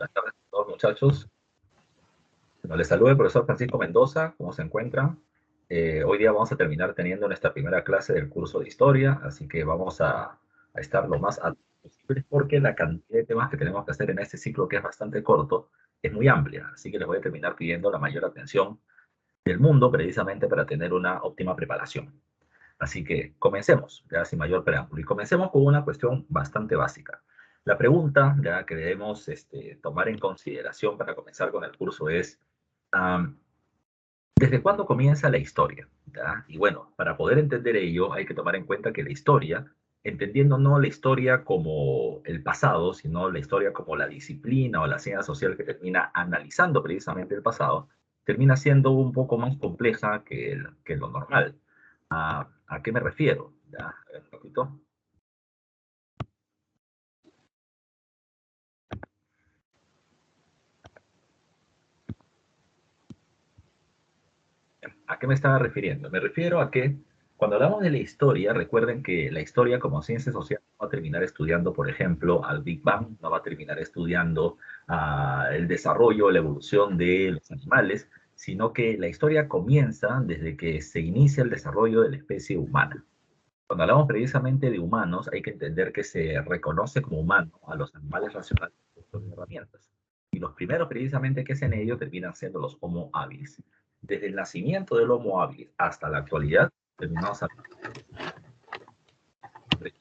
Buenas tardes a todos, muchachos. Bueno, les saluda el profesor Francisco Mendoza. ¿Cómo se encuentran? Hoy día vamos a terminar teniendo nuestra primera clase del curso de historia, así que vamos a estar lo más atentos posible porque la cantidad de temas que tenemos que hacer en este ciclo, que es bastante corto, es muy amplia. Así que les voy a terminar pidiendo la mayor atención del mundo precisamente para tener una óptima preparación. Así que comencemos, ya sin mayor preámbulo. Y comencemos con una cuestión bastante básica. La pregunta ya que debemos tomar en consideración para comenzar con el curso es, um, ¿desde cuándo comienza la historia? ¿Ya? Y bueno, para poder entender ello hay que tomar en cuenta que la historia, entendiendo no la historia como el pasado, sino la historia como la disciplina o la ciencia social que termina analizando precisamente el pasado, termina siendo un poco más compleja que lo normal. ¿A qué me refiero? Ya, a ver, un poquito. ¿A qué me estaba refiriendo? Me refiero a que cuando hablamos de la historia, recuerden que la historia como ciencia social no va a terminar estudiando, por ejemplo, al Big Bang, no va a terminar estudiando el desarrollo, la evolución de los animales, sino que la historia comienza desde que se inicia el desarrollo de la especie humana. Cuando hablamos precisamente de humanos, hay que entender que se reconoce como humano a los animales racionales con herramientas. Y los primeros precisamente que hacen ello terminan siendo los Homo habilis. Desde el nacimiento del Homo habilis hasta la actualidad, terminamos hablando de...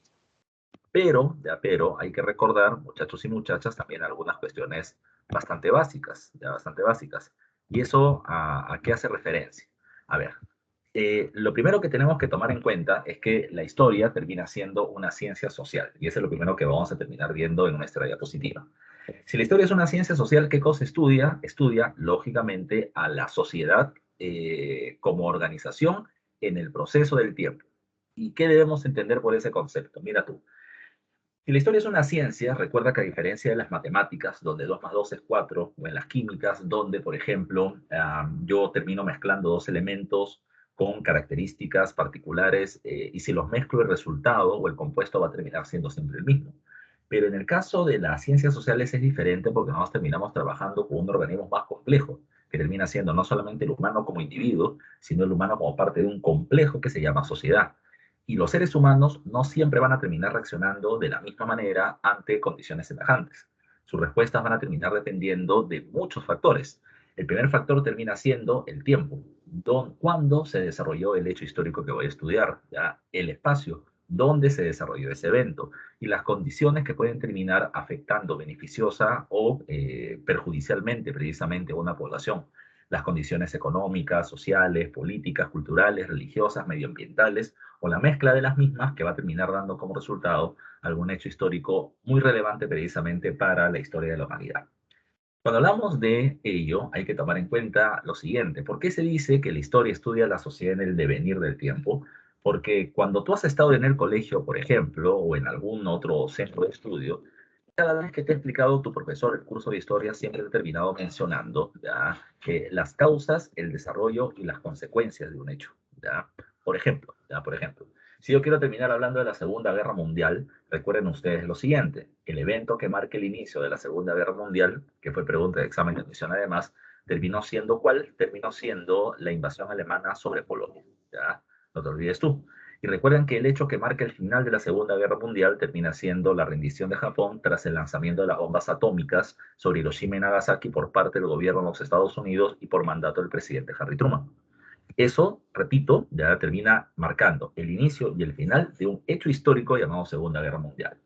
pero hay que recordar, muchachos y muchachas, también algunas cuestiones bastante básicas, ya bastante básicas. ¿Y eso a qué hace referencia? A ver, lo primero que tenemos que tomar en cuenta es que la historia termina siendo una ciencia social, y eso es lo primero que vamos a terminar viendo en nuestra diapositiva. Si la historia es una ciencia social, ¿qué cosa estudia? Estudia, lógicamente, a la sociedad como organización en el proceso del tiempo. ¿Y qué debemos entender por ese concepto? Mira tú, si la historia es una ciencia, recuerda que a diferencia de las matemáticas, donde 2 más 2 es 4, o en las químicas, donde, por ejemplo, yo termino mezclando dos elementos con características particulares, y si los mezclo, el resultado o el compuesto va a terminar siendo siempre el mismo. Pero en el caso de las ciencias sociales es diferente porque nosotros terminamos trabajando con un organismo más complejo, que termina siendo no solamente el humano como individuo, sino el humano como parte de un complejo que se llama sociedad. Y los seres humanos no siempre van a terminar reaccionando de la misma manera ante condiciones semejantes. Sus respuestas van a terminar dependiendo de muchos factores. El primer factor termina siendo el tiempo, cuándo se desarrolló el hecho histórico que voy a estudiar, ¿ya? El espacio, dónde se desarrolló ese evento y las condiciones que pueden terminar afectando beneficiosa o perjudicialmente precisamente a una población. Las condiciones económicas, sociales, políticas, culturales, religiosas, medioambientales o la mezcla de las mismas que va a terminar dando como resultado algún hecho histórico muy relevante precisamente para la historia de la humanidad. Cuando hablamos de ello, hay que tomar en cuenta lo siguiente. ¿Por qué se dice que la historia estudia la sociedad en el devenir del tiempo? Porque cuando tú has estado en el colegio, por ejemplo, o en algún otro centro de estudio, cada vez que te ha explicado tu profesor el curso de historia, siempre ha terminado mencionando, ¿ya?, que las causas, el desarrollo y las consecuencias de un hecho. ¿Ya? Por ejemplo, si yo quiero terminar hablando de la Segunda Guerra Mundial, recuerden ustedes lo siguiente: el evento que marca el inicio de la Segunda Guerra Mundial, que fue pregunta de examen de admisión además, terminó siendo ¿cuál? Terminó siendo la invasión alemana sobre Polonia. ¿Ya? No te olvides tú. Y recuerden que el hecho que marca el final de la Segunda Guerra Mundial termina siendo la rendición de Japón tras el lanzamiento de las bombas atómicas sobre Hiroshima y Nagasaki por parte del gobierno de los Estados Unidos y por mandato del presidente Harry Truman. Eso, repito, ya termina marcando el inicio y el final de un hecho histórico llamado Segunda Guerra Mundial.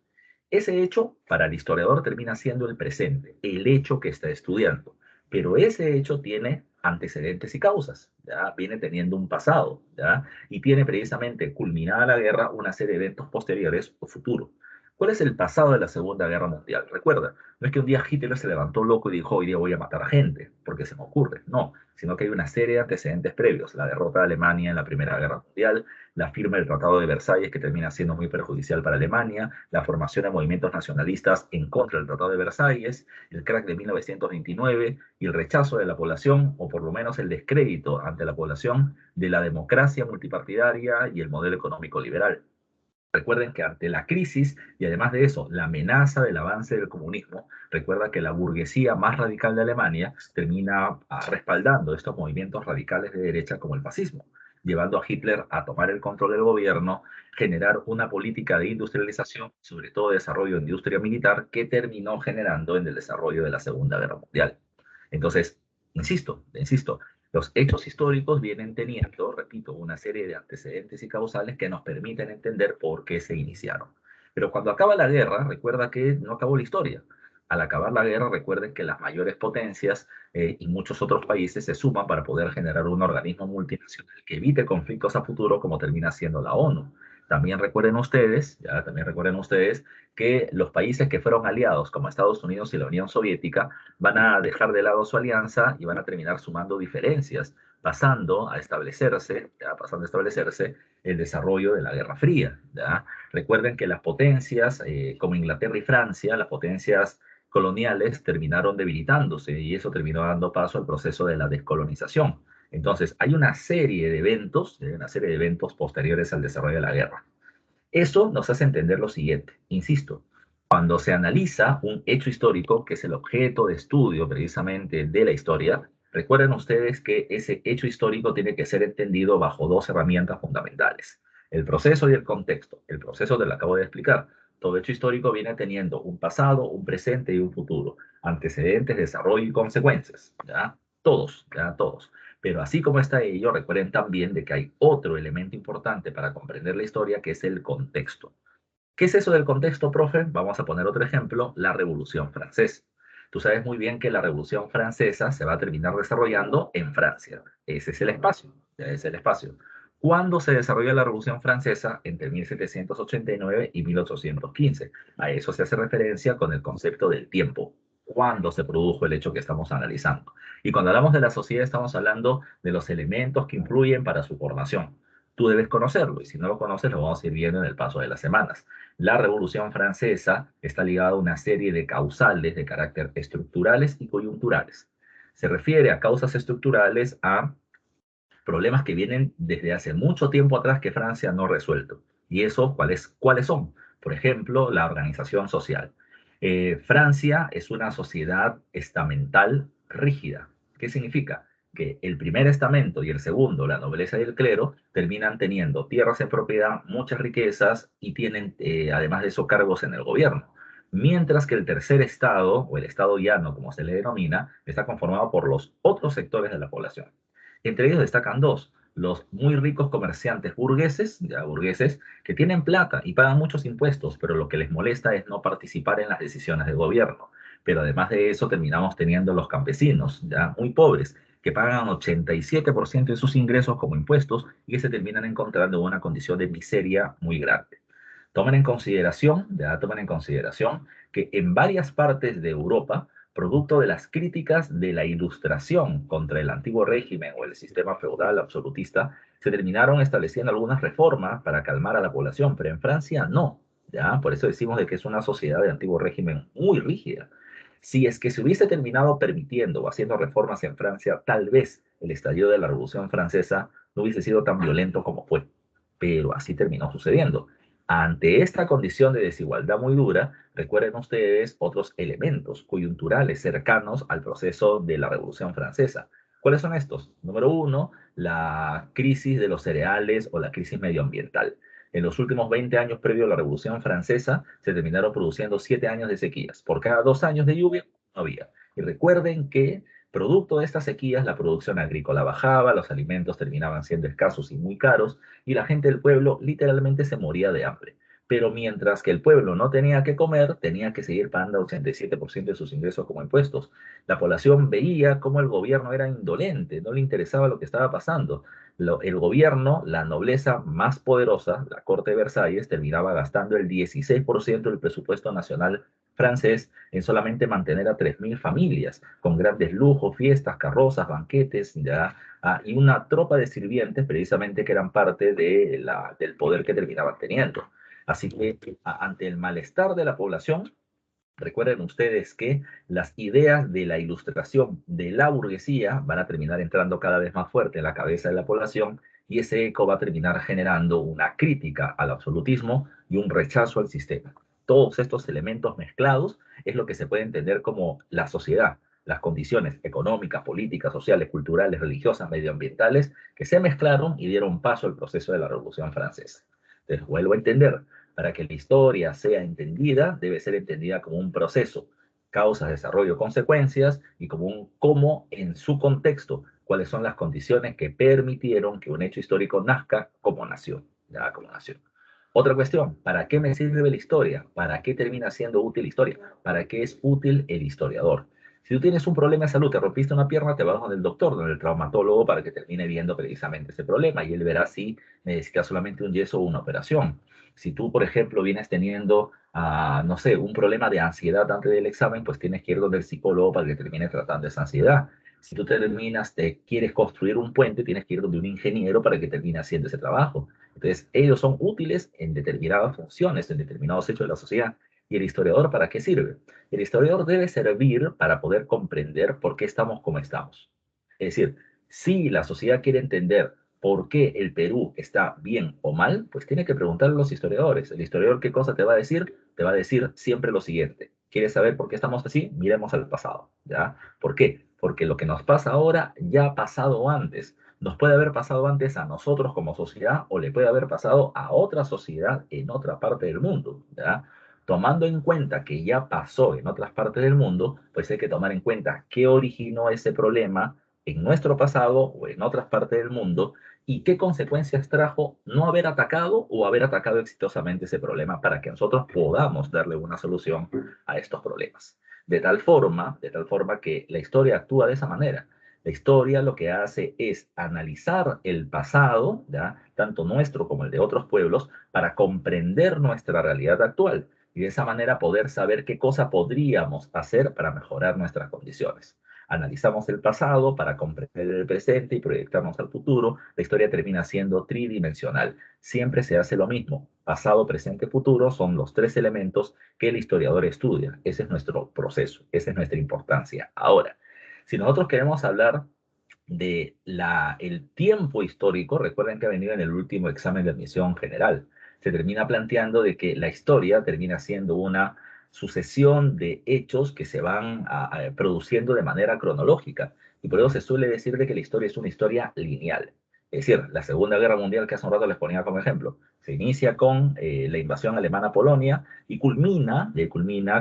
Ese hecho, para el historiador, termina siendo el presente, el hecho que está estudiando. Pero ese hecho tiene antecedentes y causas, ¿ya? Viene teniendo un pasado, ¿ya? Y tiene precisamente, culminada la guerra, una serie de eventos posteriores o futuros. ¿Cuál es el pasado de la Segunda Guerra Mundial? Recuerda, no es que un día Hitler se levantó loco y dijo, hoy día voy a matar a gente, porque se me ocurre. No, sino que hay una serie de antecedentes previos. La derrota de Alemania en la Primera Guerra Mundial, la firma del Tratado de Versalles, que termina siendo muy perjudicial para Alemania, la formación de movimientos nacionalistas en contra del Tratado de Versalles, el crack de 1929 y el rechazo de la población, o por lo menos el descrédito ante la población, de la democracia multipartidaria y el modelo económico liberal. Recuerden que ante la crisis y además de eso, la amenaza del avance del comunismo, recuerda que la burguesía más radical de Alemania termina respaldando estos movimientos radicales de derecha como el fascismo, llevando a Hitler a tomar el control del gobierno, generar una política de industrialización, sobre todo de desarrollo de industria militar, que terminó generando en el desarrollo de la Segunda Guerra Mundial. Entonces, insisto, los hechos históricos vienen teniendo, repito, una serie de antecedentes y causales que nos permiten entender por qué se iniciaron. Pero cuando acaba la guerra, recuerda que no acabó la historia. Al acabar la guerra, recuerden que las mayores potencias y muchos otros países se suman para poder generar un organismo multinacional que evite conflictos a futuro, como termina siendo la ONU. También recuerden ustedes que los países que fueron aliados, como Estados Unidos y la Unión Soviética, van a dejar de lado su alianza y van a terminar sumando diferencias, pasando a establecerse el desarrollo de la Guerra Fría. ¿Ya? Recuerden que las potencias, como Inglaterra y Francia, las potencias coloniales, terminaron debilitándose y eso terminó dando paso al proceso de la descolonización. Entonces, hay una serie de eventos posteriores al desarrollo de la guerra. Eso nos hace entender lo siguiente, insisto, cuando se analiza un hecho histórico, que es el objeto de estudio precisamente de la historia, recuerden ustedes que ese hecho histórico tiene que ser entendido bajo dos herramientas fundamentales, el proceso y el contexto. El proceso te lo acabo de explicar. Todo hecho histórico viene teniendo un pasado, un presente y un futuro, antecedentes, desarrollo y consecuencias, ¿ya? Todos, ya todos. Pero así como está ello, recuerden también de que hay otro elemento importante para comprender la historia, que es el contexto. ¿Qué es eso del contexto, profe? Vamos a poner otro ejemplo, la Revolución Francesa. Tú sabes muy bien que la Revolución Francesa se va a terminar desarrollando en Francia. Ese es el espacio, ya es el espacio. ¿Cuándo se desarrolla la Revolución Francesa? Entre 1789 y 1815. A eso se hace referencia con el concepto del tiempo. ¿Cuándo se produjo el hecho que estamos analizando? Y cuando hablamos de la sociedad, estamos hablando de los elementos que influyen para su formación. Tú debes conocerlo y si no lo conoces, lo vamos a ir viendo en el paso de las semanas. La Revolución Francesa está ligada a una serie de causales de carácter estructurales y coyunturales. Se refiere a causas estructurales a problemas que vienen desde hace mucho tiempo atrás que Francia no ha resuelto. ¿Y eso cuáles son? Por ejemplo, la organización social. Francia es una sociedad estamental rígida. ¿Qué significa? Que el primer estamento y el segundo, la nobleza y el clero, terminan teniendo tierras en propiedad, muchas riquezas y tienen, además de eso, cargos en el gobierno. Mientras que el tercer estado, o el estado llano, como se le denomina, está conformado por los otros sectores de la población. Entre ellos destacan dos, los muy ricos comerciantes burgueses, ya burgueses, que tienen plata y pagan muchos impuestos, pero lo que les molesta es no participar en las decisiones del gobierno. Pero además de eso terminamos teniendo los campesinos, ya muy pobres, que pagan 87% de sus ingresos como impuestos y que se terminan encontrando en una condición de miseria muy grande. Tomen en consideración que en varias partes de Europa, producto de las críticas de la Ilustración contra el antiguo régimen o el sistema feudal absolutista, se terminaron estableciendo algunas reformas para calmar a la población, pero en Francia no, ¿ya? Por eso decimos de que es una sociedad de antiguo régimen muy rígida. Si es que se hubiese terminado permitiendo o haciendo reformas en Francia, tal vez el estallido de la Revolución Francesa no hubiese sido tan violento como fue, pero así terminó sucediendo. Ante esta condición de desigualdad muy dura, recuerden ustedes otros elementos coyunturales cercanos al proceso de la Revolución Francesa. ¿Cuáles son estos? Número uno, la crisis de los cereales o la crisis medioambiental. En los últimos 20 años previo a la Revolución Francesa se terminaron produciendo 7 años de sequías. Por cada 2 años de lluvia no había. Y recuerden que producto de estas sequías la producción agrícola bajaba, los alimentos terminaban siendo escasos y muy caros, y la gente del pueblo literalmente se moría de hambre. Pero mientras que el pueblo no tenía que comer, tenía que seguir pagando 87% de sus ingresos como impuestos. La población veía cómo el gobierno era indolente, no le interesaba lo que estaba pasando. El gobierno, la nobleza más poderosa, la corte de Versalles, terminaba gastando el 16% del presupuesto nacional francés en solamente mantener a 3.000 familias, con grandes lujos, fiestas, carrozas, banquetes, ¿ya? Y una tropa de sirvientes precisamente que eran parte del poder que terminaban teniendo. Así que ante el malestar de la población, recuerden ustedes que las ideas de la ilustración de la burguesía van a terminar entrando cada vez más fuerte en la cabeza de la población y ese eco va a terminar generando una crítica al absolutismo y un rechazo al sistema. Todos estos elementos mezclados es lo que se puede entender como la sociedad, las condiciones económicas, políticas, sociales, culturales, religiosas, medioambientales, que se mezclaron y dieron paso al proceso de la Revolución Francesa. Entonces, vuelvo a entender, para que la historia sea entendida, debe ser entendida como un proceso, causas, desarrollo, consecuencias, y como un cómo en su contexto, cuáles son las condiciones que permitieron que un hecho histórico nazca como nación, ya como nación. Otra cuestión, ¿para qué me sirve la historia? ¿Para qué termina siendo útil la historia? ¿Para qué es útil el historiador? Si tú tienes un problema de salud, te rompiste una pierna, te vas con el doctor, con el traumatólogo, para que termine viendo precisamente ese problema y él verá si necesitas solamente un yeso o una operación. Si tú, por ejemplo, vienes teniendo, no sé, un problema de ansiedad antes del examen, pues tienes que ir donde el psicólogo para que termine tratando esa ansiedad. Si tú terminas, te quieres construir un puente, tienes que ir donde un ingeniero para que termine haciendo ese trabajo. Entonces, ellos son útiles en determinadas funciones, en determinados hechos de la sociedad. ¿Y el historiador para qué sirve? El historiador debe servir para poder comprender por qué estamos como estamos. Es decir, si la sociedad quiere entender por qué el Perú está bien o mal, pues tiene que preguntarle a los historiadores. El historiador, ¿qué cosa te va a decir? Te va a decir siempre lo siguiente. ¿Quieres saber por qué estamos así? Miremos al pasado, ¿ya? ¿Por qué? Porque lo que nos pasa ahora ya ha pasado antes. Nos puede haber pasado antes a nosotros como sociedad o le puede haber pasado a otra sociedad en otra parte del mundo, ¿ya? Tomando en cuenta que ya pasó en otras partes del mundo, pues hay que tomar en cuenta qué originó ese problema en nuestro pasado o en otras partes del mundo y qué consecuencias trajo no haber atacado o haber atacado exitosamente ese problema para que nosotros podamos darle una solución a estos problemas. De tal forma que la historia actúa de esa manera. La historia lo que hace es analizar el pasado, ¿ya? Tanto nuestro como el de otros pueblos, para comprender nuestra realidad actual y de esa manera poder saber qué cosa podríamos hacer para mejorar nuestras condiciones. Analizamos el pasado para comprender el presente y proyectarnos al futuro. La historia termina siendo tridimensional. Siempre se hace lo mismo. Pasado, presente, futuro son los tres elementos que el historiador estudia. Ese es nuestro proceso, esa es nuestra importancia. Ahora, si nosotros queremos hablar de el tiempo histórico, recuerden que ha venido en el último examen de admisión general, se termina planteando de que la historia termina siendo una sucesión de hechos que se van produciendo de manera cronológica. Y por eso se suele decir de que la historia es una historia lineal. Es decir, la Segunda Guerra Mundial, que hace un rato les ponía como ejemplo, se inicia con la invasión alemana a Polonia y culmina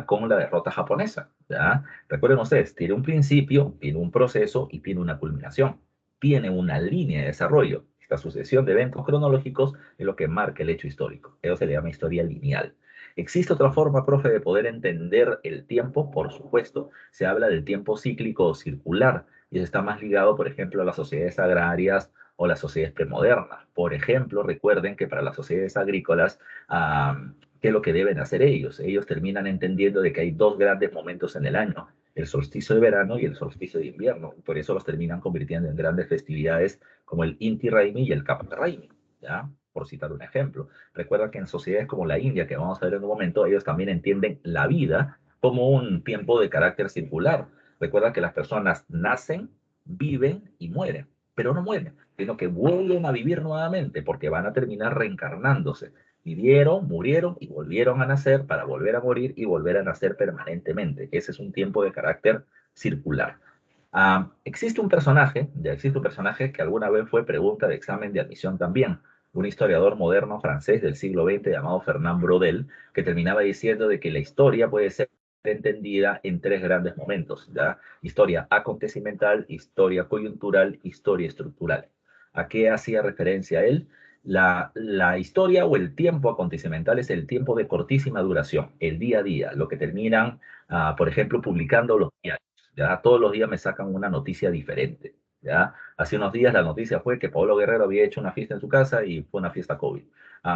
con la derrota japonesa, ¿ya? Recuerden ustedes, tiene un principio, tiene un proceso y tiene una culminación. Tiene una línea de desarrollo. Esta sucesión de eventos cronológicos es lo que marca el hecho histórico. Eso se le llama historia lineal. ¿Existe otra forma, profe, de poder entender el tiempo? Por supuesto. Se habla del tiempo cíclico o circular y eso está más ligado, por ejemplo, a las sociedades agrarias o las sociedades premodernas. Por ejemplo, recuerden que para las sociedades agrícolas, ¿qué es lo que deben hacer ellos? Ellos terminan entendiendo de que hay dos grandes momentos en el año, el solsticio de verano y el solsticio de invierno. Por eso los terminan convirtiendo en grandes festividades como el Inti Raymi y el Kappa Raymi, ¿ya? Por citar un ejemplo. Recuerda que en sociedades como la India, que vamos a ver en un momento, ellos también entienden la vida como un tiempo de carácter circular. Recuerda que las personas nacen, viven y mueren, pero no mueren, sino que vuelven a vivir nuevamente porque van a terminar reencarnándose. Vivieron, murieron y volvieron a nacer para volver a morir y volver a nacer permanentemente. Ese es un tiempo de carácter circular. Existe un personaje que alguna vez fue pregunta de examen de admisión también, un historiador moderno francés del siglo XX llamado Fernand Braudel, que terminaba diciendo de que la historia puede ser entendida en tres grandes momentos, ¿ya? Historia acontecimental, historia coyuntural, historia estructural. ¿A qué hacía referencia él? La historia o el tiempo acontecimental es el tiempo de cortísima duración, el día a día, lo que terminan, por ejemplo, publicando los diarios. ¿Ya? Todos los días me sacan una noticia diferente. ¿Ya? Hace unos días la noticia fue que Pablo Guerrero había hecho una fiesta en su casa y fue una fiesta COVID.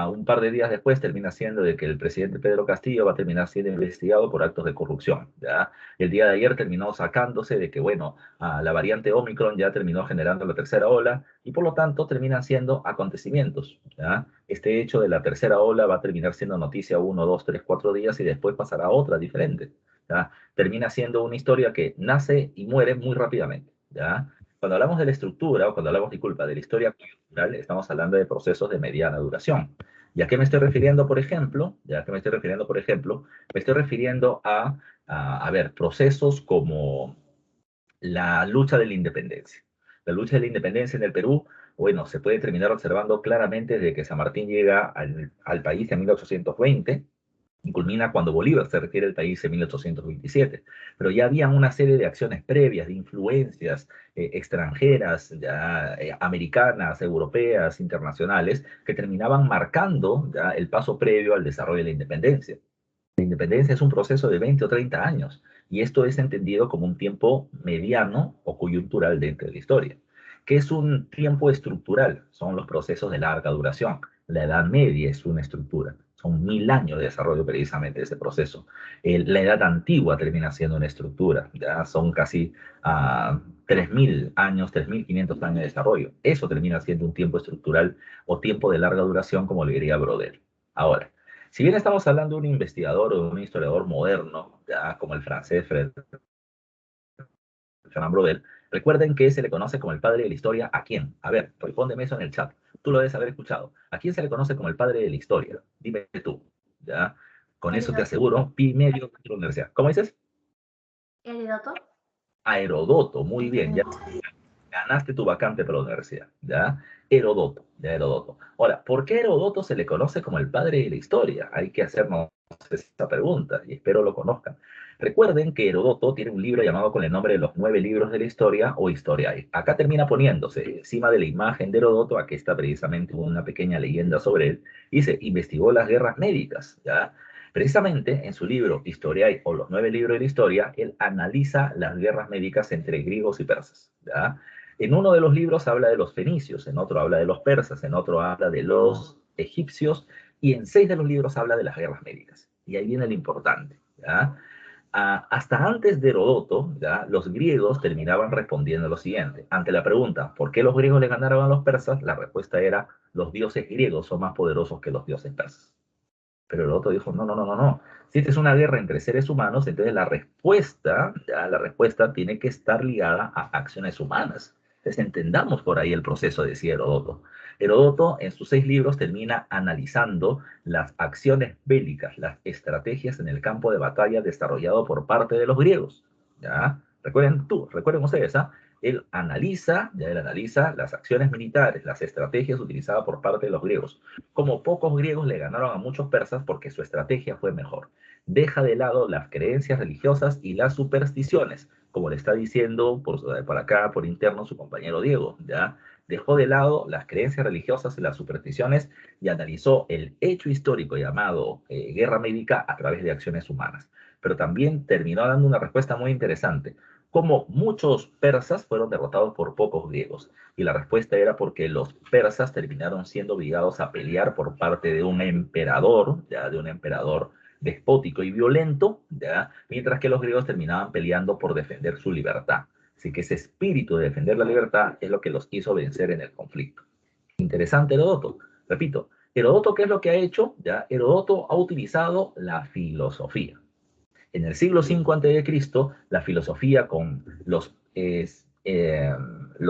Un par de días después termina siendo de que el presidente Pedro Castillo va a terminar siendo investigado por actos de corrupción. ¿Ya? El día de ayer terminó sacándose de que, bueno, la variante Omicron ya terminó generando la tercera ola y por lo tanto terminan siendo acontecimientos. ¿Ya? Este hecho de la tercera ola va a terminar siendo noticia 1, 2, 3, 4 días y después pasará a otra diferente. ¿Ya? Termina siendo una historia que nace y muere muy rápidamente. ¿Ya? Cuando hablamos de la estructura, o cuando hablamos, disculpa, de la historia coyuntural, estamos hablando de procesos de mediana duración. ¿Y a qué me estoy refiriendo, por ejemplo? ¿Ya a qué me estoy refiriendo, por ejemplo? Me estoy refiriendo a ver, procesos como la lucha de la independencia. La lucha de la independencia en el Perú, bueno, se puede terminar observando claramente desde que San Martín llega al país en 1820 y culmina cuando Bolívar se refiere al país en 1827. Pero ya había una serie de acciones previas, de influencias extranjeras, ya, americanas, europeas, internacionales, que terminaban marcando ya el paso previo al desarrollo de la independencia. La independencia es un proceso de 20 o 30 años y esto es entendido como un tiempo mediano o coyuntural dentro de la historia. ¿Qué es un tiempo estructural? Son los procesos de larga duración. La Edad Media es una estructura. Son 1000 años de desarrollo precisamente de ese proceso. La Edad Antigua termina siendo una estructura. Ya son casi 3000 años, 3500 años de desarrollo. Eso termina siendo un tiempo estructural o tiempo de larga duración, como le diría Brodel. Ahora, si bien estamos hablando de un investigador o de un historiador moderno, ya como el francés Fernand Braudel, recuerden que se le conoce como el padre de la historia. ¿A quién? A ver, respóndeme eso en el chat. Tú lo debes haber escuchado. ¿A quién se le conoce como el padre de la historia? Dime tú. ¿Ya? Con eso te Heródoto. aseguro, pi medio de la universidad. ¿Cómo dices? Heródoto. A Herodoto. Muy bien. Ya ganaste tu vacante para la universidad, ¿ya? Herodoto, ya Herodoto. Ahora, ¿por qué Herodoto se le conoce como el padre de la historia? Hay que hacernos esta pregunta y espero lo conozcan. Recuerden que Herodoto tiene un libro llamado con el nombre de los 9 libros de la historia o Historiae. Acá termina poniéndose encima de la imagen de Herodoto, aquí está precisamente una pequeña leyenda sobre él, y se investigó las guerras médicas, ¿ya? Precisamente en su libro Historiae o los 9 libros de la historia, él analiza las guerras médicas entre griegos y persas, ¿ya? En uno de los libros habla de los fenicios, en otro habla de los persas, en otro habla de los egipcios, y en 6 de los libros habla de las guerras médicas. Y ahí viene lo importante, ¿ya? Hasta antes de Herodoto, ¿ya? Los griegos terminaban respondiendo lo siguiente. Ante la pregunta, ¿por qué los griegos le ganaron a los persas? La respuesta era, los dioses griegos son más poderosos que los dioses persas. Pero Herodoto dijo, no, no, no, no, no. Si esta es una guerra entre seres humanos, entonces la respuesta, ya, la respuesta tiene que estar ligada a acciones humanas. Entonces entendamos por ahí el proceso, decía Herodoto. Herodoto en sus 6 libros termina analizando las acciones bélicas, las estrategias en el campo de batalla desarrollado por parte de los griegos. ¿Ya? Recuerden ustedes, ¿ah? Él analiza las acciones militares, las estrategias utilizadas por parte de los griegos. Como pocos griegos le ganaron a muchos persas porque su estrategia fue mejor. Deja de lado las creencias religiosas y las supersticiones, como le está diciendo por acá, por interno, su compañero Diego, ¿ya? Dejó de lado las creencias religiosas y las supersticiones y analizó el hecho histórico llamado guerra médica a través de acciones humanas. Pero también terminó dando una respuesta muy interesante. Como muchos persas fueron derrotados por pocos griegos. Y la respuesta era porque los persas terminaron siendo obligados a pelear por parte de un emperador, ya de un emperador despótico y violento, ya, mientras que los griegos terminaban peleando por defender su libertad. Así que ese espíritu de defender la libertad es lo que los hizo vencer en el conflicto. Interesante Herodoto. Repito, Herodoto, ¿qué es lo que ha hecho? Ya, Herodoto ha utilizado la filosofía. En el siglo V a.C., la filosofía con los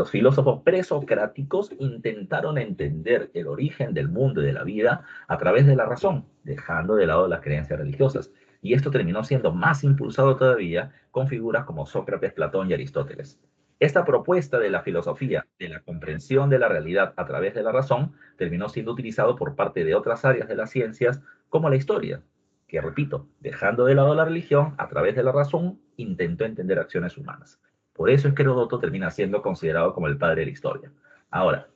filósofos presocráticos intentaron entender el origen del mundo y de la vida a través de la razón, dejando de lado las creencias religiosas. Y esto terminó siendo más impulsado todavía con figuras como Sócrates, Platón y Aristóteles. Esta propuesta de la filosofía, de la comprensión de la realidad a través de la razón, terminó siendo utilizado por parte de otras áreas de las ciencias, como la historia, que, repito, dejando de lado la religión, a través de la razón, intentó entender acciones humanas. Por eso es que Herodoto termina siendo considerado como el padre de la historia. Ahora,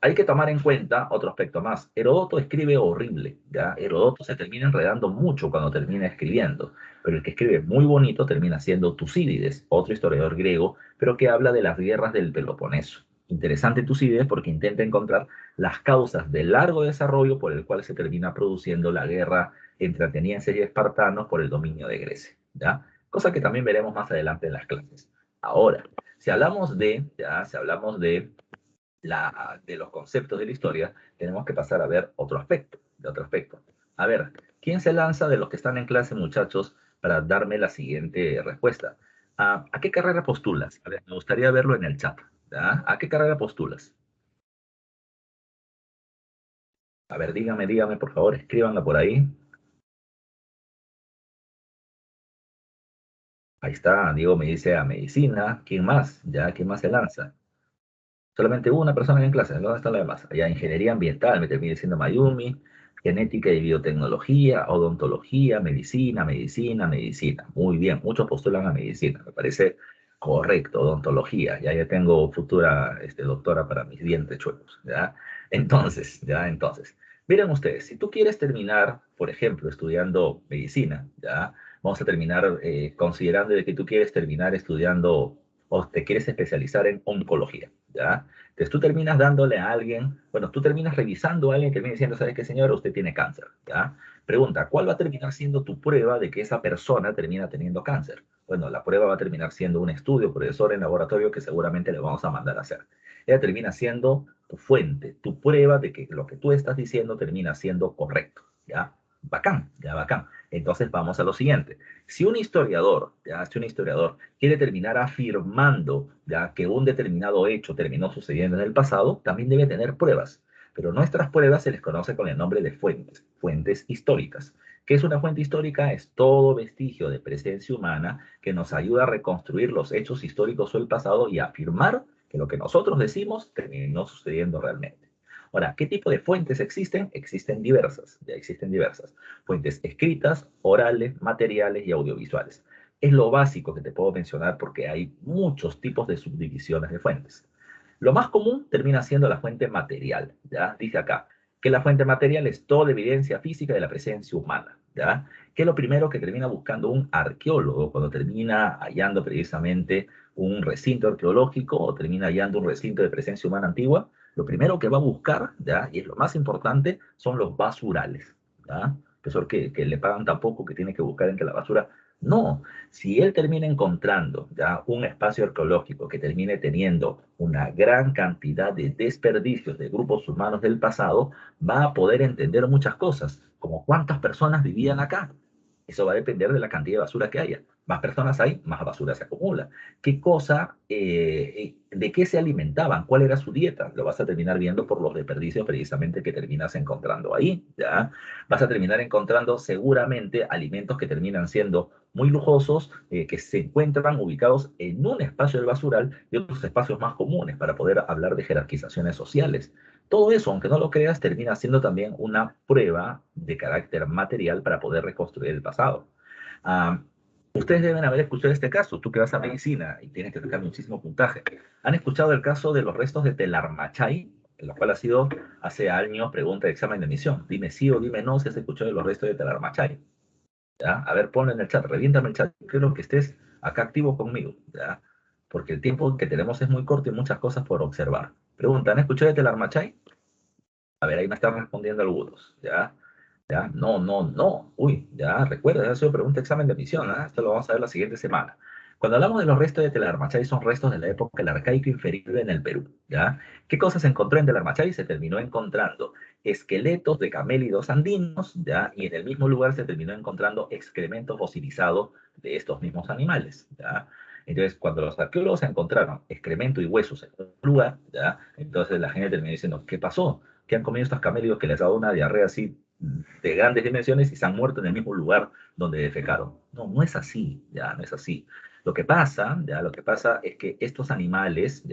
hay que tomar en cuenta otro aspecto más. Herodoto escribe horrible, ¿ya? Herodoto se termina enredando mucho cuando termina escribiendo, pero el que escribe muy bonito termina siendo Tucídides, otro historiador griego, pero que habla de las guerras del Peloponeso. Interesante Tucídides porque intenta encontrar las causas del largo desarrollo por el cual se termina produciendo la guerra entre atenienses y espartanos por el dominio de Grecia, ¿ya? Cosa que también veremos más adelante en las clases. Ahora, si hablamos de los conceptos de la historia, tenemos que pasar a ver otro aspecto. A ver, ¿quién se lanza de los que están en clase, muchachos, para darme la siguiente respuesta? ¿A qué carrera postulas? A ver, me gustaría verlo en el chat. ¿Ya? ¿A qué carrera postulas? A ver, dígame, por favor, escríbanla por ahí. Ahí está, Diego me dice a medicina. ¿Quién más? ¿Ya? ¿Quién más se lanza? Solamente una persona en clase, ¿dónde están las demás? Allá, ingeniería ambiental, me termina diciendo Mayumi, genética y biotecnología, odontología, medicina. Muy bien, muchos postulan a medicina, me parece correcto, odontología. Ya tengo futura doctora para mis dientes chuecos, ¿ya? Entonces, miren ustedes, si tú quieres terminar, por ejemplo, estudiando medicina, ¿ya? Vamos a terminar considerando de que tú quieres terminar estudiando o te quieres especializar en oncología, ¿ya? Entonces tú terminas dándole a alguien, bueno, tú terminas revisando a alguien que viene diciendo, ¿sabes qué, señora? Usted tiene cáncer, ¿ya? Pregunta, ¿cuál va a terminar siendo tu prueba de que esa persona termina teniendo cáncer? Bueno, la prueba va a terminar siendo un estudio, profesor, en laboratorio que seguramente le vamos a mandar a hacer. Ella termina siendo tu fuente, tu prueba de que lo que tú estás diciendo termina siendo correcto, ¿ya? Bacán, ya bacán. Entonces vamos a lo siguiente. Si un historiador quiere terminar afirmando ya que un determinado hecho terminó sucediendo en el pasado, también debe tener pruebas. Pero nuestras pruebas se les conoce con el nombre de fuentes, fuentes históricas. ¿Qué es una fuente histórica? Es todo vestigio de presencia humana que nos ayuda a reconstruir los hechos históricos o el pasado y afirmar que lo que nosotros decimos terminó sucediendo realmente. Ahora, ¿qué tipo de fuentes existen? Existen diversas. Fuentes escritas, orales, materiales y audiovisuales. Es lo básico que te puedo mencionar porque hay muchos tipos de subdivisiones de fuentes. Lo más común termina siendo la fuente material, ¿ya? Dice acá que la fuente material es toda evidencia física de la presencia humana, ¿ya? Que es lo primero que termina buscando un arqueólogo cuando termina hallando precisamente un recinto arqueológico o termina hallando un recinto de presencia humana antigua, lo primero que va a buscar, ¿ya? Y es lo más importante, son los basurales, ¿ya? Profesor, que le pagan tan poco que tiene que buscar entre la basura. No, si él termina encontrando ya un espacio arqueológico que termine teniendo una gran cantidad de desperdicios de grupos humanos del pasado, va a poder entender muchas cosas, como cuántas personas vivían acá. Eso va a depender de la cantidad de basura que haya. Más personas hay, más basura se acumula. ¿Qué cosa, de qué se alimentaban? ¿Cuál era su dieta? Lo vas a terminar viendo por los desperdicios precisamente que terminas encontrando ahí, ¿ya? Vas a terminar encontrando seguramente alimentos que terminan siendo muy lujosos, que se encuentran ubicados en un espacio del basural y otros espacios más comunes para poder hablar de jerarquizaciones sociales. Todo eso, aunque no lo creas, termina siendo también una prueba de carácter material para poder reconstruir el pasado. Ah, ustedes deben haber escuchado este caso, tú que vas a medicina y tienes que sacar muchísimo puntaje. ¿Han escuchado el caso de los restos de Telarmachay? En lo cual ha sido hace años pregunta de examen de admisión. Dime sí o dime no si has escuchado de los restos de Telarmachay. ¿Ya? A ver, ponlo en el chat, reviéntame el chat, quiero que estés acá activo conmigo, ¿ya? Porque el tiempo que tenemos es muy corto y muchas cosas por observar. Pregunta, ¿han escuchado de Telarmachay? A ver, ahí me están respondiendo algunos, ¿ya? ¿Ya? No. Uy, ya, recuerda, esa ha sido pregunta de examen de admisión, ¿ah? Esto lo vamos a ver la siguiente semana. Cuando hablamos de los restos de Telarmachay, son restos de la época del arcaico inferior en el Perú, ¿ya? ¿Qué cosas se encontró en Telarmachay? Se terminó encontrando esqueletos de camélidos andinos, ¿ya? Y en el mismo lugar se terminó encontrando excremento fosilizado de estos mismos animales, ¿ya? Entonces, cuando los arqueólogos encontraron excremento y huesos en un lugar, ¿ya? Entonces la gente terminó diciendo, ¿qué pasó? ¿Qué han comido estos camélidos que les ha dado una diarrea así de grandes dimensiones y se han muerto en el mismo lugar donde defecaron? No, no es así, ya, no es así. Lo que pasa es que estos animales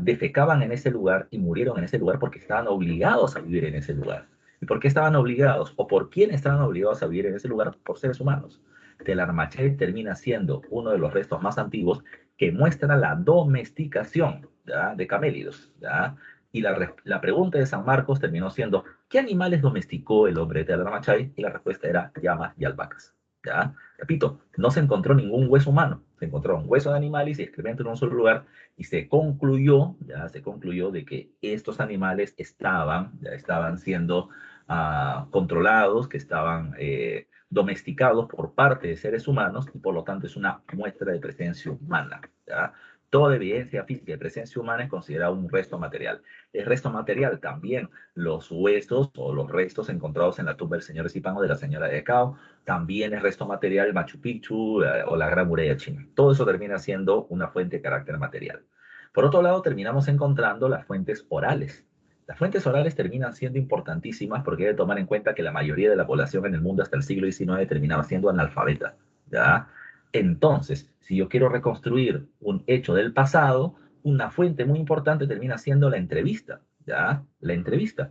defecaban en ese lugar y murieron en ese lugar porque estaban obligados a vivir en ese lugar. ¿Y por qué estaban obligados? ¿O por quién estaban obligados a vivir en ese lugar? Por seres humanos. Telarmachay termina siendo uno de los restos más antiguos que muestra la domesticación, ¿ya? De camélidos, ¿ya? Y la pregunta de San Marcos terminó siendo, ¿qué animales domesticó el hombre de Telarmachay? Y la respuesta era llamas y albahacas, ¿ya? Repito, no se encontró ningún hueso humano, se encontró un hueso de animales y excremento en un solo lugar y se concluyó de que estos animales estaban siendo controlados, que estaban domesticados por parte de seres humanos y por lo tanto es una muestra de presencia humana, ¿ya? Toda evidencia física de presencia humana es considerada un resto material. El resto material también los huesos o los restos encontrados en la tumba del señor Zipán o de la señora de Cao, también es resto material Machu Picchu o la Gran Muralla China. Todo eso termina siendo una fuente de carácter material. Por otro lado, terminamos encontrando las fuentes orales. Las fuentes orales terminan siendo importantísimas porque hay que tomar en cuenta que la mayoría de la población en el mundo hasta el siglo XIX terminaba siendo analfabeta, ¿ya? Entonces, si yo quiero reconstruir un hecho del pasado, una fuente muy importante termina siendo la entrevista, ¿ya? La entrevista.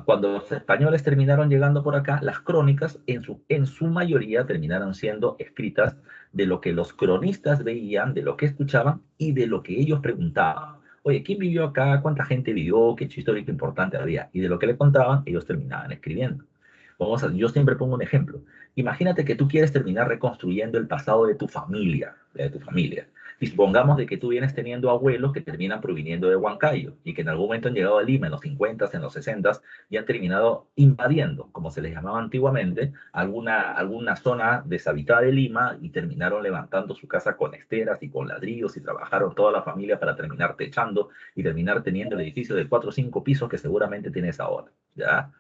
Cuando los españoles terminaron llegando por acá, las crónicas en su mayoría terminaron siendo escritas de lo que los cronistas veían, de lo que escuchaban y de lo que ellos preguntaban. Oye, ¿quién vivió acá? ¿Cuánta gente vivió? ¿Qué hecho histórico importante había? Y de lo que le contaban, ellos terminaban escribiendo. Yo siempre pongo un ejemplo. Imagínate que tú quieres terminar reconstruyendo el pasado de tu familia. Y supongamos de que tú vienes teniendo abuelos que terminan proviniendo de Huancayo y que en algún momento han llegado a Lima en los 50, en los 60 y han terminado invadiendo, como se les llamaba antiguamente, alguna zona deshabitada de Lima y terminaron levantando su casa con esteras y con ladrillos y trabajaron toda la familia para terminar techando y terminar teniendo el edificio de 4 o 5 pisos que seguramente tienes ahora, ¿ya?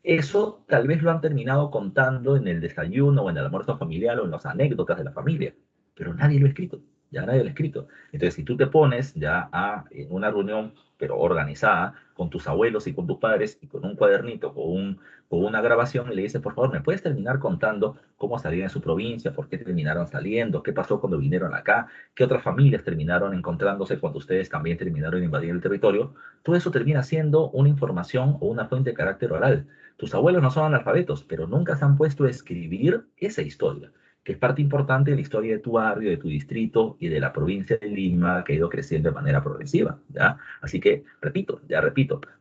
Eso tal vez lo han terminado contando en el desayuno o en el almuerzo familiar o en las anécdotas de la familia, pero nadie lo ha escrito, ya nadie lo ha escrito. Entonces, si tú te pones en una reunión, pero organizada, con tus abuelos y con tus padres y con un cuadernito, con una grabación y le dices, por favor, ¿me puedes terminar contando cómo salían en su provincia, por qué terminaron saliendo, qué pasó cuando vinieron acá, qué otras familias terminaron encontrándose cuando ustedes también terminaron de invadir el territorio? Todo eso termina siendo una información o una fuente de carácter oral. Tus abuelos no son analfabetos, pero nunca se han puesto a escribir esa historia, que es parte importante de la historia de tu barrio, de tu distrito y de la provincia de Lima, que ha ido creciendo de manera progresiva, ¿ya? Así que, repito,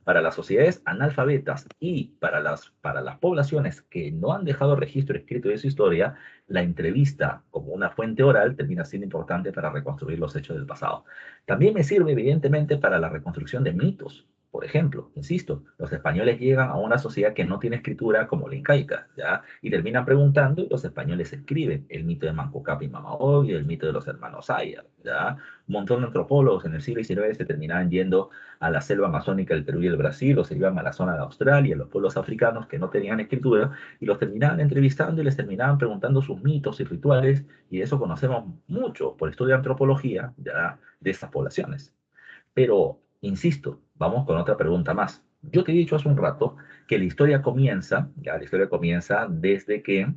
para las sociedades analfabetas y para las poblaciones que no han dejado registro escrito de su historia, la entrevista como una fuente oral termina siendo importante para reconstruir los hechos del pasado. También me sirve, evidentemente, para la reconstrucción de mitos. Por ejemplo, insisto, los españoles llegan a una sociedad que no tiene escritura como la incaica, ¿ya? Y terminan preguntando y los españoles escriben el mito de Manco Cápac y Mama Odio, el mito de los hermanos Aya, ¿ya? Un montón de antropólogos en el siglo XIX se terminaban yendo a la selva amazónica del Perú y el Brasil, o se iban a la zona de Australia, los pueblos africanos que no tenían escritura, y los terminaban entrevistando y les terminaban preguntando sus mitos y rituales, y de eso conocemos mucho por estudio de antropología, ¿ya? De estas poblaciones. Pero, insisto, vamos con otra pregunta más. Yo te he dicho hace un rato que la historia comienza, ya la historia comienza desde que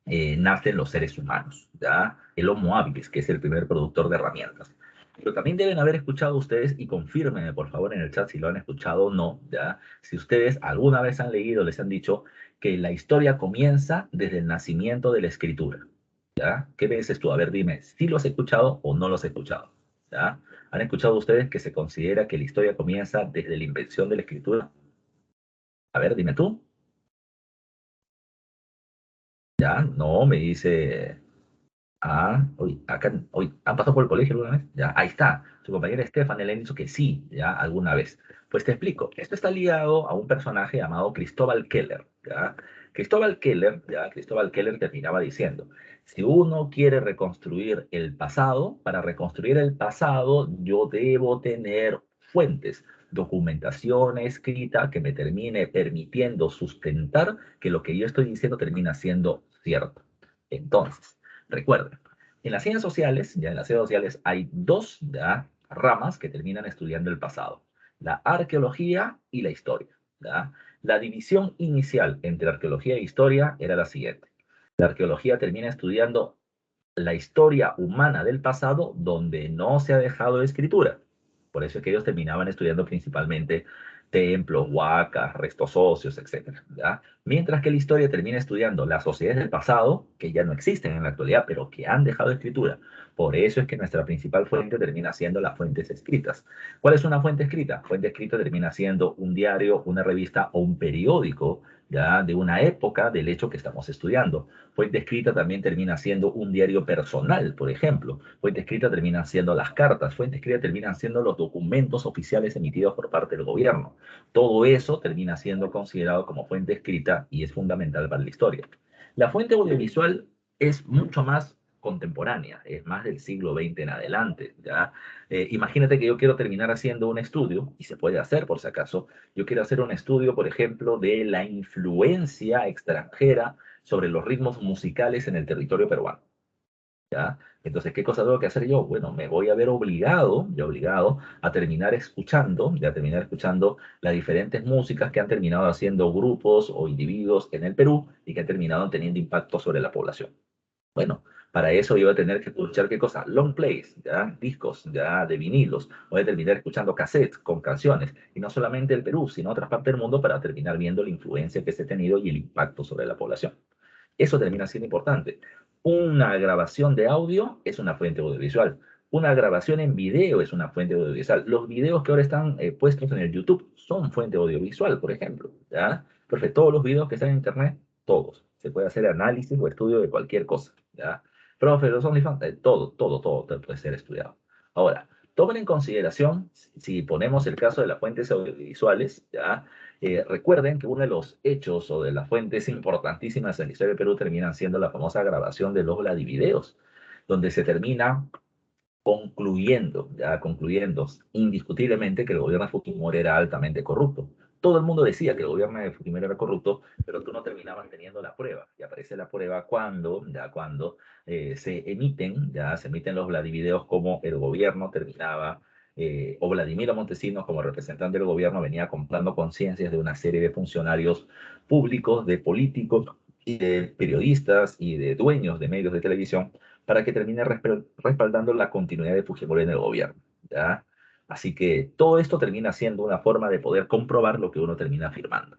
nacen los seres humanos, ya el Homo habilis, que es el primer productor de herramientas. Pero también deben haber escuchado ustedes, y confírmenme por favor en el chat si lo han escuchado o no, ya, si ustedes alguna vez han leído, les han dicho que la historia comienza desde el nacimiento de la escritura. ¿Ya? ¿Qué me dices tú? A ver, dime, si lo has escuchado o no lo has escuchado. ¿Ya? ¿Han escuchado ustedes que se considera que la historia comienza desde la invención de la escritura? A ver, dime tú. ¿Ya? No, me dice. Hoy, acá, hoy, ¿han pasado por el colegio alguna vez? Ya, ahí está. Su compañera Stephanie le ha dicho que sí, ya, alguna vez. Pues te explico. Esto está ligado a un personaje llamado Cristóbal Keller, ¿ya? Cristóbal Keller terminaba diciendo, si uno quiere reconstruir el pasado, para reconstruir el pasado yo debo tener fuentes, documentación escrita que me termine permitiendo sustentar que lo que yo estoy diciendo termina siendo cierto. Entonces, recuerden, en las ciencias sociales hay dos, ¿ya?, ramas que terminan estudiando el pasado, la arqueología y la historia, ¿ya? La división inicial entre arqueología e historia era la siguiente. La arqueología termina estudiando la historia humana del pasado donde no se ha dejado escritura. Por eso es que ellos terminaban estudiando principalmente templos, huacas, restos óseos, etcétera, ¿ya? Mientras que la historia termina estudiando las sociedades del pasado, que ya no existen en la actualidad, pero que han dejado escritura. Por eso es que nuestra principal fuente termina siendo las fuentes escritas. ¿Cuál es una fuente escrita? Fuente escrita termina siendo un diario, una revista o un periódico, ya, de una época del hecho que estamos estudiando. Fuente escrita también termina siendo un diario personal, por ejemplo. Fuente escrita terminan siendo las cartas. Fuente escrita terminan siendo los documentos oficiales emitidos por parte del gobierno. Todo eso termina siendo considerado como fuente escrita y es fundamental para la historia. La fuente audiovisual es mucho más contemporánea, es más del siglo XX en adelante, ¿ya? Imagínate que yo quiero terminar haciendo un estudio, y se puede hacer por si acaso, yo quiero hacer un estudio, por ejemplo, de la influencia extranjera sobre los ritmos musicales en el territorio peruano. ¿Ya? Entonces, ¿qué cosa tengo que hacer yo? Bueno, me voy a ver obligado, ya obligado, a terminar escuchando, ya terminar escuchando las diferentes músicas que han terminado haciendo grupos o individuos en el Perú y que han terminado teniendo impacto sobre la población. Bueno, para eso yo voy a tener que escuchar qué cosa, long plays, ya, discos, ya, de vinilos. Voy a terminar escuchando cassettes con canciones, y no solamente el Perú, sino otras partes del mundo para terminar viendo la influencia que se ha tenido y el impacto sobre la población. Eso termina siendo importante. Una grabación de audio es una fuente audiovisual. Una grabación en video es una fuente audiovisual. Los videos que ahora están puestos en el YouTube son fuente audiovisual, por ejemplo. ¿Ya? Perfecto. Todos los videos que están en Internet, todos. Se puede hacer análisis o estudio de cualquier cosa. ¿Ya? Profe, los OnlyFans, todo puede ser estudiado. Ahora, tomen en consideración, si ponemos el caso de las fuentes audiovisuales, ¿ya? Recuerden que uno de los hechos o de las fuentes importantísimas en la historia del Perú terminan siendo la famosa grabación de los Vladivideos, donde se termina concluyendo, ya concluyendo indiscutiblemente que el gobierno de Fujimori era altamente corrupto. Todo el mundo decía que el gobierno de Fujimori era corrupto, pero tú no terminabas teniendo la prueba. Y aparece la prueba cuando se emiten los Vladivideos como el gobierno terminaba, o Vladimiro Montesinos como representante del gobierno venía comprando conciencias de una serie de funcionarios públicos, de políticos y de periodistas y de dueños de medios de televisión para que termine respaldando la continuidad de Fujimori en el gobierno, ¿ya? Así que todo esto termina siendo una forma de poder comprobar lo que uno termina afirmando.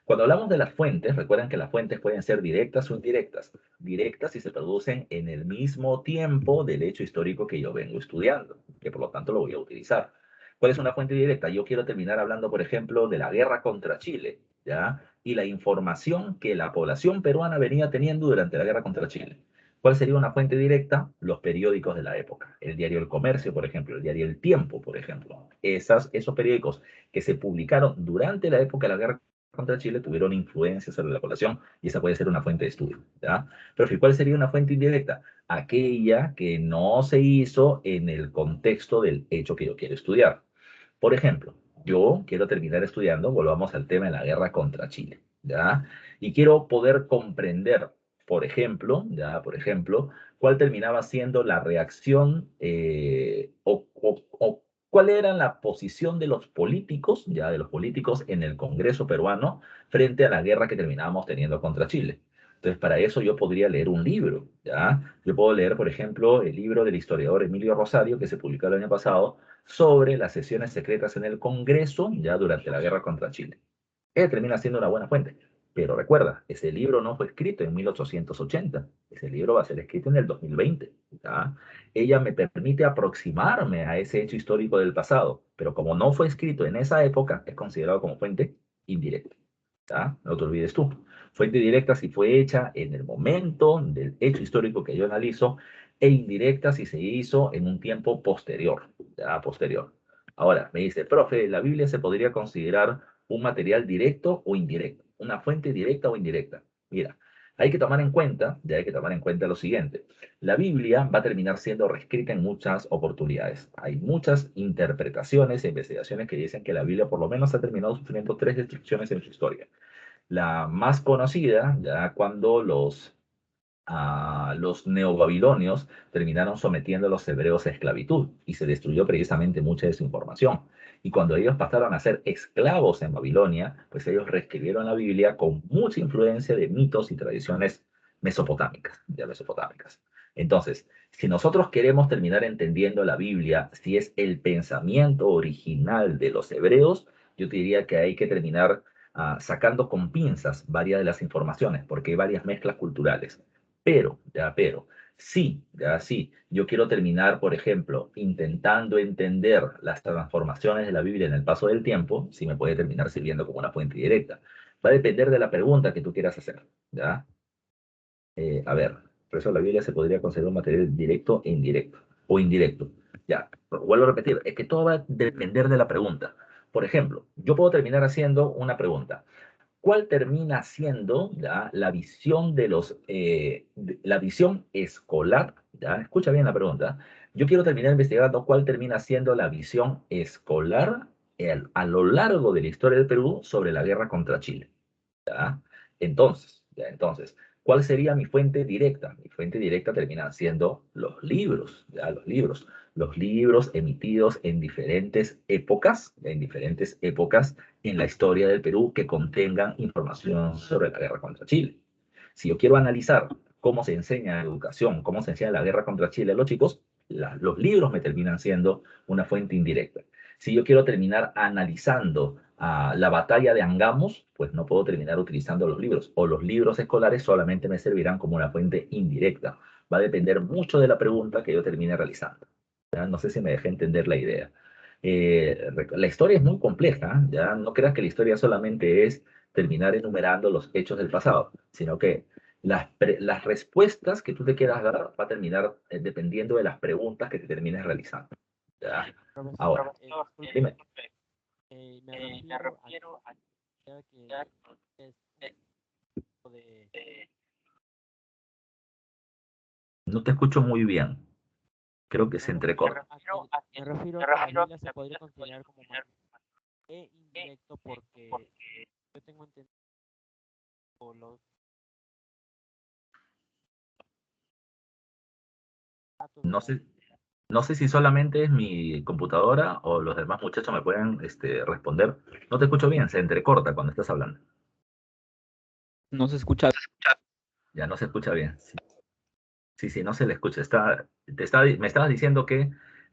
Cuando hablamos de las fuentes, recuerden que las fuentes pueden ser directas o indirectas. Directas si se producen en el mismo tiempo del hecho histórico que yo vengo estudiando, que por lo tanto lo voy a utilizar. ¿Cuál es una fuente directa? Yo quiero terminar hablando, por ejemplo, de la guerra contra Chile, ¿ya? Y la información que la población peruana venía teniendo durante la guerra contra Chile. ¿Cuál sería una fuente directa? Los periódicos de la época. El diario El Comercio, por ejemplo, el diario El Tiempo, por ejemplo. Esos periódicos que se publicaron durante la época de la guerra contra Chile tuvieron influencia sobre la población y esa puede ser una fuente de estudio. ¿Ya? Pero ¿cuál sería una fuente indirecta? Aquella que no se hizo en el contexto del hecho que yo quiero estudiar. Por ejemplo, yo quiero terminar estudiando, volvamos al tema de la guerra contra Chile, ¿ya? Y quiero poder comprender, por ejemplo, cuál terminaba siendo la reacción o cuál era la posición de los políticos, ya de los políticos en el Congreso peruano frente a la guerra que terminábamos teniendo contra Chile. Entonces, para eso yo podría leer un libro, ¿ya? Yo puedo leer, por ejemplo, el libro del historiador Emilio Rosario, que se publicó el año pasado, sobre las sesiones secretas en el Congreso ya durante la guerra contra Chile. Él termina siendo una buena fuente. Pero recuerda, ese libro no fue escrito en 1880, ese libro va a ser escrito en el 2020. ¿Ya? Ella me permite aproximarme a ese hecho histórico del pasado, pero como no fue escrito en esa época, es considerado como fuente indirecta. ¿Ya? No te olvides tú. Fuente directa si fue hecha en el momento del hecho histórico que yo analizo, e indirecta si se hizo en un tiempo posterior. ¿Ya? Posterior. Ahora, me dice, profe, ¿la Biblia se podría considerar un material directo o indirecto? ¿Una fuente directa o indirecta? Mira, hay que tomar en cuenta, ya hay que tomar en cuenta lo siguiente. La Biblia va a terminar siendo reescrita en muchas oportunidades. Hay muchas interpretaciones e investigaciones que dicen que la Biblia por lo menos ha terminado sufriendo 3 destrucciones en su historia. La más conocida, ya cuando los neobabilonios terminaron sometiendo a los hebreos a esclavitud y se destruyó precisamente mucha de su información. Y cuando ellos pasaron a ser esclavos en Babilonia, pues ellos reescribieron la Biblia con mucha influencia de mitos y tradiciones mesopotámicas, ya mesopotamitas. Entonces, si nosotros queremos terminar entendiendo la Biblia, si es el pensamiento original de los hebreos, yo te diría que hay que terminar sacando con pinzas varias de las informaciones, porque hay varias mezclas culturales. Pero, sí, ya sí, yo quiero terminar, por ejemplo, intentando entender las transformaciones de la Biblia en el paso del tiempo, sí me puede terminar sirviendo como una fuente directa. Va a depender de la pregunta que tú quieras hacer, ¿ya? A ver, por eso la Biblia se podría considerar un material directo e indirecto, o indirecto. Ya, vuelvo a repetir, es que todo va a depender de la pregunta. Por ejemplo, yo puedo terminar haciendo una pregunta. ¿Cuál termina siendo la visión la visión escolar ¿Ya? Escucha bien la pregunta. Yo quiero terminar investigando cuál termina siendo la visión escolar a lo largo de la historia del Perú sobre la guerra contra Chile. ¿Ya? Entonces, ¿cuál sería mi fuente directa? Mi fuente directa terminan siendo los libros, ¿ya? Los libros emitidos en diferentes épocas en la historia del Perú que contengan información sobre la guerra contra Chile. Si yo quiero analizar cómo se enseña la educación, cómo se enseña la guerra contra Chile a los chicos, los libros me terminan siendo una fuente indirecta. Si yo quiero terminar analizando la batalla de Angamos, pues no puedo terminar utilizando los libros, o los libros escolares solamente me servirán como una fuente indirecta. Va a depender mucho de la pregunta que yo termine realizando. ¿Ya? No sé si me dejé entender la idea. La historia es muy compleja, ¿ya? No creas que la historia solamente es terminar enumerando los hechos del pasado, sino que las respuestas que tú te quieras dar va a terminar dependiendo de las preguntas que te termines realizando. ¿Ya? Profesor, Ahora, disculpe, dime. me refiero a que es de... No te escucho muy bien. Creo que se Me refiero entrecorta. a que la Biblia se podría considerar como material indirecto porque yo tengo entendido los datos de No la sé, no sé si solamente es mi computadora o los demás muchachos me pueden responder. No te escucho bien, se entrecorta cuando estás hablando. No se escucha. Ya no se escucha bien. Sí, sí, sí, no se le escucha. Me estabas diciendo que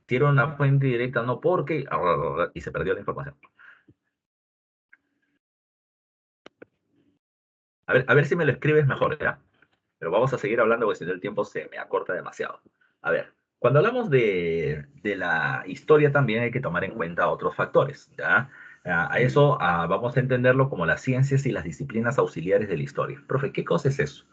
tiene una fuente directa, no porque, y se perdió la información. A ver si me lo escribes mejor, ¿ya? Pero vamos a seguir hablando porque si no el tiempo se me acorta demasiado. A ver, cuando hablamos de la historia también hay que tomar en cuenta otros factores, ¿ya? A eso vamos a entenderlo como las ciencias y las disciplinas auxiliares de la historia. Profe, ¿qué cosa es eso?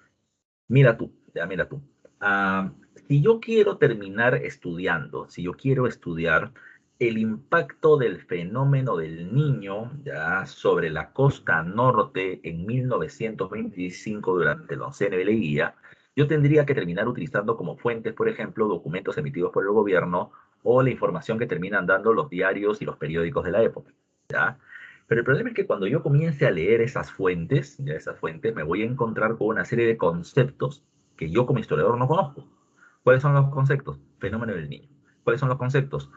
Mira tú, ya mira tú. Ah, si yo quiero terminar estudiando, si yo quiero estudiar el impacto del fenómeno del Niño ya sobre la costa norte en 1925 durante el 11 de Guía, yo tendría que terminar utilizando como fuentes, por ejemplo, documentos emitidos por el gobierno o la información que terminan dando los diarios y los periódicos de la época. ¿Ya? Pero el problema es que cuando yo comience a leer esas fuentes, me voy a encontrar con una serie de conceptos que yo como historiador no conozco. ¿Cuáles son los conceptos? Fenómeno del niño. ¿Cuáles son los conceptos?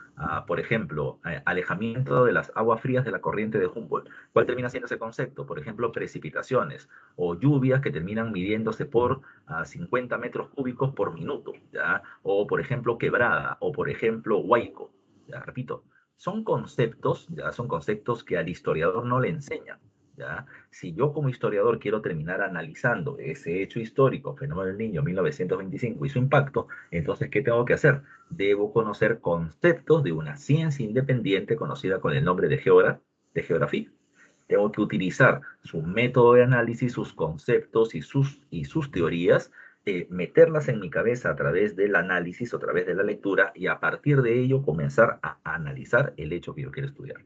Por ejemplo, alejamiento de las aguas frías de la corriente de Humboldt. ¿Cuál termina siendo ese concepto? Por ejemplo, precipitaciones o lluvias que terminan midiéndose por 50 metros cúbicos por minuto, ¿ya? O, por ejemplo, quebrada, o, por ejemplo, huaico. Ya, repito, son conceptos que al historiador no le enseñan, ¿ya? Si yo como historiador quiero terminar analizando ese hecho histórico, fenómeno del niño 1925 y su impacto, entonces, ¿qué tengo que hacer? Debo conocer conceptos de una ciencia independiente conocida con el nombre de geografía. Tengo que utilizar su método de análisis, sus conceptos y sus teorías, meterlas en mi cabeza a través del análisis o a través de la lectura y a partir de ello comenzar a analizar el hecho que yo quiero estudiar.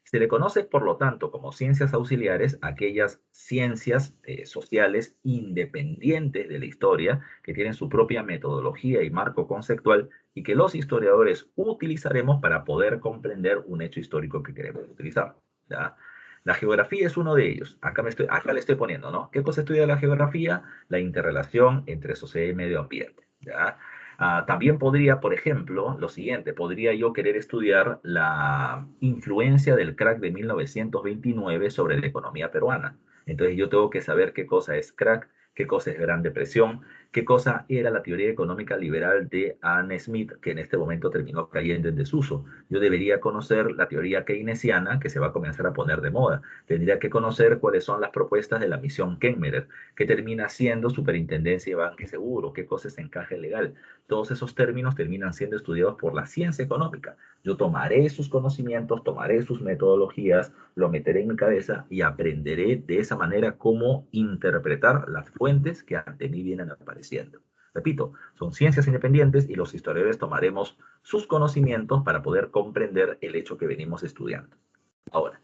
Se le conoce, por lo tanto, como ciencias auxiliares aquellas ciencias sociales independientes de la historia, que tienen su propia metodología y marco conceptual y que los historiadores utilizaremos para poder comprender un hecho histórico que queremos utilizar. ¿Ya? La geografía es uno de ellos. Acá le estoy poniendo, ¿no? ¿Qué cosa estudia la geografía? La interrelación entre sociedad y medio ambiente. ¿Ya? También podría, por ejemplo, lo siguiente, podría yo querer estudiar la influencia del crack de 1929 sobre la economía peruana. Entonces yo tengo que saber qué cosa es crack, qué cosa es Gran Depresión, qué cosa era la teoría económica liberal de Adam Smith, que en este momento terminó cayendo en desuso. Yo debería conocer la teoría keynesiana, que se va a comenzar a poner de moda. Tendría que conocer cuáles son las propuestas de la misión Kenmeret, que termina siendo superintendencia de banco y seguro, qué cosa es encaje legal. Todos esos términos terminan siendo estudiados por la ciencia económica. Yo tomaré sus conocimientos, tomaré sus metodologías, lo meteré en mi cabeza y aprenderé de esa manera cómo interpretar las fuentes que ante mí vienen apareciendo. Repito, son ciencias independientes y los historiadores tomaremos sus conocimientos para poder comprender el hecho que venimos estudiando. Ahora,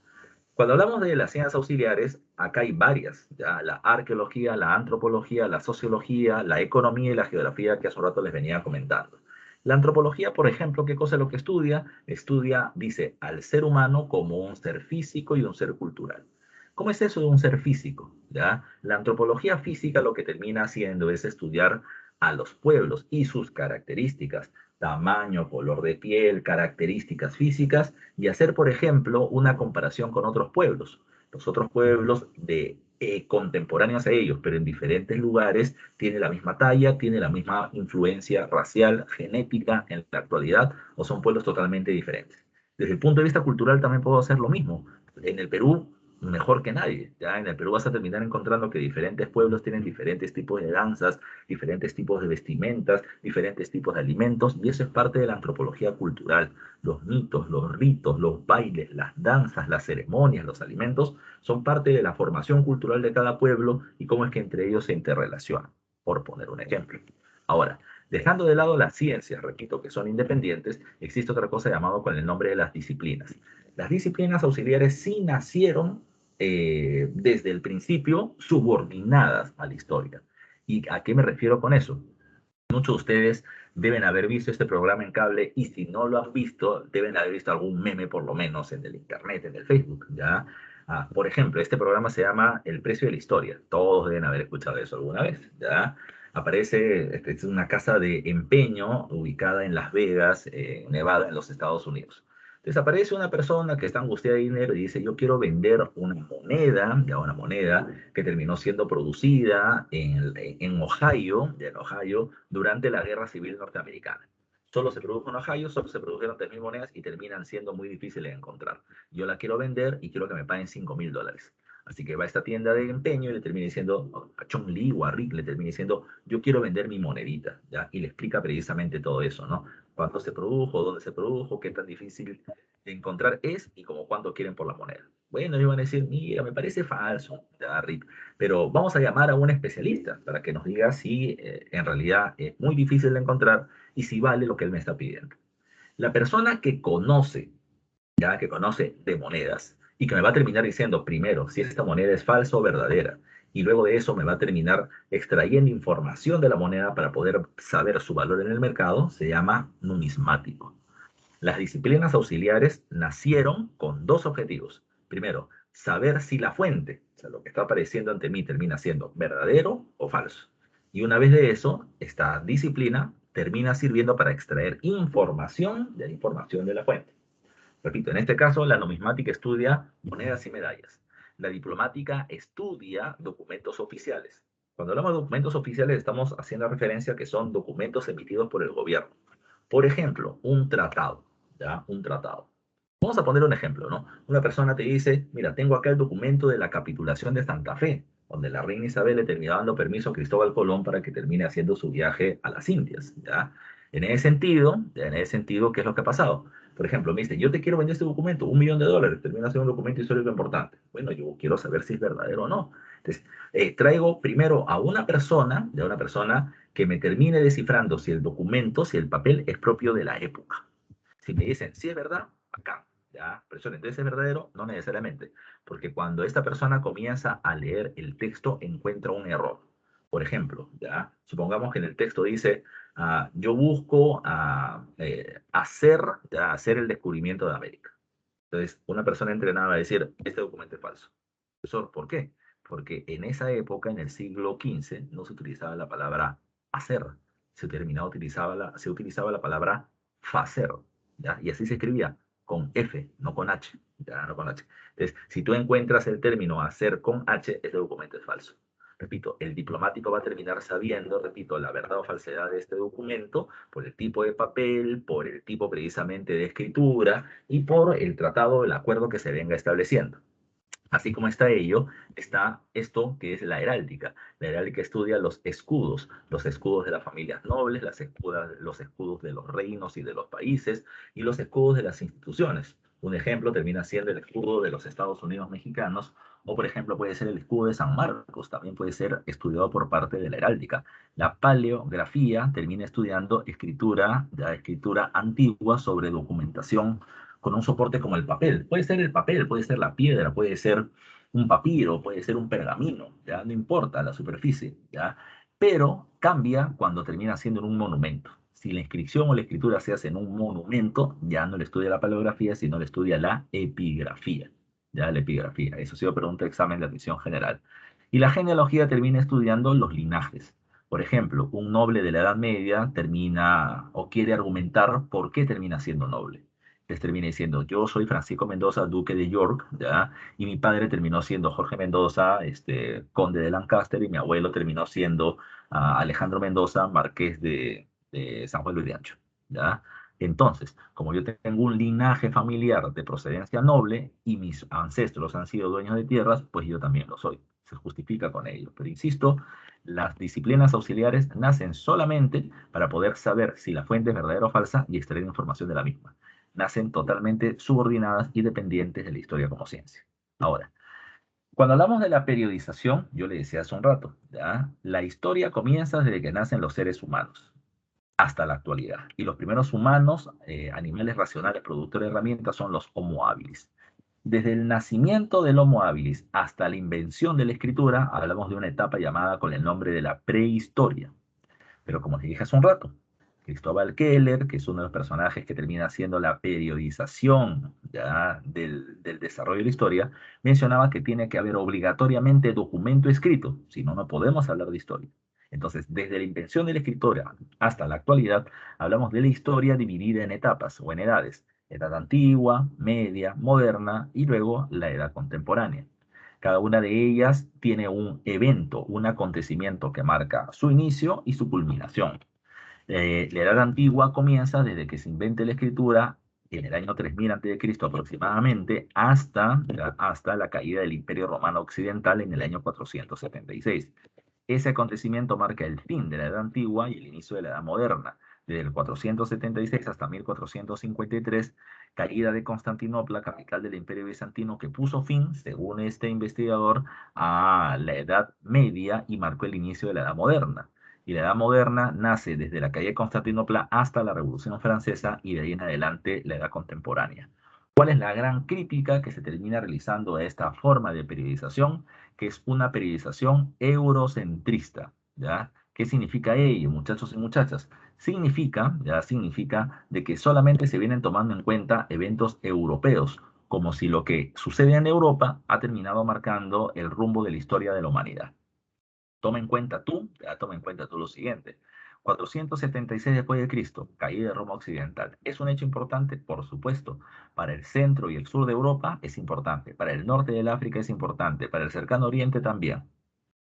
Cuando hablamos de las ciencias auxiliares, acá hay varias, ¿ya? La arqueología, la antropología, la sociología, la economía y la geografía que hace un rato les venía comentando. La antropología, por ejemplo, ¿qué cosa es lo que estudia? Estudia, dice, al ser humano como un ser físico y un ser cultural. ¿Cómo es eso de un ser físico? ¿Ya? La antropología física lo que termina haciendo es estudiar a los pueblos y sus características, tamaño, color de piel, características físicas, y hacer, por ejemplo, una comparación con otros pueblos. Los otros pueblos contemporáneos a ellos, pero en diferentes lugares, tienen la misma talla, tienen la misma influencia racial, genética en la actualidad, o son pueblos totalmente diferentes. Desde el punto de vista cultural también puedo hacer lo mismo. En el Perú, mejor que nadie. Ya en el Perú vas a terminar encontrando que diferentes pueblos tienen diferentes tipos de danzas, diferentes tipos de vestimentas, diferentes tipos de alimentos, y eso es parte de la antropología cultural. Los mitos, los ritos, los bailes, las danzas, las ceremonias, los alimentos, son parte de la formación cultural de cada pueblo y cómo es que entre ellos se interrelacionan, por poner un ejemplo. Ahora, dejando de lado las ciencias, repito, que son independientes, existe otra cosa llamada con el nombre de las disciplinas. Las disciplinas auxiliares sí nacieron desde el principio subordinadas a la historia. ¿Y a qué me refiero con eso? Muchos de ustedes deben haber visto este programa en cable y si no lo han visto, deben haber visto algún meme por lo menos en el internet, en el Facebook, ¿ya? Por ejemplo, este programa se llama El precio de la historia. Todos deben haber escuchado eso alguna vez, ¿ya? Aparece, es una casa de empeño ubicada en Las Vegas, Nevada, en los Estados Unidos. Entonces aparece una persona que está angustiada de dinero y dice, yo quiero vender una moneda, ya una moneda que terminó siendo producida en Ohio, durante la Guerra Civil Norteamericana. Solo se produjo en Ohio, solo se produjeron 3.000 monedas y terminan siendo muy difíciles de encontrar. Yo la quiero vender y quiero que me paguen $5.000. Así que va a esta tienda de empeño y le termina diciendo, a Chong Lee o a Rick le termina diciendo, yo quiero vender mi monedita, ¿ya? Y le explica precisamente todo eso, ¿no? Cuándo se produjo, dónde se produjo, qué tan difícil de encontrar es y como cuánto quieren por la moneda. Bueno, ellos van a decir, mira, me parece falso, ya, Rick, pero vamos a llamar a un especialista para que nos diga si en realidad es muy difícil de encontrar y si vale lo que él me está pidiendo. La persona que conoce, ya que conoce de monedas y que me va a terminar diciendo primero si esta moneda es falsa o verdadera, y luego de eso me va a terminar extrayendo información de la moneda para poder saber su valor en el mercado, se llama numismático. Las disciplinas auxiliares nacieron con dos objetivos. Primero, saber si la fuente, o sea, lo que está apareciendo ante mí termina siendo verdadero o falso. Y una vez de eso, esta disciplina termina sirviendo para extraer información de la información de la fuente. Repito, en este caso, la numismática estudia monedas y medallas. La diplomática estudia documentos oficiales. Cuando hablamos de documentos oficiales, estamos haciendo referencia a que son documentos emitidos por el gobierno. Por ejemplo, un tratado, ¿ya? Un tratado. Vamos a poner un ejemplo, ¿no? Una persona te dice, mira, tengo acá el documento de la capitulación de Santa Fe, donde la reina Isabel le termina dando permiso a Cristóbal Colón para que termine haciendo su viaje a las Indias, ¿ya? En ese sentido, ¿qué es lo que ha pasado? Por ejemplo, me dice, yo te quiero vender este documento, $1.000.000, termina siendo un documento histórico importante. Bueno, yo quiero saber si es verdadero o no. Entonces, traigo primero a una persona, de una persona que me termine descifrando si el documento, si el papel es propio de la época. Si me dicen, si es verdad, acá, ya, pero entonces es verdadero, no necesariamente, porque cuando esta persona comienza a leer el texto encuentra un error. Por ejemplo, ya, supongamos que en el texto dice, yo busco hacer el descubrimiento de América. Entonces, una persona entrenada va a decir, este documento es falso. Profesor, ¿por qué? Porque en esa época, en el siglo XV, no se utilizaba la palabra hacer, se utilizaba la palabra facer, ¿ya? Y así se escribía, con F, no con H, ¿ya? No con H. Entonces, si tú encuentras el término hacer con H, ese documento es falso. Repito, el diplomático va a terminar sabiendo, repito, la verdad o falsedad de este documento por el tipo de papel, por el tipo precisamente de escritura y por el tratado, el acuerdo que se venga estableciendo. Así como está ello, está esto que es la heráldica. La heráldica estudia los escudos de las familias nobles, los escudos de los reinos y de los países, y los escudos de las instituciones. Un ejemplo termina siendo el escudo de los Estados Unidos mexicanos, o por ejemplo puede ser el escudo de San Marcos, también puede ser estudiado por parte de la heráldica. La paleografía termina estudiando escritura antigua sobre documentación con un soporte como el papel. Puede ser el papel, puede ser la piedra, puede ser un papiro, puede ser un pergamino, ¿ya? No importa la superficie, ¿ya? Pero cambia cuando termina siendo en un monumento. Si la inscripción o la escritura se hace en un monumento, ya no le estudia la paleografía, sino le estudia la epigrafía, ¿ya? La epigrafía. Eso ha sido pregunta de examen de admisión general. Y la genealogía termina estudiando los linajes. Por ejemplo, un noble de la Edad Media termina o quiere argumentar por qué termina siendo noble. Les termina diciendo, yo soy Francisco Mendoza, duque de York, ¿ya? Y mi padre terminó siendo Jorge Mendoza, conde de Lancaster, y mi abuelo terminó siendo Alejandro Mendoza, marqués de San Juan de Lurigancho, ¿ya? Entonces, como yo tengo un linaje familiar de procedencia noble y mis ancestros han sido dueños de tierras, pues yo también lo soy. Se justifica con ello. Pero insisto, las disciplinas auxiliares nacen solamente para poder saber si la fuente es verdadera o falsa y extraer información de la misma. Nacen totalmente subordinadas y dependientes de la historia como ciencia. Ahora, cuando hablamos de la periodización, yo le decía hace un rato, ¿ya? La historia comienza desde que nacen los seres humanos hasta la actualidad. Y los primeros humanos, animales racionales, productores de herramientas, son los Homo habilis. Desde el nacimiento del Homo habilis hasta la invención de la escritura, hablamos de una etapa llamada con el nombre de la prehistoria. Pero como te dije hace un rato, Cristóbal Keller, que es uno de los personajes que termina haciendo la periodización ya del desarrollo de la historia, mencionaba que tiene que haber obligatoriamente documento escrito, si no, no podemos hablar de historia. Entonces, desde la invención de la escritura hasta la actualidad, hablamos de la historia dividida en etapas o en edades: edad antigua, media, moderna y luego la edad contemporánea. Cada una de ellas tiene un evento, un acontecimiento que marca su inicio y su culminación. La edad antigua comienza desde que se invente la escritura en el año 3000 a.C. aproximadamente hasta la caída del Imperio Romano Occidental en el año 476. Ese acontecimiento marca el fin de la Edad Antigua y el inicio de la Edad Moderna. Desde el 476 hasta 1453, caída de Constantinopla, capital del Imperio Bizantino, que puso fin, según este investigador, a la Edad Media y marcó el inicio de la Edad Moderna. Y la Edad Moderna nace desde la caída de Constantinopla hasta la Revolución Francesa y de ahí en adelante la Edad Contemporánea. ¿Cuál es la gran crítica que se termina realizando a esta forma de periodización? Que es una periodización eurocentrista, ¿ya? ¿Qué significa ello, muchachos y muchachas? Significa de que solamente se vienen tomando en cuenta eventos europeos, como si lo que sucede en Europa ha terminado marcando el rumbo de la historia de la humanidad. Toma en cuenta tú lo siguiente. 476 después de Cristo, caída de Roma Occidental. ¿Es un hecho importante? Por supuesto. Para el centro y el sur de Europa es importante. Para el norte del África es importante. Para el cercano oriente también.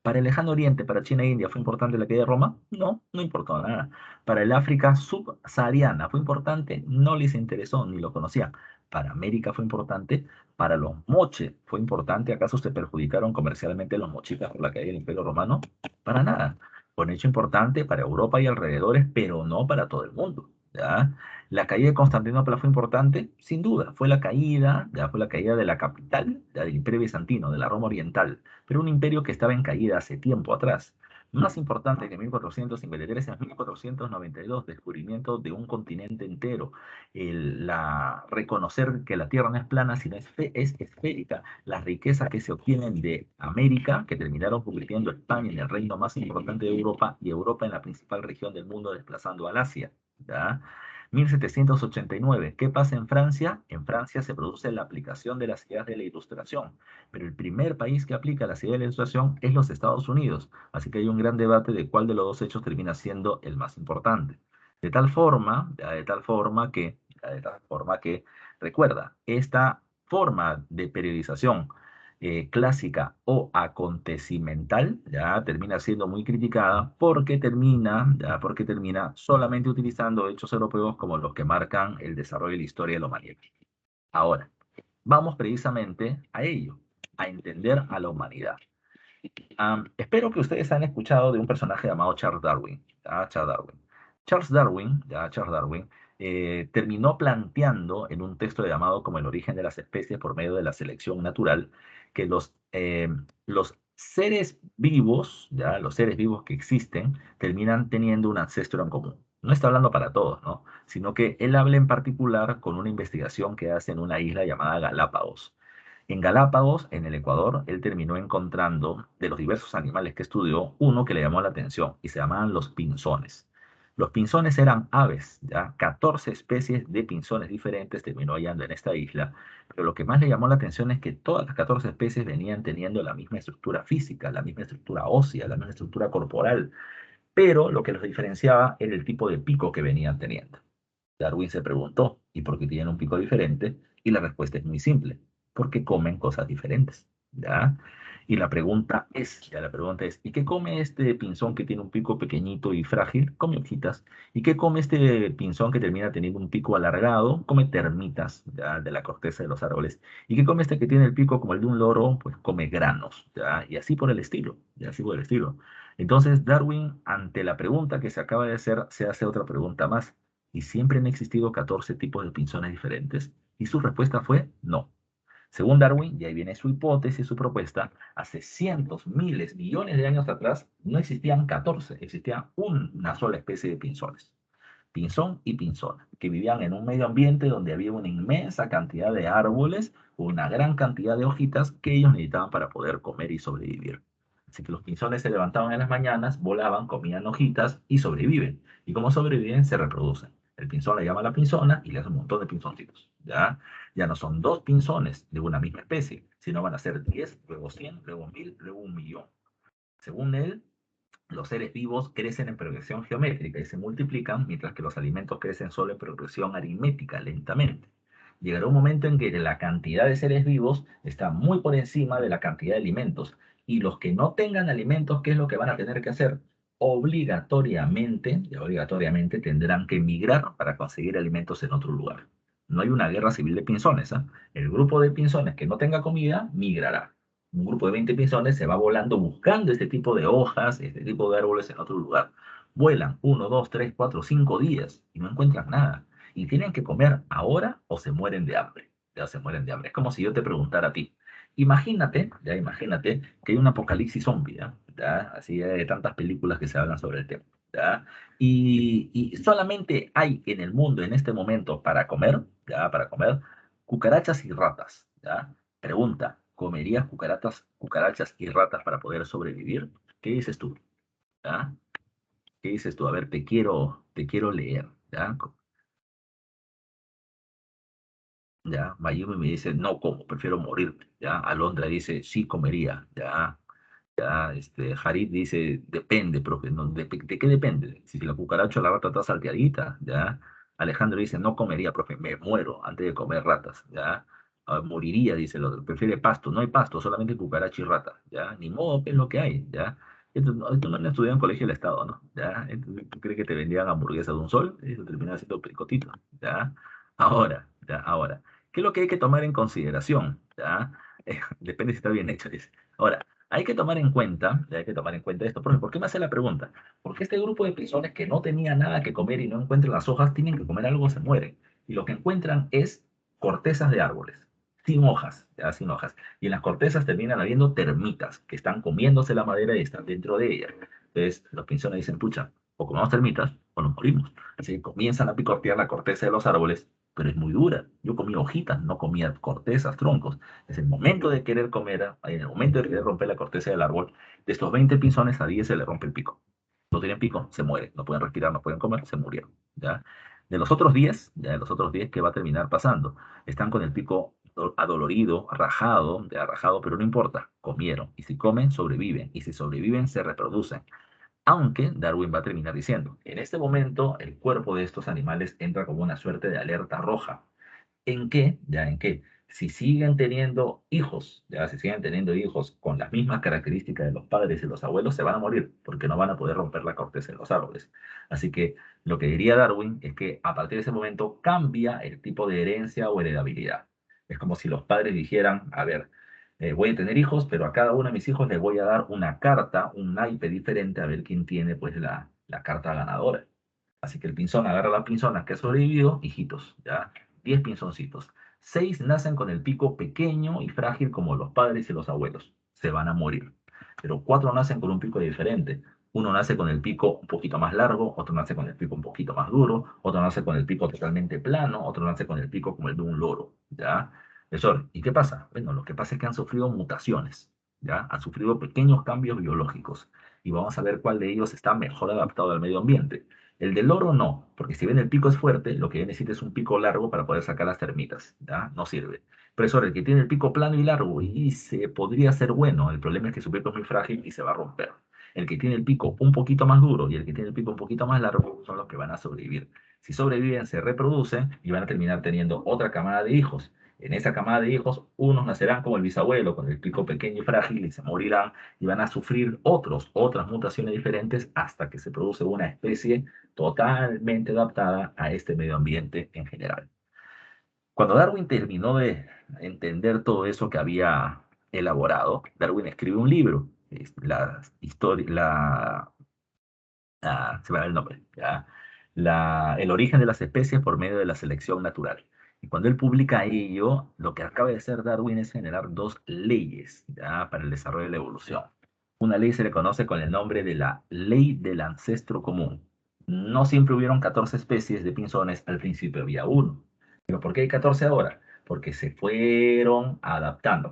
¿Para el lejano oriente, para China e India, fue importante la caída de Roma? No, no importó nada. ¿Para el África subsahariana fue importante? No les interesó, ni lo conocían. ¿Para América fue importante? ¿Para los moche fue importante? ¿Acaso se perjudicaron comercialmente los mochitas por la caída del Imperio Romano? Para nada. Fue un hecho importante para Europa y alrededores, pero no para todo el mundo, ¿ya? ¿La caída de Constantinopla fue importante? Sin duda, fue la caída de la capital, ya, del Imperio Bizantino, de la Roma Oriental, pero un imperio que estaba en caída hace tiempo atrás. Más importante que 1453 es 1492, descubrimiento de un continente entero. Reconocer que la Tierra no es plana, sino es esférica. Las riquezas que se obtienen de América, que terminaron convirtiendo a España en el reino más importante de Europa y Europa en la principal región del mundo, desplazando al Asia, ¿ya? 1789. ¿Qué pasa en Francia? En Francia se produce la aplicación de las ideas de la Ilustración, pero el primer país que aplica las ideas de la Ilustración es los Estados Unidos, así que hay un gran debate de cuál de los dos hechos termina siendo el más importante. De tal forma que, recuerda, esta forma de periodización clásica o acontecimental, ya termina siendo muy criticada porque termina solamente utilizando hechos europeos como los que marcan el desarrollo de la historia de la humanidad. Ahora, vamos precisamente a ello, a entender a la humanidad. Espero que ustedes han escuchado de un personaje llamado Charles Darwin. Charles Darwin terminó planteando en un texto llamado como el origen de las especies por medio de la selección natural, que los seres vivos, los seres vivos que existen, terminan teniendo un ancestro en común. No está hablando para todos, ¿no? Sino que él habla en particular con una investigación que hace en una isla llamada Galápagos. En Galápagos, en el Ecuador, él terminó encontrando, de los diversos animales que estudió, uno que le llamó la atención y se llamaban los pinzones. Los pinzones eran aves, ¿ya? 14 especies de pinzones diferentes terminó hallando en esta isla, pero lo que más le llamó la atención es que todas las 14 especies venían teniendo la misma estructura física, la misma estructura ósea, la misma estructura corporal, pero lo que los diferenciaba era el tipo de pico que venían teniendo. Darwin se preguntó, ¿y por qué tienen un pico diferente? Y la respuesta es muy simple, porque comen cosas diferentes, ¿ya? Y la pregunta es, ¿y qué come este pinzón que tiene un pico pequeñito y frágil? Come hojitas. ¿Y qué come este pinzón que termina teniendo un pico alargado? Come termitas, ¿ya? De la corteza de los árboles. ¿Y qué come este que tiene el pico como el de un loro? Pues come granos, ¿ya? Y así por el estilo, y así por el estilo. Entonces, Darwin, ante la pregunta que se acaba de hacer, se hace otra pregunta más. ¿Y siempre han existido 14 tipos de pinzones diferentes? Y su respuesta fue no. Según Darwin, y ahí viene su hipótesis, su propuesta, hace cientos, miles, millones de años atrás no existían 14, existía una sola especie de pinzones. Pinzón y pinzona, que vivían en un medio ambiente donde había una inmensa cantidad de árboles, una gran cantidad de hojitas que ellos necesitaban para poder comer y sobrevivir. Así que los pinzones se levantaban en las mañanas, volaban, comían hojitas y sobreviven. Y como sobreviven, se reproducen. El pinzón le llama a la pinzona y le hace un montón de pinzoncitos. ¿Ya? Ya no son dos pinzones de una misma especie, sino van a ser 10, luego 100, luego 1000, luego 1.000.000. Según él, los seres vivos crecen en progresión geométrica y se multiplican, mientras que los alimentos crecen solo en progresión aritmética, lentamente. Llegará un momento en que la cantidad de seres vivos está muy por encima de la cantidad de alimentos. Y los que no tengan alimentos, ¿qué es lo que van a tener que hacer? Obligatoriamente, y obligatoriamente tendrán que migrar para conseguir alimentos en otro lugar. No hay una guerra civil de pinzones, ¿ah? El grupo de pinzones que no tenga comida migrará. Un grupo de 20 pinzones se va volando buscando este tipo de hojas, este tipo de árboles en otro lugar. Vuelan 1, 2, 3, 4, 5 días y no encuentran nada. Y tienen que comer ahora o se mueren de hambre. Ya se mueren de hambre. Es como si yo te preguntara a ti. Imagínate que hay un apocalipsis zombie, ¿ya? ¿Ya? Así hay tantas películas que se hablan sobre el tema, ¿ya? Y solamente hay en el mundo en este momento para comer, ¿ya? Para comer cucarachas y ratas, ¿ya? Pregunta, ¿comerías cucarachas y ratas para poder sobrevivir? ¿Qué dices tú? ¿Ya? ¿Qué dices tú? A ver, te quiero leer. ¿Ya? ¿Ya? Mayumi me dice, no como, prefiero morirme. ¿Ya? Alondra dice, sí comería. ¿Ya? Ya, Harit dice, depende, profe, ¿no? ¿De qué depende? Si la cucaracha o la rata está salteadita, ¿ya? Alejandro dice, no comería, profe, me muero antes de comer ratas, ¿ya? Ah, moriría, dice el otro, prefiere pasto, no hay pasto, solamente cucaracha y rata, ¿ya? Ni modo, es lo que hay, ¿ya? Esto no lo han estudiado en colegio del Estado, ¿no? ¿Ya? ¿Tú crees que te vendían hamburguesa de un sol? Eso termina siendo picotito, ¿ya? Ahora, ¿qué es lo que hay que tomar en consideración? ¿Ya? Depende si está bien hecho, dice. Ahora, hay que tomar en cuenta esto. ¿Por qué me hace la pregunta? Porque este grupo de personas que no tenía nada que comer y no encuentran las hojas, tienen que comer algo o se mueren. Y lo que encuentran es cortezas de árboles, sin hojas, ya, sin hojas. Y en las cortezas terminan habiendo termitas que están comiéndose la madera y están dentro de ella. Entonces, los pinzones dicen, pucha, o comemos termitas o nos morimos. Así que comienzan a picotear la corteza de los árboles, pero es muy dura. Yo comía hojitas, no comía cortezas, troncos. Es el momento de querer comer, en el momento de querer romper la corteza del árbol, de estos 20 pinzones a 10 se le rompe el pico. No tienen pico, se mueren, no pueden respirar, no pueden comer, se murieron. ¿Ya? De los otros 10, ¿qué va a terminar pasando? Están con el pico adolorido, rajado, ya rajado, pero no importa, comieron. Y si comen, sobreviven. Y si sobreviven, se reproducen. Aunque Darwin va a terminar diciendo, en este momento el cuerpo de estos animales entra como una suerte de alerta roja. ¿En qué? Ya en qué. Si siguen teniendo hijos, ya si siguen teniendo hijos con las mismas características de los padres y los abuelos, se van a morir porque no van a poder romper la corteza de los árboles. Así que lo que diría Darwin es que a partir de ese momento cambia el tipo de herencia o heredabilidad. Es como si los padres dijeran, a ver, voy a tener hijos, pero a cada uno de mis hijos les voy a dar una carta, un naipe diferente a ver quién tiene pues la carta ganadora. Así que el pinzón agarra la pinzona que ha sobrevivido, hijitos, ¿ya? 10 pinzoncitos. 6 nacen con el pico pequeño y frágil como los padres y los abuelos. Se van a morir. Pero 4 nacen con un pico diferente. Uno nace con el pico un poquito más largo, otro nace con el pico un poquito más duro, otro nace con el pico totalmente plano, otro nace con el pico como el de un loro, ¿ya? Profesor, ¿y qué pasa? Bueno, lo que pasa es que han sufrido mutaciones, ¿ya? Han sufrido pequeños cambios biológicos y vamos a ver cuál de ellos está mejor adaptado al medio ambiente. El del loro no, porque si bien el pico es fuerte, lo que necesita es un pico largo para poder sacar las termitas, ¿ya? No sirve. Profesor, el que tiene el pico plano y largo y se podría ser bueno, el problema es que su pico es muy frágil y se va a romper. El que tiene el pico un poquito más duro y el que tiene el pico un poquito más largo son los que van a sobrevivir. Si sobreviven, se reproducen y van a terminar teniendo otra camada de hijos. En esa camada de hijos, unos nacerán como el bisabuelo, con el pico pequeño y frágil, y se morirán, y van a sufrir otras mutaciones diferentes, hasta que se produce una especie totalmente adaptada a este medio ambiente en general. Cuando Darwin terminó de entender todo eso que había elaborado, Darwin escribe un libro, la historia, se me va el nombre, ¿ya? El origen de las especies por medio de la selección natural. Y cuando él publica ello, lo que acaba de hacer Darwin es generar dos leyes, ¿ya? Para el desarrollo de la evolución. Una ley se le conoce con el nombre de la ley del ancestro común. No siempre hubieron 14 especies de pinzones, al principio había uno. ¿Pero por qué hay 14 ahora? Porque se fueron adaptando,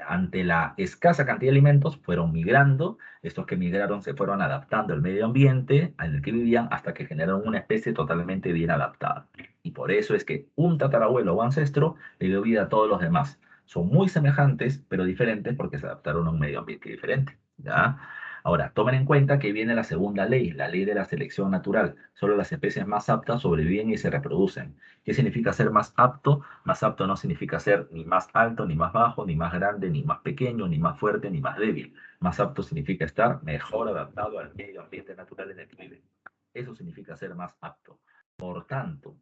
ante la escasa cantidad de alimentos, fueron migrando. Estos que migraron se fueron adaptando al medio ambiente en el que vivían hasta que generaron una especie totalmente bien adaptada. Y por eso es que un tatarabuelo o ancestro le dio vida a todos los demás. Son muy semejantes, pero diferentes porque se adaptaron a un medio ambiente diferente, ¿ya? Ahora, tomen en cuenta que viene la ley de la selección natural. Solo las especies más aptas sobreviven y se reproducen. ¿Qué significa ser más apto? Más apto no significa ser ni más alto, ni más bajo, ni más grande, ni más pequeño, ni más fuerte, ni más débil. Más apto significa estar mejor adaptado al medio ambiente natural en el que vive. Eso significa ser más apto. Por tanto,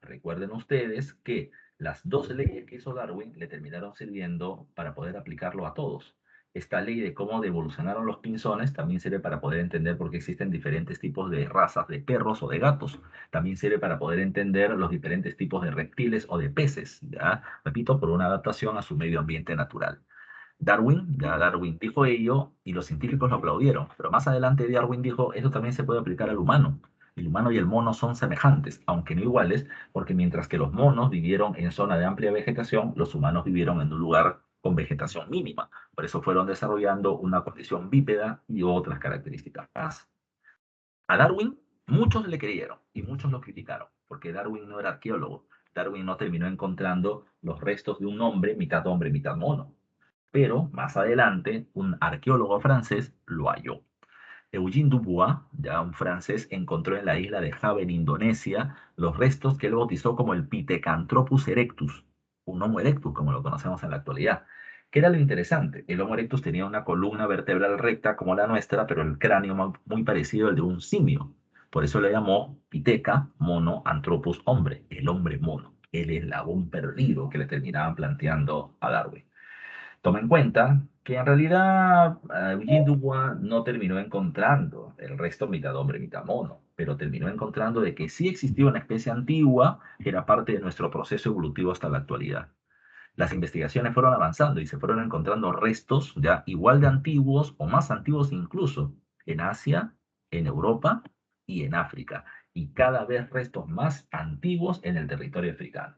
recuerden ustedes que las dos leyes que hizo Darwin le terminaron sirviendo para poder aplicarlo a todos. Esta ley de cómo evolucionaron los pinzones también sirve para poder entender por qué existen diferentes tipos de razas de perros o de gatos. También sirve para poder entender los diferentes tipos de reptiles o de peces, ¿ya? Repito, por una adaptación a su medio ambiente natural. Darwin dijo ello y los científicos lo aplaudieron, pero más adelante Darwin dijo, eso también se puede aplicar al humano. El humano y el mono son semejantes, aunque no iguales, porque mientras que los monos vivieron en zona de amplia vegetación, los humanos vivieron en un lugar con vegetación mínima. Por eso fueron desarrollando una condición bípeda y otras características más. A Darwin muchos le creyeron y muchos lo criticaron, porque Darwin no era arqueólogo. Darwin no terminó encontrando los restos de un hombre, mitad mono. Pero más adelante, un arqueólogo francés lo halló. Eugène Dubois, ya un francés, encontró en la isla de Java, en Indonesia, los restos que él bautizó como el Pithecanthropus erectus, un Homo erectus, como lo conocemos en la actualidad. ¿Qué era lo interesante? El Homo erectus tenía una columna vertebral recta como la nuestra, pero el cráneo muy parecido al de un simio. Por eso le llamó Piteca, mono, antropus, hombre, el hombre mono, el eslabón perdido que le terminaban planteando a Darwin. Toma en cuenta que en realidad Eugene Dubois no terminó encontrando el resto mitad hombre, mitad mono, pero terminó encontrando de que sí existía una especie antigua que era parte de nuestro proceso evolutivo hasta la actualidad. Las investigaciones fueron avanzando y se fueron encontrando restos ya igual de antiguos o más antiguos incluso en Asia, en Europa y en África, y cada vez restos más antiguos en el territorio africano.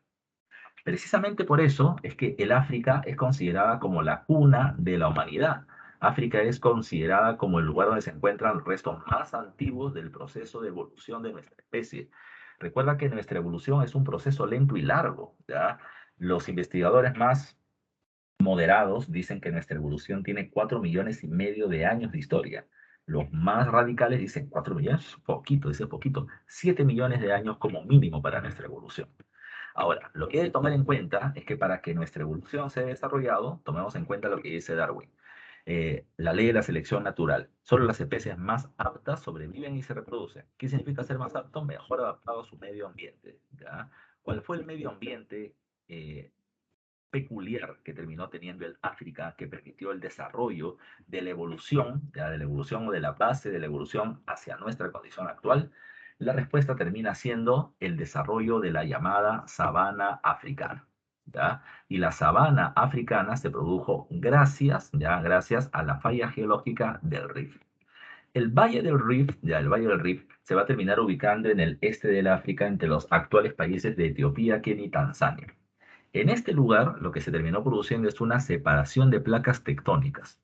Precisamente por eso es que el África es considerada como la cuna de la humanidad. África es considerada como el lugar donde se encuentran los restos más antiguos del proceso de evolución de nuestra especie. Recuerda que nuestra evolución es un proceso lento y largo, ¿ya? Los investigadores más moderados dicen que nuestra evolución tiene 4,5 millones de años de historia. Los más radicales dicen 4 millones, poquito, dice poquito, 7 millones de años como mínimo para nuestra evolución. Ahora, lo que hay que tomar en cuenta es que para que nuestra evolución se haya desarrollado, tomemos en cuenta lo que dice Darwin. La ley de la selección natural. Solo las especies más aptas sobreviven y se reproducen. ¿Qué significa ser más apto? Mejor adaptado a su medio ambiente, ¿ya? ¿Cuál fue el medio ambiente peculiar que terminó teniendo el África, que permitió el desarrollo de la evolución, ya de la evolución o de la base de la evolución hacia nuestra condición actual? La respuesta termina siendo el desarrollo de la llamada sabana africana, ¿ya? Y la sabana africana se produjo gracias a la falla geológica del Rift. El Valle del Rift, ya el Valle del Rift, se va a terminar ubicando en el este del África entre los actuales países de Etiopía, Kenia y Tanzania. En este lugar, lo que se terminó produciendo es una separación de placas tectónicas.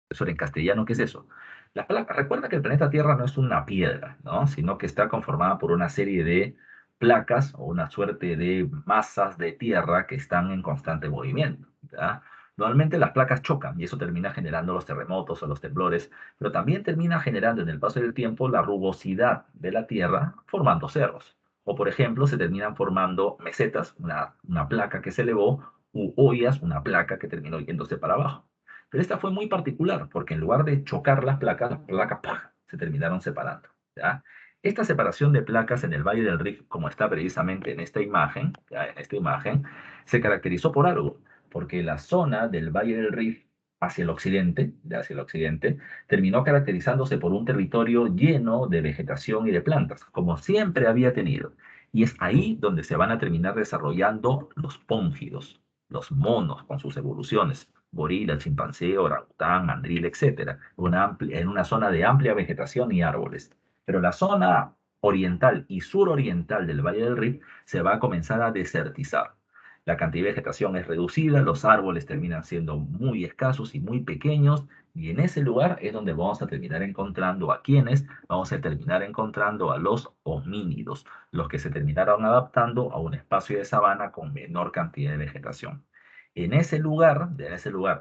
Eso en castellano, ¿qué es eso? Las placas, recuerda que el planeta Tierra no es una piedra, ¿no? Sino que está conformada por una serie de placas o una suerte de masas de tierra que están en constante movimiento, ¿ya? Normalmente las placas chocan y eso termina generando los terremotos o los temblores, pero también termina generando en el paso del tiempo la rugosidad de la tierra formando cerros. O por ejemplo, se terminan formando mesetas, una placa que se elevó, u hoyas, una placa que terminó yéndose para abajo. Pero esta fue muy particular, porque en lugar de chocar las placas ¡pah!, se terminaron separando, ¿ya? Esta separación de placas en el Valle del Rift, como está precisamente en esta imagen, ¿ya? En esta imagen, se caracterizó por algo, porque la zona del Valle del Rift hacia el occidente, ya hacia el occidente, terminó caracterizándose por un territorio lleno de vegetación y de plantas, como siempre había tenido. Y es ahí donde se van a terminar desarrollando los póngidos, los monos con sus evoluciones, gorila, chimpancé, orangután, mandril, etc., en una zona de amplia vegetación y árboles. Pero la zona oriental y suroriental del Valle del Rift se va a comenzar a desertizar. La cantidad de vegetación es reducida, los árboles terminan siendo muy escasos y muy pequeños, y en ese lugar es donde vamos a terminar encontrando a quienes, vamos a terminar encontrando a los homínidos, los que se terminaron adaptando a un espacio de sabana con menor cantidad de vegetación. En ese lugar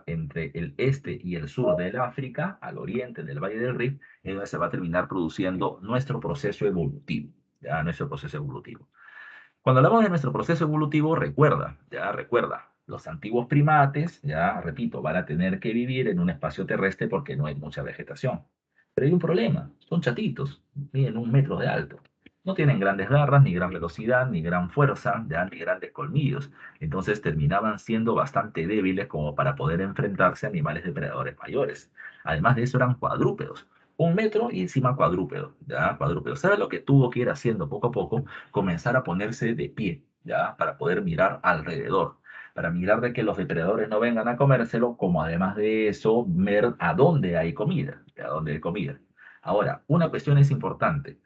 entre el este y el sur del África, al oriente del Valle del Rift, es donde se va a terminar produciendo nuestro proceso evolutivo, ya nuestro proceso evolutivo. Cuando hablamos de nuestro proceso evolutivo, recuerda, los antiguos primates, ya repito, van a tener que vivir en un espacio terrestre porque no hay mucha vegetación. Pero hay un problema, son chatitos, miden 1 metro de alto. No tienen grandes garras, ni gran velocidad, ni gran fuerza, ya, ni grandes colmillos. Entonces terminaban siendo bastante débiles como para poder enfrentarse a animales depredadores mayores. Además de eso eran cuadrúpedos. 1 metro y encima cuadrúpedo, ya, cuadrúpedo. ¿Sabes lo que tuvo que ir haciendo poco a poco? Comenzar a ponerse de pie, ya, para poder mirar alrededor, para mirar de que los depredadores no vengan a comérselo, como además de eso, ver a dónde hay comida, a dónde hay comida. Ahora, una cuestión es importante.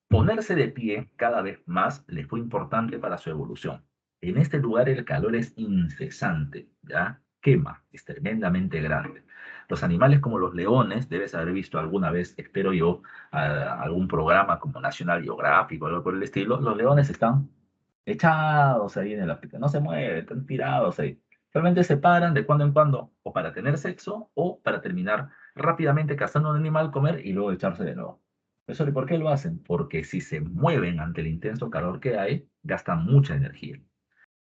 Ponerse de pie cada vez más le fue importante para su evolución. En este lugar el calor es incesante, ¿ya? Quema, es tremendamente grande. Los animales como los leones, debes haber visto alguna vez, espero yo, algún programa como National Geographic o algo por el estilo, los leones están echados ahí en el África, no se mueven, están tirados ahí. Realmente se paran de cuando en cuando, o para tener sexo, o para terminar rápidamente cazando un animal, comer y luego echarse de nuevo. ¿Eso por qué lo hacen? Porque si se mueven ante el intenso calor que hay, gastan mucha energía.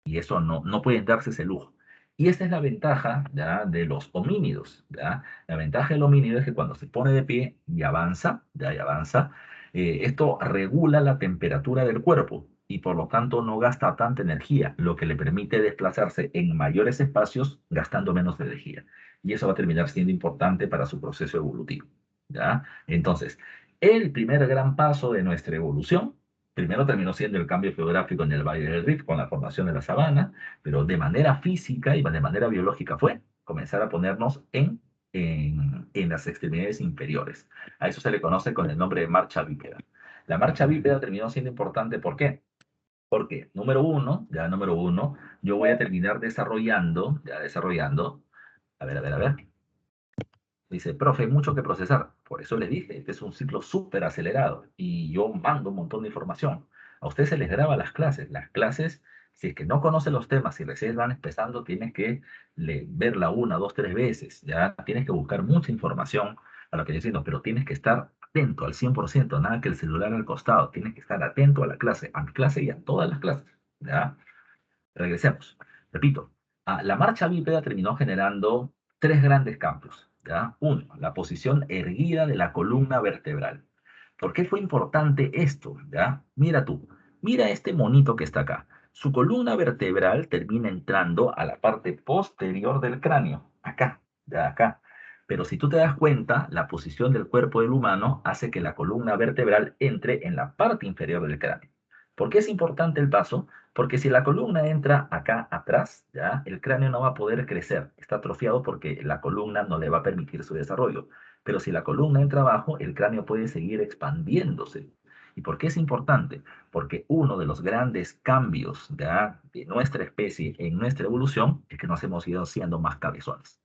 Y eso no pueden darse ese lujo. Y esta es la ventaja, ¿ya?, de los homínidos, ¿ya? La ventaja del homínido es que cuando se pone de pie y avanza, ¿ya?, y avanza, esto regula la temperatura del cuerpo y por lo tanto no gasta tanta energía, lo que le permite desplazarse en mayores espacios gastando menos energía. Y eso va a terminar siendo importante para su proceso evolutivo, ¿ya? Entonces, el primer gran paso de nuestra evolución primero terminó siendo el cambio geográfico en el Valle del Rift con la formación de la sabana, pero de manera física y de manera biológica fue comenzar a ponernos en las extremidades inferiores. A eso se le conoce con el nombre de marcha bípeda. La marcha bípeda terminó siendo importante, ¿por qué? Porque, número uno, yo voy a terminar desarrollando, a ver, dice, profe, hay mucho que procesar. Por eso le dije, este es un ciclo súper acelerado y yo mando un montón de información. A ustedes se les graba las clases. Las clases, si es que no conocen los temas, si recién van empezando, tienes que verla 1, 2, 3 veces. Ya tienes que buscar mucha información a lo que yo estoy diciendo, pero tienes que estar atento al 100%, nada que el celular al costado. Tienes que estar atento a mi clase y a todas las clases. ¿Ya? Regresemos. Repito, la marcha bípeda terminó generando 3 grandes cambios, ¿ya? Uno, la posición erguida de la columna vertebral. ¿Por qué fue importante esto? ¿Ya? Mira tú, mira este monito que está acá. Su columna vertebral termina entrando a la parte posterior del cráneo, acá, ya acá. Pero si tú te das cuenta, la posición del cuerpo del humano hace que la columna vertebral entre en la parte inferior del cráneo. ¿Por qué es importante el paso? Porque si la columna entra acá atrás, ¿ya?, el cráneo no va a poder crecer. Está atrofiado porque la columna no le va a permitir su desarrollo. Pero si la columna entra abajo, el cráneo puede seguir expandiéndose. ¿Y por qué es importante? Porque uno de los grandes cambios de nuestra especie en nuestra evolución es que nos hemos ido haciendo más cabezones.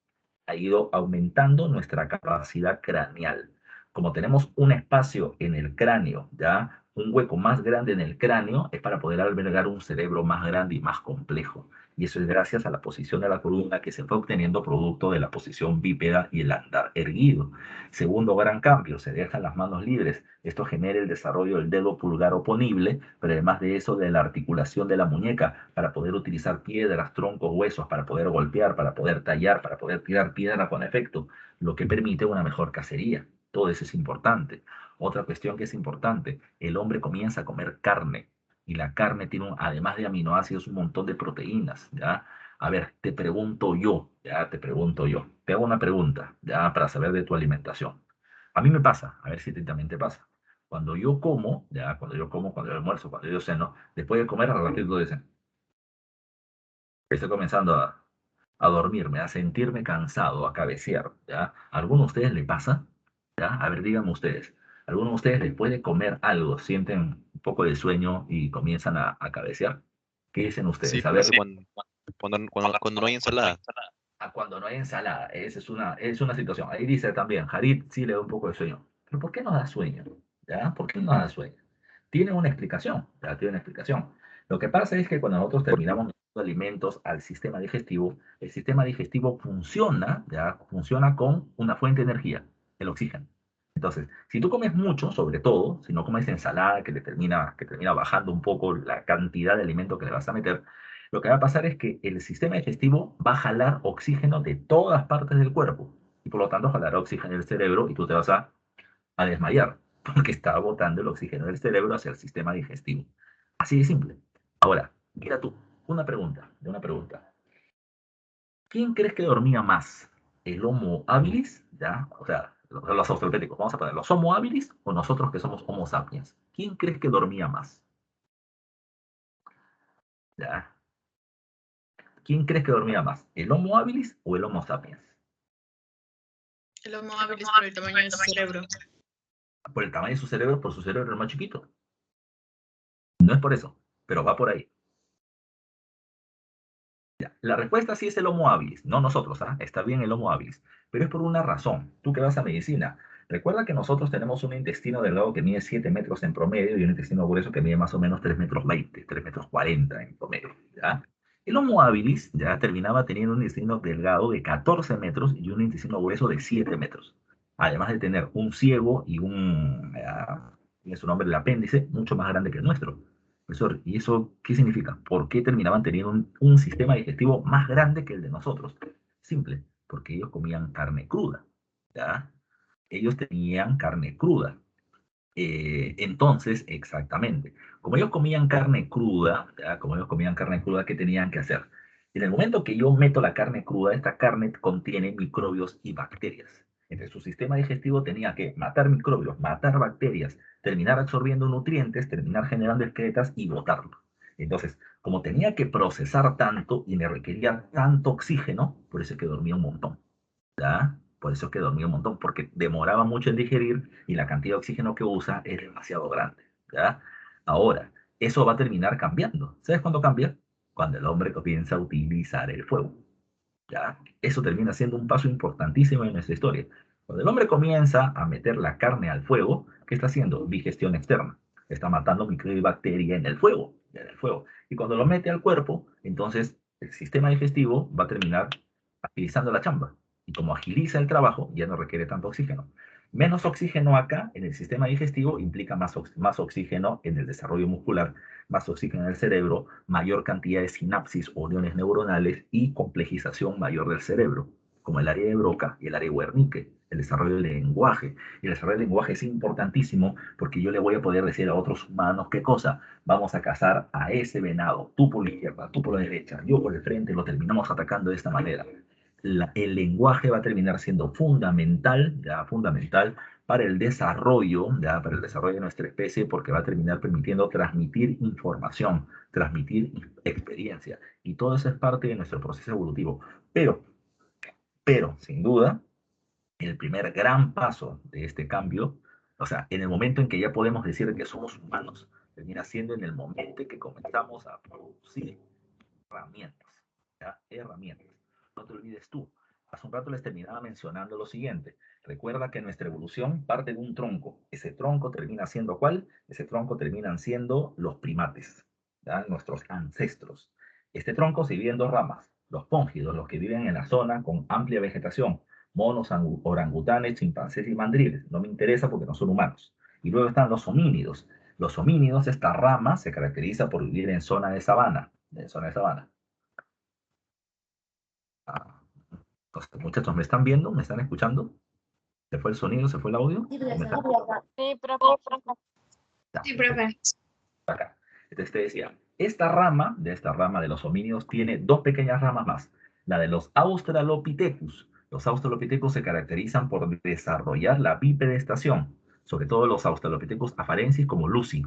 Ha ido aumentando nuestra capacidad craneal. Como tenemos un espacio en el cráneo, ¿ya? Un hueco más grande en el cráneo es para poder albergar un cerebro más grande y más complejo. Y eso es gracias a la posición de la columna que se fue obteniendo producto de la posición bípeda y el andar erguido. Segundo gran cambio, se dejan las manos libres. Esto genera el desarrollo del dedo pulgar oponible, pero además de eso, de la articulación de la muñeca para poder utilizar piedras, troncos, huesos, para poder golpear, para poder tallar, para poder tirar piedra con efecto, lo que permite una mejor cacería. Todo eso es importante. Otra cuestión que es importante, el hombre comienza a comer carne y la carne tiene, además de aminoácidos, un montón de proteínas, ¿ya? A ver, te pregunto yo, ya te pregunto yo, te hago una pregunta, ya para saber de tu alimentación. A mí me pasa, a ver si a ti también te pasa. Cuando yo como, ya, cuando yo como, cuando yo almuerzo, cuando yo ceno, después de comer, al ratito dicen, estoy comenzando a dormirme, a sentirme cansado, a cabecear, ¿ya? ¿A alguno de ustedes le pasa? ¿Ya? A ver, díganme ustedes. ¿Alguno de ustedes después de comer algo sienten un poco de sueño y comienzan a cabecear? ¿Qué dicen Sí, ustedes? A ver, pasa cuando no hay ensalada. cuando no hay ensalada, esa es una situación. Ahí dice también, Harit sí le da un poco de sueño. ¿Pero por qué nos da sueño? ¿Ya? ¿Por qué nos da sueño? Tiene una explicación, ya tiene una explicación. Lo que pasa es que cuando nosotros terminamos metiendo alimentos al sistema digestivo, el sistema digestivo funciona, ya funciona con una fuente de energía, el oxígeno. Entonces, si tú comes mucho, sobre todo, si no comes ensalada que termina bajando un poco la cantidad de alimento que le vas a meter, lo que va a pasar es que el sistema digestivo va a jalar oxígeno de todas partes del cuerpo y por lo tanto jalará oxígeno del cerebro y tú te vas a desmayar porque está botando el oxígeno del cerebro hacia el sistema digestivo. Así de simple. Ahora, mira tú, una pregunta. ¿Quién crees que dormía más? ¿El Homo habilis? ¿Ya? O sea, los australopithecus, vamos a poner los Homo habilis o nosotros que somos Homo sapiens. ¿Quién crees que dormía más? ¿Ya? ¿Quién crees que dormía más? ¿El Homo habilis o el Homo sapiens? El Homo habilis por el tamaño de su cerebro. Por el tamaño de su cerebro, por su cerebro más chiquito. No es por eso, pero va por ahí. Ya, la respuesta sí es el Homo habilis, no nosotros, ¿ah? Está bien el Homo habilis, pero es por una razón. Tú que vas a medicina, recuerda que nosotros tenemos un intestino delgado que mide 7 metros en promedio y un intestino grueso que mide más o menos 3 metros 20, 3 metros 40 en promedio, ¿ya? El Homo habilis ya terminaba teniendo un intestino delgado de 14 metros y un intestino grueso de 7 metros. Además de tener un ciego y tiene su nombre, el apéndice, mucho más grande que el nuestro. Profesor, ¿y eso qué significa? ¿Por qué terminaban teniendo un sistema digestivo más grande que el de nosotros? Simple, porque ellos comían carne cruda, ¿ya? Ellos tenían carne cruda. Entonces, exactamente, como ellos comían carne cruda, ¿ya? Como ellos comían carne cruda, ¿qué tenían que hacer? En el momento que yo meto la carne cruda, esta carne contiene microbios y bacterias. Entonces, su sistema digestivo tenía que matar microbios, matar bacterias, terminar absorbiendo nutrientes, terminar generando excretas y botarlo. Entonces, como tenía que procesar tanto y me requería tanto oxígeno, por eso es que dormía un montón. ¿Ya? Por eso es que dormía un montón, porque demoraba mucho en digerir y la cantidad de oxígeno que usa es demasiado grande, ¿ya? Ahora, eso va a terminar cambiando. ¿Sabes cuándo cambia? Cuando el hombre comienza a utilizar el fuego, ¿ya? Eso termina siendo un paso importantísimo en nuestra historia. Cuando el hombre comienza a meter la carne al fuego, ¿qué está haciendo? Digestión externa. Está matando microbios y bacterias en el fuego, en el fuego. Y cuando lo mete al cuerpo, entonces el sistema digestivo va a terminar agilizando la chamba. Y como agiliza el trabajo, ya no requiere tanto oxígeno. Menos oxígeno acá en el sistema digestivo implica más oxígeno en el desarrollo muscular, más oxígeno en el cerebro, mayor cantidad de sinapsis o uniones neuronales y complejización mayor del cerebro, como el área de Broca y el área de Wernicke, el desarrollo del lenguaje. Y el desarrollo del lenguaje es importantísimo porque yo le voy a poder decir a otros humanos qué cosa. Vamos a cazar a ese venado, tú por la izquierda, tú por la derecha, yo por el frente, lo terminamos atacando de esta manera. El lenguaje va a terminar siendo fundamental, ya fundamental para el desarrollo, ya para el desarrollo de nuestra especie, porque va a terminar permitiendo transmitir información, transmitir experiencia, y todo eso es parte de nuestro proceso evolutivo. Pero, sin duda, el primer gran paso de este cambio, o sea, en el momento en que ya podemos decir que somos humanos, termina siendo en el momento en que comenzamos a producir herramientas, ¿ya? Herramientas. No te olvides tú. Hace un rato les terminaba mencionando lo siguiente. Recuerda que nuestra evolución parte de un tronco. Ese tronco termina siendo ¿cuál? Ese tronco terminan siendo los primates, ¿ya? Nuestros ancestros. Este tronco se divide en dos ramas. Los póngidos, los que viven en la zona con amplia vegetación. Monos, orangutanes, chimpancés y mandriles. No me interesa porque no son humanos. Y luego están los homínidos. Los homínidos, esta rama se caracteriza por vivir en zona de sabana. En zona de sabana. Ah, muchachos, ¿me están viendo? ¿Me están escuchando? ¿Se fue el sonido? ¿Se fue el audio? Sí, ¿O me están- profesor. Sí, profe. Ya, Sí, profe. acá. Entonces te decía, esta rama de los homínidos tiene dos pequeñas ramas más. La de los Australopithecus. Los Australopithecus se caracterizan por desarrollar la bipedestación, sobre todo los Australopithecus afarensis como Lucy,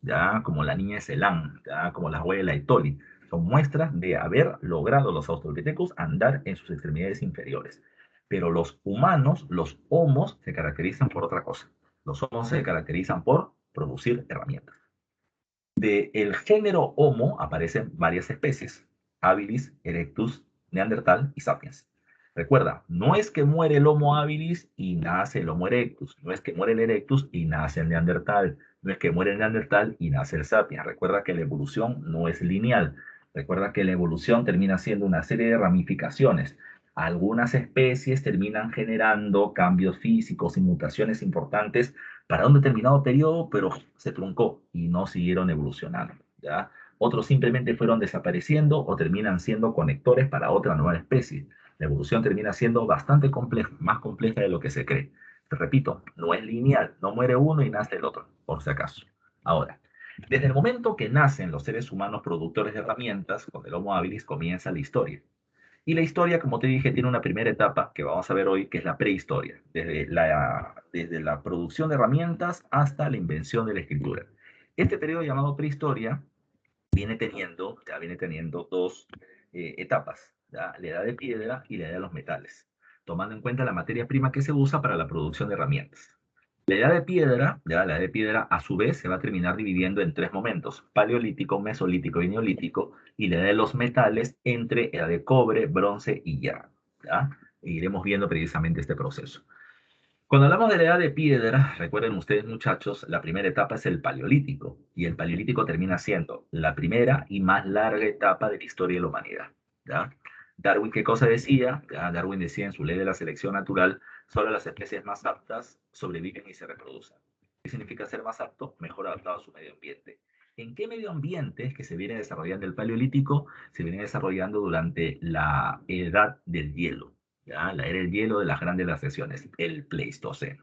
ya como la niña de Celan, ya como la abuela de Tolly. Son muestras de haber logrado los Australopithecus andar en sus extremidades inferiores. Pero los humanos, los homos, se caracterizan por otra cosa. Los homos se caracterizan por producir herramientas. Del género Homo aparecen varias especies: habilis, erectus, neandertal y sapiens. Recuerda, no es que muere el Homo habilis y nace el Homo erectus, no es que muere el erectus y nace el neandertal, no es que muere el neandertal y nace el sapiens. Recuerda que la evolución no es lineal. Recuerda que la evolución termina siendo una serie de ramificaciones. Algunas especies terminan generando cambios físicos y mutaciones importantes para un determinado periodo, pero se truncó y no siguieron evolucionando, ¿ya? Otros simplemente fueron desapareciendo o terminan siendo conectores para otra nueva especie. La evolución termina siendo bastante compleja, más compleja de lo que se cree. Te repito, no es lineal, no muere uno y nace el otro, por si acaso. Ahora, desde el momento que nacen los seres humanos productores de herramientas, con el Homo habilis comienza la historia. Y la historia, como te dije, tiene una primera etapa que vamos a ver hoy, que es la prehistoria, desde la producción de herramientas hasta la invención de la escritura. Este periodo llamado prehistoria viene teniendo dos etapas, ¿ya? La edad de piedra y la edad de los metales, tomando en cuenta la materia prima que se usa para la producción de herramientas. La edad de piedra, ya la edad de piedra a su vez se va a terminar dividiendo en tres momentos: paleolítico, mesolítico y neolítico, y la edad de los metales entre edad de cobre, bronce y hierro, ¿ya? E iremos viendo precisamente este proceso. Cuando hablamos de la edad de piedra, recuerden ustedes, muchachos, la primera etapa es el paleolítico, y el paleolítico termina siendo la primera y más larga etapa de la historia de la humanidad, ¿ya? Darwin, ¿qué cosa decía? Ya Darwin decía en su ley de la selección natural: solo las especies más aptas sobreviven y se reproducen. ¿Qué significa ser más apto? Mejor adaptado a su medio ambiente. ¿En qué medio ambiente es que se viene desarrollando el paleolítico? Se viene desarrollando durante la edad del hielo, ¿ya? La era del hielo de las grandes glaciaciones, el Pleistoceno.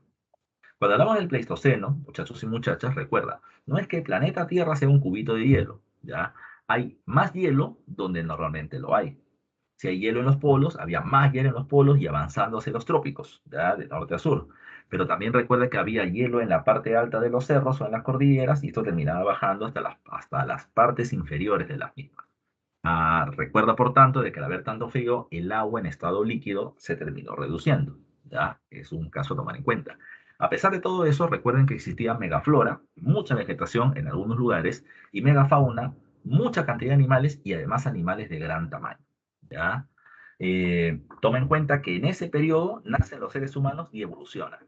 Cuando hablamos del Pleistoceno, muchachos y muchachas, recuerda, no es que el planeta Tierra sea un cubito de hielo, ¿ya? Hay más hielo donde normalmente lo hay. Si hay hielo en los polos, había más hielo en los polos y avanzando hacia los trópicos, ¿ya? De norte a sur. Pero también recuerda que había hielo en la parte alta de los cerros o en las cordilleras, y esto terminaba bajando hasta las partes inferiores de las mismas. Recuerda, por tanto, de que al haber tanto frío, el agua en estado líquido se terminó reduciendo, ¿ya? Es un caso a tomar en cuenta. A pesar de todo eso, recuerden que existía megaflora, mucha vegetación en algunos lugares, y megafauna, mucha cantidad de animales y además animales de gran tamaño, ¿ya? Toma en cuenta que en ese periodo nacen los seres humanos y evolucionan.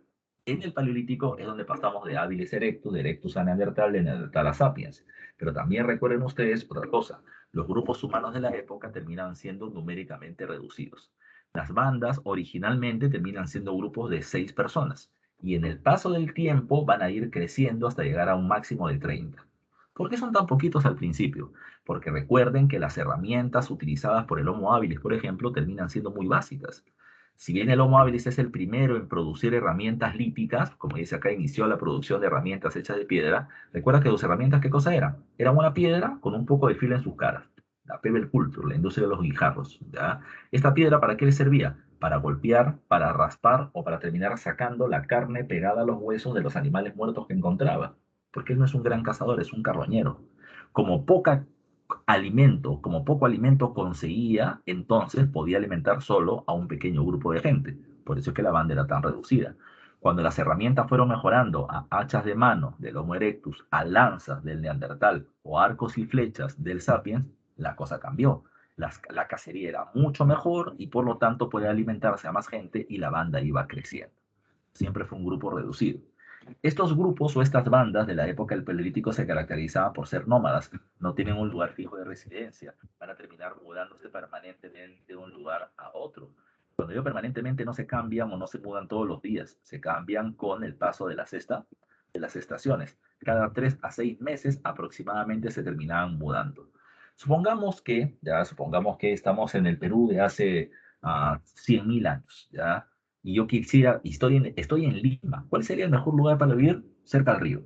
En el Paleolítico es donde pasamos de habilis erectus, de erectus a neandertal, de neandertal a sapiens. Pero también recuerden ustedes otra cosa: los grupos humanos de la época terminan siendo numéricamente reducidos. Las bandas originalmente terminan siendo grupos de 6 personas y en el paso del tiempo van a ir creciendo hasta llegar a un máximo de 30. ¿Por qué son tan poquitos al principio? Porque recuerden que las herramientas utilizadas por el Homo habilis, por ejemplo, terminan siendo muy básicas. Si bien el Homo habilis es el primero en producir herramientas líticas, como dice acá, inició la producción de herramientas hechas de piedra. Recuerda que sus herramientas, ¿qué cosa eran? Eran una piedra con un poco de filo en sus caras. La pebble culture, la industria de los guijarros, ¿ya? ¿Esta piedra para qué le servía? Para golpear, para raspar o para terminar sacando la carne pegada a los huesos de los animales muertos que encontraba. Porque él no es un gran cazador, es un carroñero. Como poco alimento conseguía, entonces podía alimentar solo a un pequeño grupo de gente. Por eso es que la banda era tan reducida. Cuando las herramientas fueron mejorando a hachas de mano del Homo erectus, a lanzas del Neandertal o arcos y flechas del Sapiens, la cosa cambió. La cacería era mucho mejor y por lo tanto podía alimentarse a más gente y la banda iba creciendo. Siempre fue un grupo reducido. Estos grupos o estas bandas de la época del Paleolítico se caracterizaban por ser nómadas, no tienen un lugar fijo de residencia, van a terminar mudándose permanentemente de un lugar a otro. Cuando digo permanentemente no se cambian o no se mudan todos los días, se cambian con el paso de de las estaciones. Cada 3 a 6 meses aproximadamente se terminaban mudando. Supongamos que estamos en el Perú de hace 100.000 años, ¿ya? Y yo quisiera, estoy en Lima. ¿Cuál sería el mejor lugar para vivir? Cerca al río.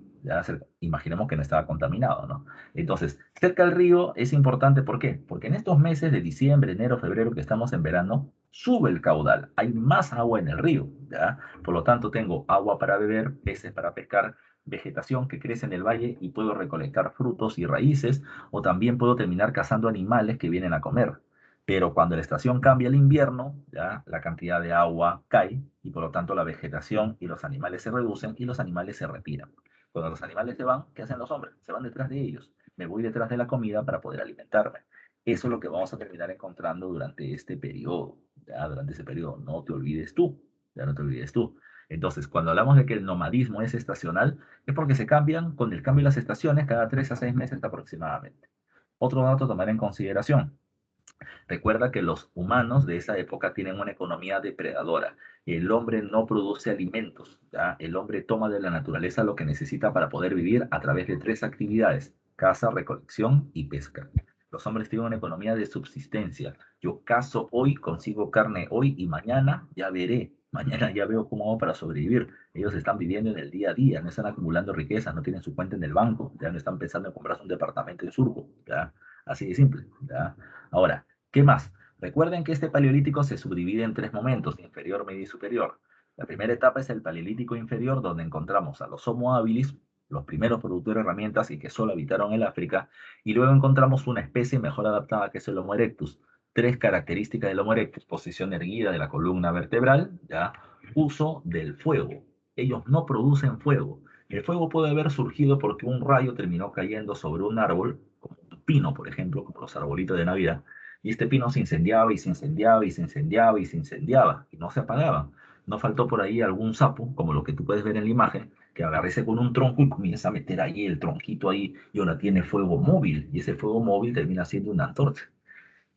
Imaginemos que no estaba contaminado, ¿no? Entonces, cerca al río es importante, ¿por qué? Porque en estos meses de diciembre, enero, febrero, que estamos en verano, sube el caudal, hay más agua en el río, ¿ya? Por lo tanto, tengo agua para beber, peces para pescar, vegetación que crece en el valle y puedo recolectar frutos y raíces, o también puedo terminar cazando animales que vienen a comer. Pero cuando la estación cambia al invierno, ya la cantidad de agua cae y por lo tanto la vegetación y los animales se reducen y los animales se retiran. Cuando los animales se van, ¿qué hacen los hombres? Se van detrás de ellos. Me voy detrás de la comida para poder alimentarme. Eso es lo que vamos a terminar encontrando durante este periodo. Ya, durante ese periodo, no te olvides tú. Ya no te olvides tú. Entonces, cuando hablamos de que el nomadismo es estacional, es porque se cambian con el cambio de las estaciones cada 3 a 6 meses aproximadamente. Otro dato a tomar en consideración. Recuerda que los humanos de esa época tienen una economía depredadora. El hombre no produce alimentos, ¿ya? El hombre toma de la naturaleza lo que necesita para poder vivir a través de 3 actividades: caza, recolección y pesca. Los hombres tienen una economía de subsistencia. Yo cazo hoy, consigo carne hoy y mañana ya veré. Mañana ya veo cómo hago para sobrevivir. Ellos están viviendo en el día a día, no están acumulando riqueza, no tienen su cuenta en el banco, ya no están pensando en comprarse un departamento en Surco, ¿ya? Así de simple, ¿ya? Ahora, ¿qué más? Recuerden que este paleolítico se subdivide en 3 momentos: inferior, medio y superior. La primera etapa es el paleolítico inferior, donde encontramos a los Homo habilis, los primeros productores de herramientas y que solo habitaron el África, y luego encontramos una especie mejor adaptada que es el Homo erectus. 3 características del Homo erectus: posición erguida de la columna vertebral, ¿ya? Uso del fuego. Ellos no producen fuego. El fuego puede haber surgido porque un rayo terminó cayendo sobre un árbol, como un pino, por ejemplo, como los arbolitos de Navidad, y este pino se incendiaba y se incendiaba y se incendiaba y se incendiaba y no se apagaba. No faltó por ahí algún sapo, como lo que tú puedes ver en la imagen, que agarrese con un tronco y comienza a meter ahí el tronquito ahí y ahora tiene fuego móvil y ese fuego móvil termina siendo una antorcha.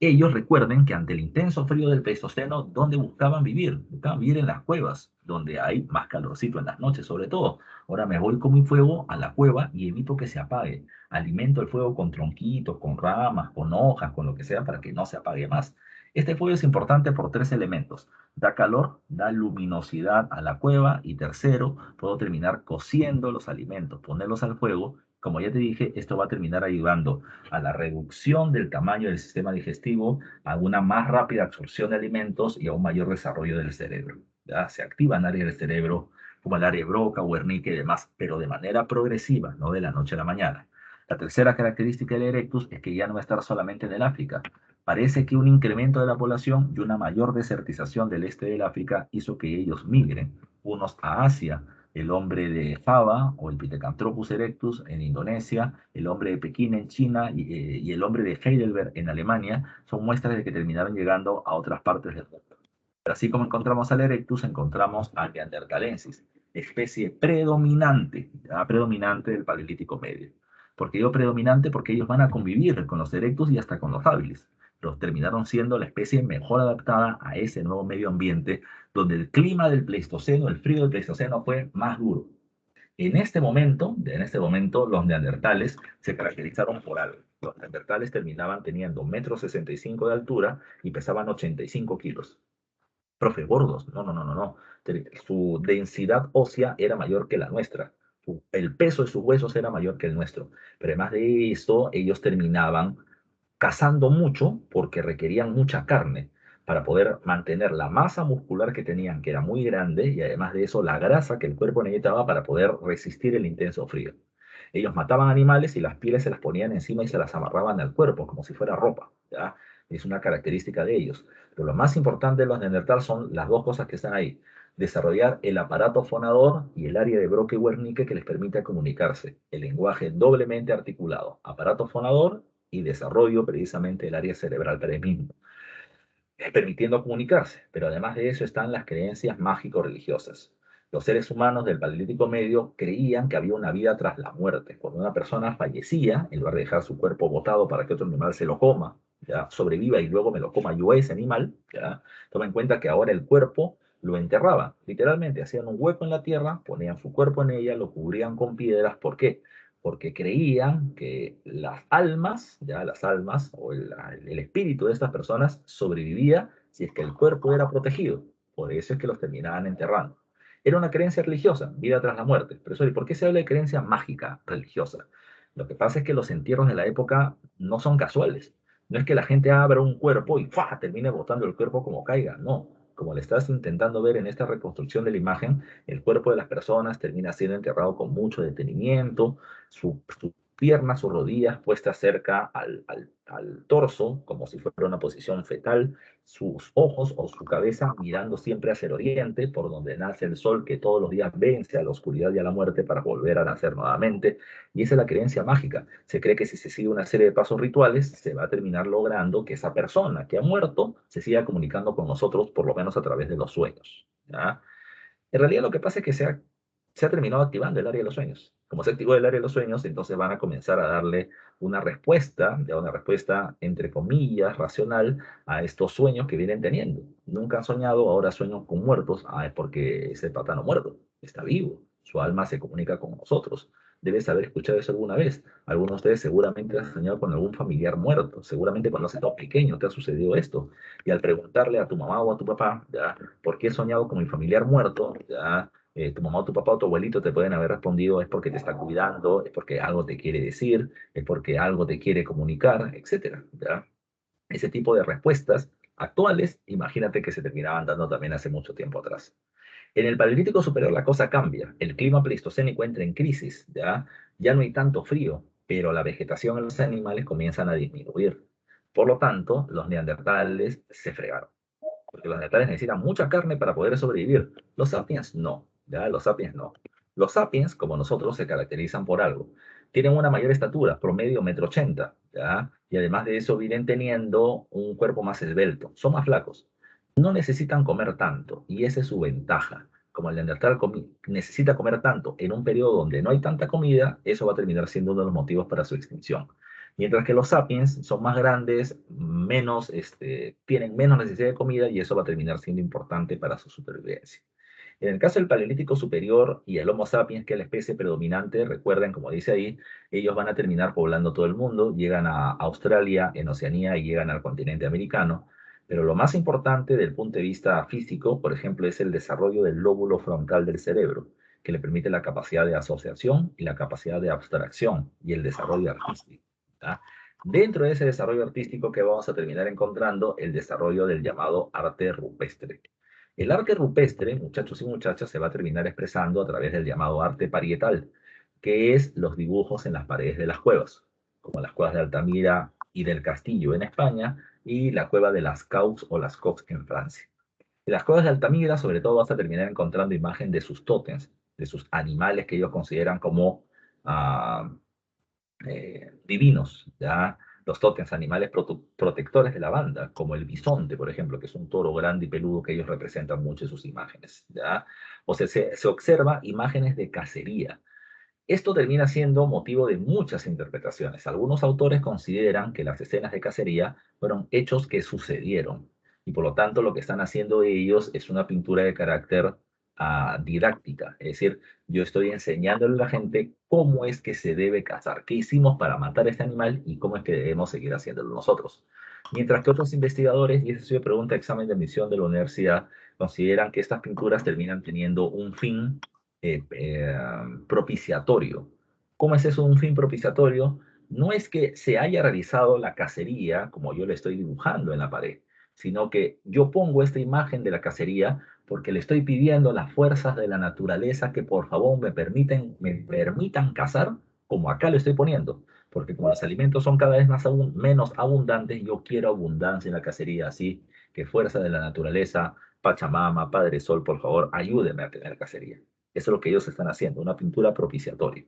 Ellos recuerden que ante el intenso frío del Pleistoceno, ¿dónde buscaban vivir? Buscaban vivir en las cuevas, donde hay más calorcito en las noches, sobre todo. Ahora me voy con mi fuego a la cueva y evito que se apague. Alimento el fuego con tronquitos, con ramas, con hojas, con lo que sea, para que no se apague más. Este fuego es importante por 3 elementos. Da calor, da luminosidad a la cueva y tercero, puedo terminar cociendo los alimentos, ponerlos al fuego. Como ya te dije, esto va a terminar ayudando a la reducción del tamaño del sistema digestivo, a una más rápida absorción de alimentos y a un mayor desarrollo del cerebro. ¿Ya? Se activan áreas del cerebro como el área de Broca, Wernicke y demás, pero de manera progresiva, no de la noche a la mañana. La tercera característica del Erectus es que ya no va a estar solamente en el África. Parece que un incremento de la población y una mayor desertización del este del África hizo que ellos migren, unos a Asia, el hombre de Java o el Pithecanthropus erectus en Indonesia, el hombre de Pekín en China y el hombre de Heidelberg en Alemania, son muestras de que terminaron llegando a otras partes del mundo. Pero así como encontramos al erectus, encontramos al neanderthalensis, especie predominante, ya predominante del Paleolítico Medio. ¿Por qué digo predominante? Porque ellos van a convivir con los erectus y hasta con los habilis. Los terminaron siendo la especie mejor adaptada a ese nuevo medio ambiente, donde el clima del Pleistoceno, el frío del Pleistoceno fue más duro. En este momento, los neandertales se caracterizaron por algo. Los neandertales terminaban teniendo 1,65 m de altura y pesaban 85 kilos. Profe, gordos. No, no, no, no, no. Su densidad ósea era mayor que la nuestra. El peso de sus huesos era mayor que el nuestro. Pero además de eso, ellos terminaban cazando mucho porque requerían mucha carne para poder mantener la masa muscular que tenían, que era muy grande, y además de eso la grasa que el cuerpo necesitaba para poder resistir el intenso frío. Ellos mataban animales y las pieles se las ponían encima y se las amarraban al cuerpo como si fuera ropa, ¿ya? es una característica de ellos. Pero lo más importante de los Neandertal son las dos cosas que están ahí. Desarrollar el aparato fonador y el área de Broca-Wernicke que les permite comunicarse. El lenguaje doblemente articulado. Aparato fonador y desarrollo precisamente del área cerebral mismo, permitiendo comunicarse. Pero además de eso están las creencias mágico-religiosas. Los seres humanos del Paleolítico Medio creían que había una vida tras la muerte. Cuando una persona fallecía, en lugar de dejar su cuerpo botado para que otro animal se lo coma, ya sobreviva y luego me lo coma yo ese animal, ya toma en cuenta que ahora el cuerpo lo enterraban. Literalmente hacían un hueco en la tierra, ponían su cuerpo en ella, lo cubrían con piedras. ¿Por qué? Porque creían que las almas, ya las almas o el espíritu de estas personas sobrevivía si es que el cuerpo era protegido. Por eso es que los terminaban enterrando. Era una creencia religiosa, vida tras la muerte. Pero, ¿por qué se habla de creencia mágica religiosa? Lo que pasa es que los entierros de la época no son casuales. No es que la gente abra un cuerpo y ¡fua! Termine botando el cuerpo como caiga. No. Como le estás intentando ver en esta reconstrucción de la imagen, el cuerpo de las personas termina siendo enterrado con mucho detenimiento, su pierna, sus rodillas puestas cerca al torso, como si fuera una posición fetal, sus ojos o su cabeza mirando siempre hacia el oriente, por donde nace el sol que todos los días vence a la oscuridad y a la muerte para volver a nacer nuevamente. Y esa es la creencia mágica. Se cree que si se sigue una serie de pasos rituales, se va a terminar logrando que esa persona que ha muerto se siga comunicando con nosotros, por lo menos a través de los sueños. ¿Ya? En realidad lo que pasa es que se ha terminado activando el área de los sueños. Como se activó el área de los sueños, entonces van a comenzar a darle una respuesta, ya una respuesta entre comillas, racional, a estos sueños que vienen teniendo. Nunca han soñado, ahora sueñan con muertos. Ah, es porque ese pata no muerto, está vivo. Su alma se comunica con nosotros. Debes haber escuchado eso alguna vez. Algunos de ustedes seguramente han soñado con algún familiar muerto. Seguramente cuando has estado pequeño te ha sucedido esto. Y al preguntarle a tu mamá o a tu papá, ya, ¿por qué he soñado con mi familiar muerto? Ya, tu mamá o tu papá o tu abuelito te pueden haber respondido, es porque te está cuidando, es porque algo te quiere decir, es porque algo te quiere comunicar, etcétera, ¿ya? Ese tipo de respuestas actuales, imagínate que se terminaban dando también hace mucho tiempo atrás. En el Paleolítico Superior la cosa cambia, el clima pleistocénico entra en crisis, ¿ya? Ya no hay tanto frío, pero la vegetación en los animales comienzan a disminuir. Por lo tanto, los neandertales se fregaron porque los neandertales necesitan mucha carne para poder sobrevivir. Los sapiens no, ¿ya? Los sapiens no. Los sapiens, como nosotros, se caracterizan por algo. Tienen una mayor estatura, promedio 1,80 m, ¿ya? Y además de eso vienen teniendo un cuerpo más esbelto. Son más flacos. No necesitan comer tanto, y esa es su ventaja. Como el neandertal necesita comer tanto en un periodo donde no hay tanta comida, eso va a terminar siendo uno de los motivos para su extinción. Mientras que los sapiens son más grandes, tienen menos necesidad de comida y eso va a terminar siendo importante para su supervivencia. En el caso del Paleolítico Superior y el Homo sapiens, que es la especie predominante, recuerden, como dice ahí, ellos van a terminar poblando todo el mundo, llegan a Australia, en Oceanía y llegan al continente americano. Pero lo más importante del punto de vista físico, por ejemplo, es el desarrollo del lóbulo frontal del cerebro, que le permite la capacidad de asociación y la capacidad de abstracción y el desarrollo artístico. ¿Tá? Dentro de ese desarrollo artístico que vamos a terminar encontrando el desarrollo del llamado arte rupestre. El arte rupestre, muchachos y muchachas, se va a terminar expresando a través del llamado arte parietal, que es los dibujos en las paredes de las cuevas, como las cuevas de Altamira y del Castillo en España y la cueva de las Caux o las Cox en Francia. En las cuevas de Altamira, sobre todo, vas a terminar encontrando imagen de sus tótems, de sus animales que ellos consideran como divinos, ¿ya? Los tótems, animales protectores de la banda, como el bisonte, por ejemplo, que es un toro grande y peludo que ellos representan mucho en sus imágenes, ¿ya? O sea, se observa imágenes de cacería. Esto termina siendo motivo de muchas interpretaciones. Algunos autores consideran que las escenas de cacería fueron hechos que sucedieron y por lo tanto lo que están haciendo ellos es una pintura de carácter didáctica. Es decir, yo estoy enseñándole a la gente cómo es que se debe cazar, qué hicimos para matar a este animal y cómo es que debemos seguir haciéndolo nosotros. Mientras que otros investigadores, y eso se pregunta examen de admisión de la universidad, consideran que estas pinturas terminan teniendo un fin propiciatorio. ¿Cómo es eso un fin propiciatorio? No es que se haya realizado la cacería como yo le estoy dibujando en la pared, sino que yo pongo esta imagen de la cacería porque le estoy pidiendo a las fuerzas de la naturaleza que por favor me permitan cazar como acá lo estoy poniendo. Porque como los alimentos son cada vez menos abundantes, yo quiero abundancia en la cacería, así que fuerza de la naturaleza, Pachamama, Padre Sol, por favor, ayúdenme a tener cacería. Eso es lo que ellos están haciendo, una pintura propiciatoria.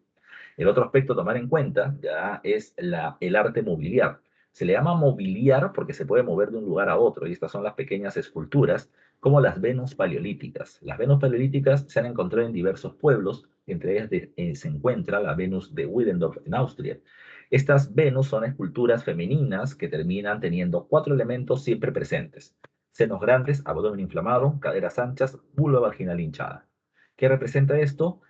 El otro aspecto a tomar en cuenta ya es el arte mobiliar. Se le llama mobiliar porque se puede mover de un lugar a otro, y estas son las pequeñas esculturas, como las Venus paleolíticas. Las Venus paleolíticas se han encontrado en diversos pueblos, entre ellas se encuentra la Venus de Willendorf en Austria. Estas Venus son esculturas femeninas que terminan teniendo 4 elementos siempre presentes: senos grandes, abdomen inflamado, caderas anchas, vulva vaginal hinchada. ¿Qué representa esto?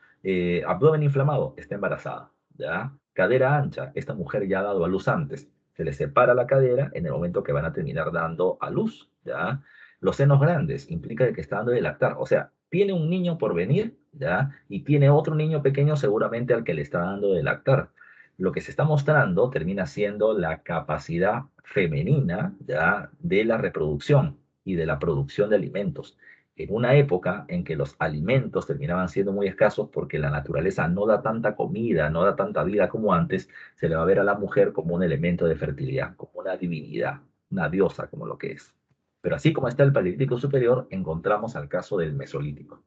Abdomen inflamado, está embarazada, ¿ya? Cadera ancha, esta mujer ya ha dado a luz antes, se le separa la cadera en el momento que van a terminar dando a luz, ¿ya? Los senos grandes implica que está dando de lactar, o sea, tiene un niño por venir, ¿ya? Y tiene otro niño pequeño seguramente al que le está dando de lactar. Lo que se está mostrando termina siendo la capacidad femenina, ¿ya? De la reproducción y de la producción de alimentos en una época en que los alimentos terminaban siendo muy escasos porque la naturaleza no da tanta comida, no da tanta vida como antes, se le va a ver a la mujer como un elemento de fertilidad, como una divinidad, una diosa como lo que es. Pero así como está el Paleolítico Superior, encontramos al caso del Mesolítico.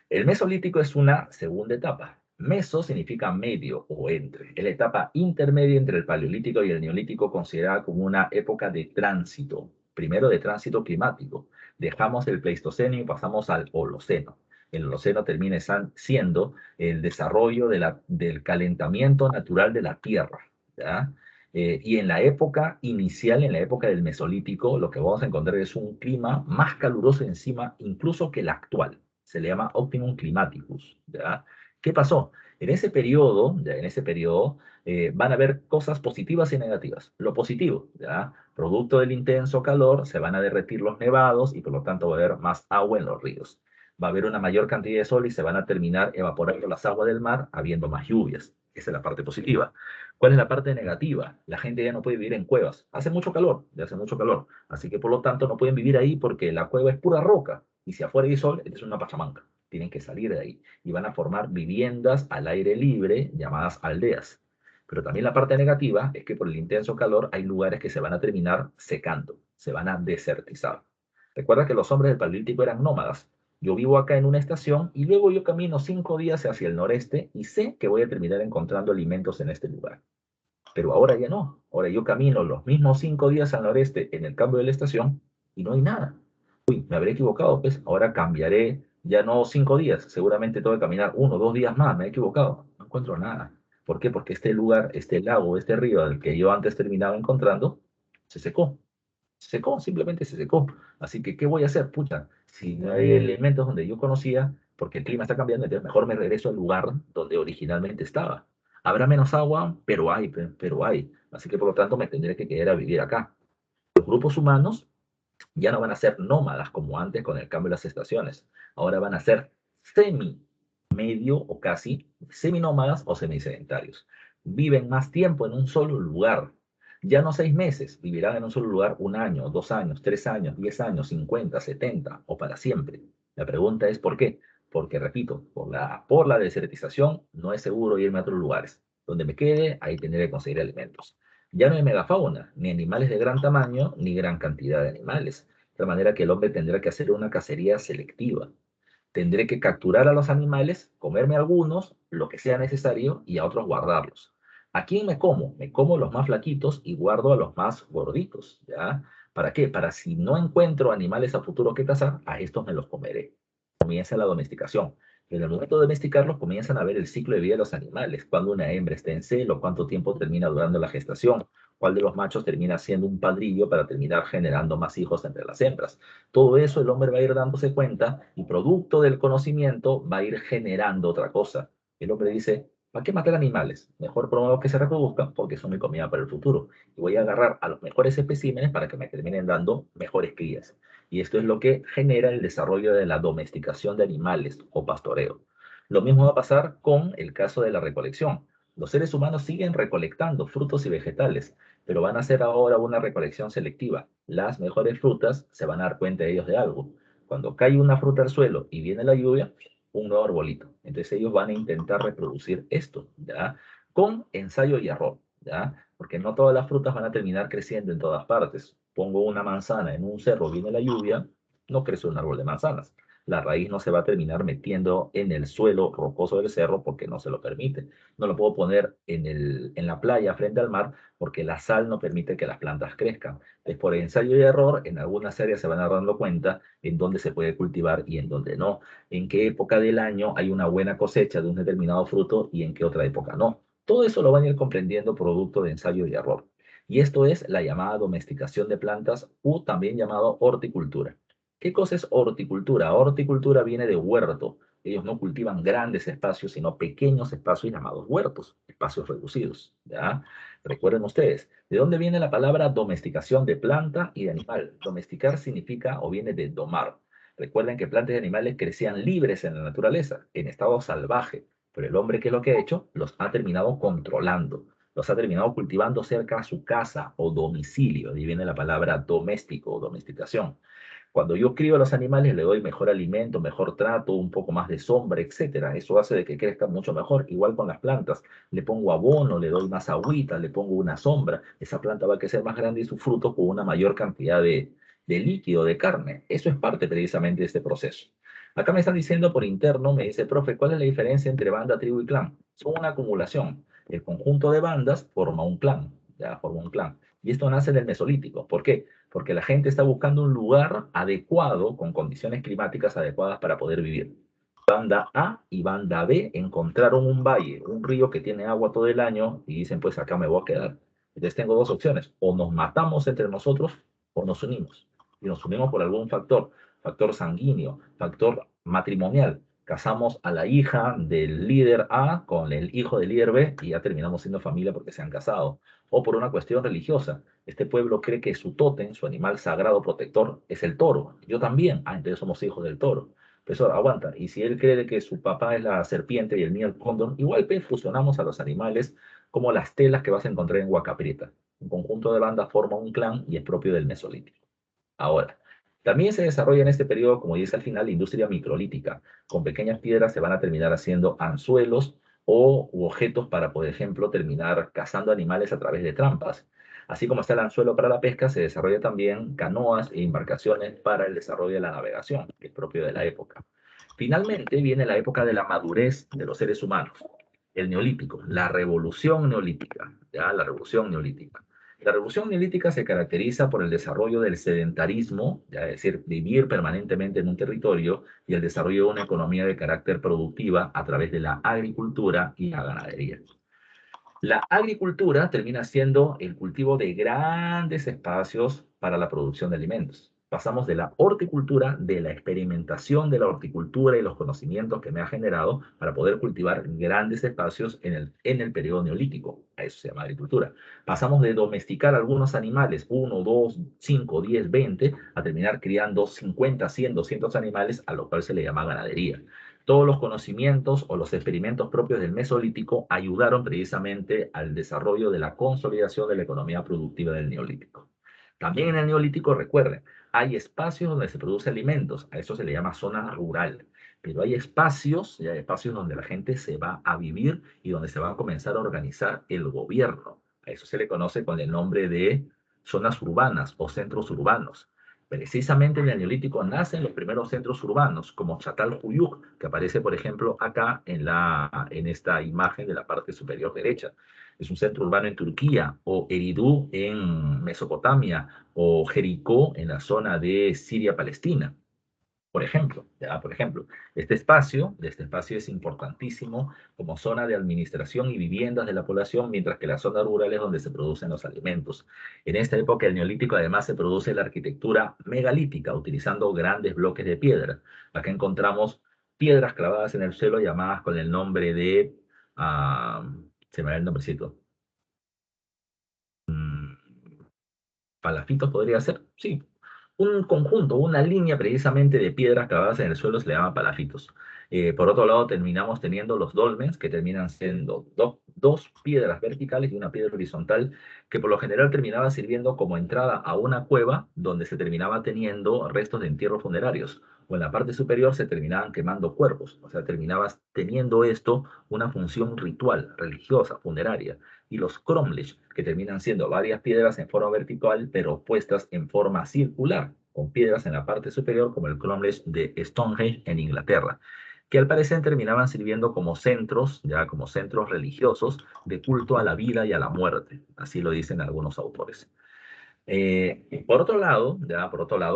El Mesolítico es una segunda etapa. Meso significa medio o entre. Es la etapa intermedia entre el Paleolítico y el Neolítico, considerada como una época de tránsito. Primero de tránsito climático. Dejamos el Pleistoceno y pasamos al Holoceno. El Holoceno termina siendo el desarrollo del calentamiento natural de la Tierra, ¿ya? Y en la época inicial, en la época del Mesolítico, lo que vamos a encontrar es un clima más caluroso encima incluso que el actual. Se le llama Optimum Climaticus, ¿ya? ¿Qué pasó? En ese periodo, ya en ese periodo, van a haber cosas positivas y negativas. Lo positivo, ¿ya? Producto del intenso calor, se van a derretir los nevados y por lo tanto va a haber más agua en los ríos. Va a haber una mayor cantidad de sol y se van a terminar evaporando las aguas del mar, habiendo más lluvias. Esa es la parte positiva. ¿Cuál es la parte negativa? La gente ya no puede vivir en cuevas. Hace mucho calor, ya hace mucho calor. Así que por lo tanto no pueden vivir ahí porque la cueva es pura roca. Y si afuera hay sol, es una pachamanca. Tienen que salir de ahí. Y van a formar viviendas al aire libre llamadas aldeas. Pero también la parte negativa es que por el intenso calor hay lugares que se van a terminar secando, se van a desertizar. Recuerda que los hombres del Paleolítico eran nómadas. Yo vivo acá en una estación y luego yo camino 5 días hacia el noreste y sé que voy a terminar encontrando alimentos en este lugar. Pero ahora ya no. Ahora yo camino los mismos 5 días al noreste en el cambio de la estación y no hay nada. Uy, me habré equivocado, pues ahora cambiaré, ya no 5 días, seguramente tengo que caminar 1 o 2 días más, me he equivocado, no encuentro nada. ¿Por qué? Porque este lugar, este lago, este río al que yo antes terminaba encontrando, se secó. Se secó, simplemente se secó. Así que, ¿qué voy a hacer? Pucha, si no hay elementos donde yo conocía, porque el clima está cambiando, entonces mejor me regreso al lugar donde originalmente estaba. Habrá menos agua, pero hay. Así que, por lo tanto, me tendré que quedar a vivir acá. Los grupos humanos ya no van a ser nómadas como antes con el cambio de las estaciones. Ahora van a ser semi, medio o casi seminómadas o semisedentarios. Viven más tiempo en un solo lugar. Ya no 6 meses, vivirán en un solo lugar 1 año, 2 años, 3 años, 10 años, 50, 70 o para siempre. La pregunta es ¿por qué? Porque, repito, por la desertización no es seguro irme a otros lugares. Donde me quede, ahí tendré que conseguir alimentos. Ya no hay megafauna, ni animales de gran tamaño, ni gran cantidad de animales. De manera que el hombre tendrá que hacer una cacería selectiva. Tendré que capturar a los animales, comerme algunos, lo que sea necesario, y a otros guardarlos. ¿A quién me como? Me como los más flaquitos y guardo a los más gorditos, ¿ya? ¿Para qué? Para si no encuentro animales a futuro que cazar, a estos me los comeré. Comienza la domesticación. En el momento de domesticarlos comienzan a ver el ciclo de vida de los animales, cuando una hembra está en celo, cuánto tiempo termina durando la gestación, cuál de los machos termina siendo un padrillo para terminar generando más hijos entre las hembras. Todo eso el hombre va a ir dándose cuenta y producto del conocimiento va a ir generando otra cosa. El hombre dice, ¿para qué matar animales? Mejor promuevo que se reproduzcan porque son mi comida para el futuro. Y voy a agarrar a los mejores especímenes para que me terminen dando mejores crías. Y esto es lo que genera el desarrollo de la domesticación de animales o pastoreo. Lo mismo va a pasar con el caso de la recolección. Los seres humanos siguen recolectando frutos y vegetales, pero van a hacer ahora una recolección selectiva. Las mejores frutas se van a dar cuenta de ellos de algo. Cuando cae una fruta al suelo y viene la lluvia, un nuevo arbolito. Entonces ellos van a intentar reproducir esto, ¿ya? Con ensayo y error. ¿ya? Porque no todas las frutas van a terminar creciendo en todas partes. Pongo una manzana en un cerro, viene la lluvia, no crece un árbol de manzanas. La raíz no se va a terminar metiendo en el suelo rocoso del cerro porque no se lo permite. No lo puedo poner en la playa frente al mar porque la sal no permite que las plantas crezcan. Es por ensayo y error, en algunas áreas se van a dando cuenta en dónde se puede cultivar y en dónde no, en qué época del año hay una buena cosecha de un determinado fruto y en qué otra época no. Todo eso lo van a ir comprendiendo producto de ensayo y error. Y esto es la llamada domesticación de plantas o también llamado horticultura. ¿Qué cosa es horticultura? Horticultura viene de huerto. Ellos no cultivan grandes espacios, sino pequeños espacios llamados huertos, espacios reducidos. ¿Ya? Recuerden ustedes, ¿de dónde viene la palabra domesticación de planta y de animal? Domesticar significa o viene de domar. Recuerden que plantas y animales crecían libres en la naturaleza, en estado salvaje, pero el hombre, ¿qué es lo que ha hecho? Los ha terminado controlando, los ha terminado cultivando cerca a su casa o domicilio. Ahí viene la palabra doméstico o domesticación. Cuando yo crío a los animales, le doy mejor alimento, mejor trato, un poco más de sombra, etcétera. Eso hace de que crezcan mucho mejor. Igual con las plantas. Le pongo abono, le doy más agüita, le pongo una sombra. Esa planta va a crecer más grande y su fruto con una mayor cantidad de líquido, de carne. Eso es parte precisamente de este proceso. Acá me están diciendo por interno, me dice, profe, ¿cuál es la diferencia entre banda, tribu y clan? Son una acumulación. El conjunto de bandas forma un clan, ya forma un clan. Y esto nace en el Mesolítico. ¿Por qué? Porque la gente está buscando un lugar adecuado, con condiciones climáticas adecuadas para poder vivir. Banda A y banda B encontraron un valle, un río que tiene agua todo el año y dicen, pues acá me voy a quedar. Entonces tengo dos opciones, o nos matamos entre nosotros o nos unimos. Y nos unimos por algún factor, factor sanguíneo, factor matrimonial. Casamos a la hija del líder A con el hijo del líder B y ya terminamos siendo familia porque se han casado. O por una cuestión religiosa. Este pueblo cree que su tótem, su animal sagrado protector, es el toro. Yo también. Ah, entonces somos hijos del toro. Profesor, aguanta. Y si él cree que su papá es la serpiente y el mío el cóndor, igual fusionamos a los animales como las telas que vas a encontrar en Huaca Prieta. Un conjunto de bandas forma un clan y es propio del Mesolítico. Ahora, también se desarrolla en este periodo, como dice al final, la industria microlítica. Con pequeñas piedras se van a terminar haciendo anzuelos o objetos para, por ejemplo, terminar cazando animales a través de trampas. Así como está el anzuelo para la pesca, se desarrolla también canoas e embarcaciones para el desarrollo de la navegación, que es propio de la época. Finalmente viene la época de la madurez de los seres humanos, el neolítico, la revolución neolítica, ¿ya? La revolución neolítica. La revolución neolítica se caracteriza por el desarrollo del sedentarismo, ya, es decir, vivir permanentemente en un territorio y el desarrollo de una economía de carácter productiva a través de la agricultura y la ganadería. La agricultura termina siendo el cultivo de grandes espacios para la producción de alimentos. Pasamos de la horticultura, de la experimentación de la horticultura y los conocimientos que me ha generado para poder cultivar grandes espacios en el periodo neolítico. A eso se llama agricultura. Pasamos de domesticar algunos animales, 1, 2, 5, 10, 20, a terminar criando 50, 100, 200 animales, a lo cual se le llama ganadería. Todos los conocimientos o los experimentos propios del Mesolítico ayudaron precisamente al desarrollo de la consolidación de la economía productiva del Neolítico. También en el Neolítico, recuerden, hay espacios donde se producen alimentos, a eso se le llama zona rural, pero hay espacios donde la gente se va a vivir y donde se va a comenzar a organizar el gobierno. A eso se le conoce con el nombre de zonas urbanas o centros urbanos. Precisamente en el Neolítico nacen los primeros centros urbanos, como Çatalhöyük, que aparece, por ejemplo, acá en esta imagen de la parte superior derecha. Es un centro urbano en Turquía, o Eridú en Mesopotamia, o Jericó en la zona de Siria-Palestina. Por ejemplo, este espacio es importantísimo como zona de administración y viviendas de la población, mientras que la zona rural es donde se producen los alimentos. En esta época, el Neolítico, además, se produce la arquitectura megalítica, utilizando grandes bloques de piedra. Acá encontramos piedras clavadas en el suelo llamadas con el nombre de, se me va el nombrecito, palafitos podría ser, sí, un conjunto, una línea precisamente de piedras clavadas en el suelo se le llama palafitos. Por otro lado, terminamos teniendo los dolmens, que terminan siendo dos piedras verticales y una piedra horizontal, que por lo general terminaba sirviendo como entrada a una cueva donde se terminaba teniendo restos de entierros funerarios o en la parte superior se terminaban quemando cuerpos, o sea, terminabas teniendo esto una función ritual, religiosa, funeraria, y los cromlech, que terminan siendo varias piedras en forma vertical, pero puestas en forma circular, con piedras en la parte superior, como el cromlech de Stonehenge en Inglaterra, que al parecer terminaban sirviendo como centros, ya como centros religiosos de culto a la vida y a la muerte, así lo dicen algunos autores. Por otro lado,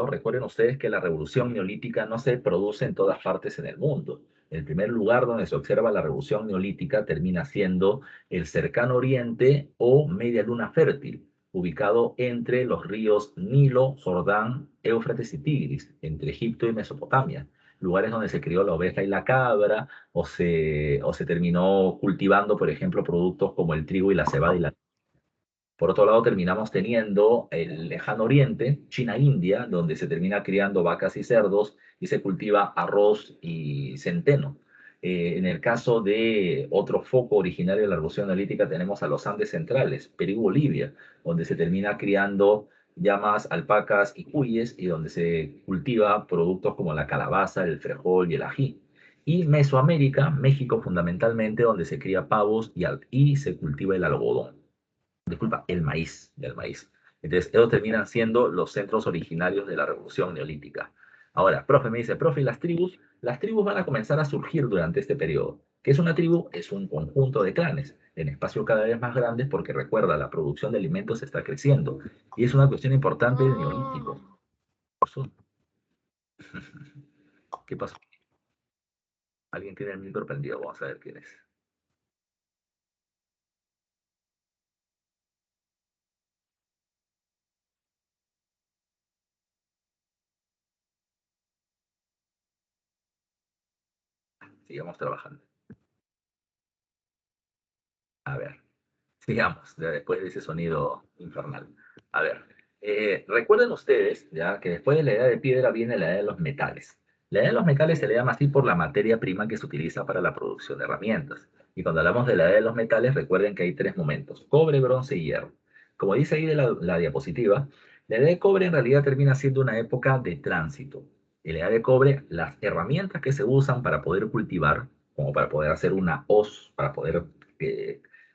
recuerden ustedes que la revolución neolítica no se produce en todas partes en el mundo. El primer lugar donde se observa la revolución neolítica termina siendo el cercano oriente o media luna fértil, ubicado entre los ríos Nilo, Jordán, Éufrates y Tigris, entre Egipto y Mesopotamia, lugares donde se crió la oveja y la cabra, o se terminó cultivando, por ejemplo, productos como el trigo y la cebada y la. Por otro lado, terminamos teniendo el lejano oriente, China-India, donde se termina criando vacas y cerdos y se cultiva arroz y centeno. En el caso de otro foco originario de la revolución neolítica, tenemos a los Andes centrales, Perú y Bolivia, donde se termina criando llamas, alpacas y cuyes y donde se cultiva productos como la calabaza, el frijol y el ají. Y Mesoamérica, México fundamentalmente, donde se cría pavos y se cultiva el algodón. Disculpa, el maíz. Entonces, ellos terminan siendo los centros originarios de la revolución neolítica. Ahora, profe, me dice, profe, las tribus van a comenzar a surgir durante este periodo. ¿Qué es una tribu? Es un conjunto de clanes en espacios cada vez más grandes porque recuerda, la producción de alimentos está creciendo y es una cuestión importante del neolítico. ¿Qué pasó? Alguien tiene el micro prendido, vamos a ver quién es. Sigamos trabajando. A ver. Sigamos, ya después de ese sonido infernal. A ver, recuerden ustedes ya que después de la edad de piedra viene la edad de los metales. La edad de los metales se le llama así por la materia prima que se utiliza para la producción de herramientas. Y cuando hablamos de la edad de los metales, recuerden que hay tres momentos: cobre, bronce y hierro. Como dice ahí de la diapositiva, la edad de cobre en realidad termina siendo una época de tránsito. En la edad de cobre, las herramientas que se usan para poder cultivar, como para poder hacer una hoz, para poder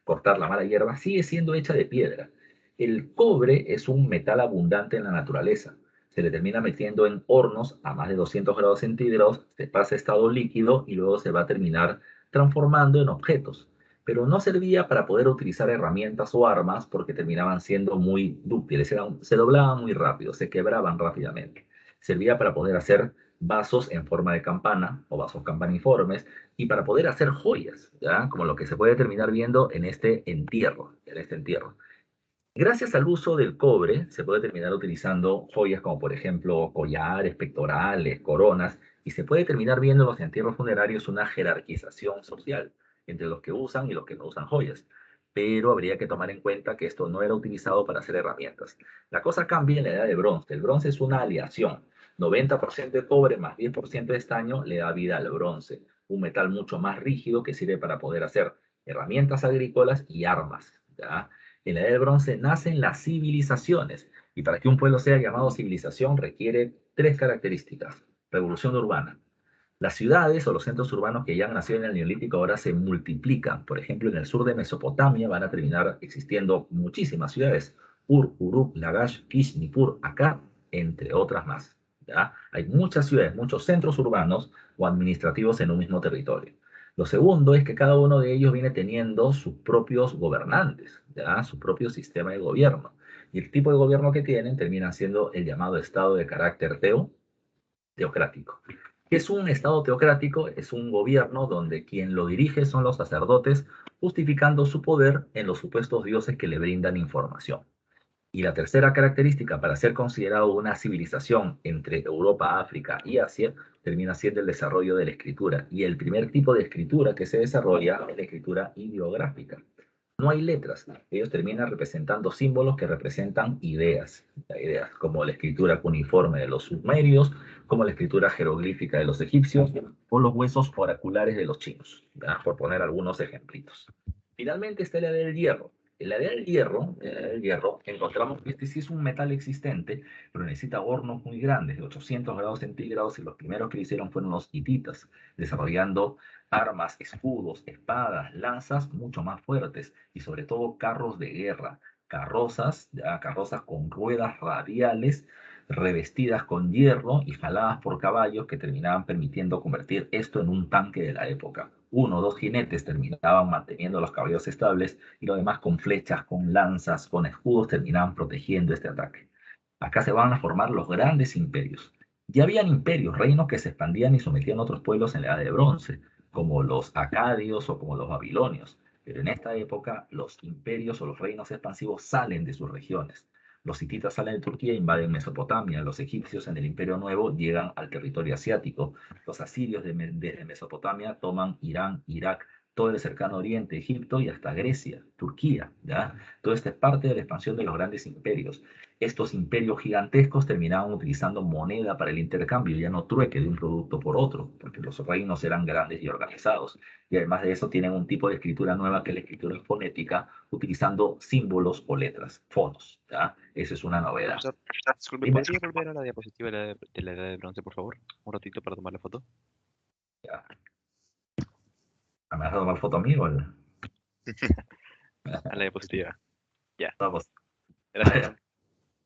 cortar la mala hierba, sigue siendo hecha de piedra. El cobre es un metal abundante en la naturaleza. Se le termina metiendo en hornos a más de 200 grados centígrados, se pasa a estado líquido y luego se va a terminar transformando en objetos. Pero no servía para poder utilizar herramientas o armas porque terminaban siendo muy dúctiles, se doblaban muy rápido, se quebraban rápidamente. Servía para poder hacer vasos en forma de campana o vasos campaniformes, y para poder hacer joyas, ¿ya? Como lo que se puede terminar viendo en este entierro, Gracias al uso del cobre, se puede terminar utilizando joyas como, por ejemplo, collares, pectorales, coronas, y se puede terminar viendo en los entierros funerarios una jerarquización social entre los que usan y los que no usan joyas. Pero habría que tomar en cuenta que esto no era utilizado para hacer herramientas. La cosa cambia en la edad de bronce. El bronce es una aleación. 90% de cobre más 10% de estaño le da vida al bronce, un metal mucho más rígido que sirve para poder hacer herramientas agrícolas y armas, ¿ya? En la edad del bronce nacen las civilizaciones, y para que un pueblo sea llamado civilización requiere tres características. Revolución urbana. Las ciudades o los centros urbanos que ya han nacido en el Neolítico ahora se multiplican. Por ejemplo, en el sur de Mesopotamia van a terminar existiendo muchísimas ciudades. Ur, Uruk, Lagash, Kish, Nippur, Akkad, entre otras más. ¿Ya? Hay muchas ciudades, muchos centros urbanos o administrativos en un mismo territorio. Lo segundo es que cada uno de ellos viene teniendo sus propios gobernantes, ¿ya? Su propio sistema de gobierno. Y el tipo de gobierno que tienen termina siendo el llamado Estado de carácter teocrático. ¿Qué es un Estado teocrático? Es un gobierno donde quien lo dirige son los sacerdotes, justificando su poder en los supuestos dioses que le brindan información. Y la tercera característica para ser considerado una civilización entre Europa, África y Asia termina siendo el desarrollo de la escritura. Y el primer tipo de escritura que se desarrolla es la escritura ideográfica. No hay letras, ellos terminan representando símbolos que representan ideas, como la escritura cuneiforme de los sumerios, como la escritura jeroglífica de los egipcios, o los huesos oraculares de los chinos, ¿ya? Por poner algunos ejemplitos. Finalmente está la edad del hierro. En la edad del hierro, encontramos que este sí es un metal existente, pero necesita hornos muy grandes, de 800 grados centígrados, y los primeros que lo hicieron fueron los hititas, desarrollando armas, escudos, espadas, lanzas mucho más fuertes, y sobre todo carros de guerra, carrozas con ruedas radiales, revestidas con hierro y jaladas por caballos que terminaban permitiendo convertir esto en un tanque de la época. Uno o dos jinetes terminaban manteniendo los caballos estables y lo demás con flechas, con lanzas, con escudos terminaban protegiendo este ataque. Acá se van a formar los grandes imperios. Ya habían imperios, reinos que se expandían y sometían a otros pueblos en la Edad de Bronce, como los acadios o como los babilonios. Pero en esta época los imperios o los reinos expansivos salen de sus regiones. Los hititas salen de Turquía e invaden Mesopotamia. Los egipcios en el Imperio Nuevo llegan al territorio asiático. Los asirios desde Mesopotamia toman Irán, Irak, todo el cercano Oriente, Egipto y hasta Grecia, Turquía. ¿Ya? Todo esto es parte de la expansión de los grandes imperios. Estos imperios gigantescos terminaban utilizando moneda para el intercambio, ya no trueque de un producto por otro, porque los reinos eran grandes y organizados. Y además de eso tienen un tipo de escritura nueva que es la escritura fonética, utilizando símbolos o letras, fonos. ¿Ya? Eso es una novedad. Profesor, disculpe, Dime. ¿podría volver a la diapositiva de la edad de bronce, por favor? Un ratito para tomar la foto. Ya. ¿Me has dado mal foto a mí o A la diapositiva. Ya, Vamos. gracias.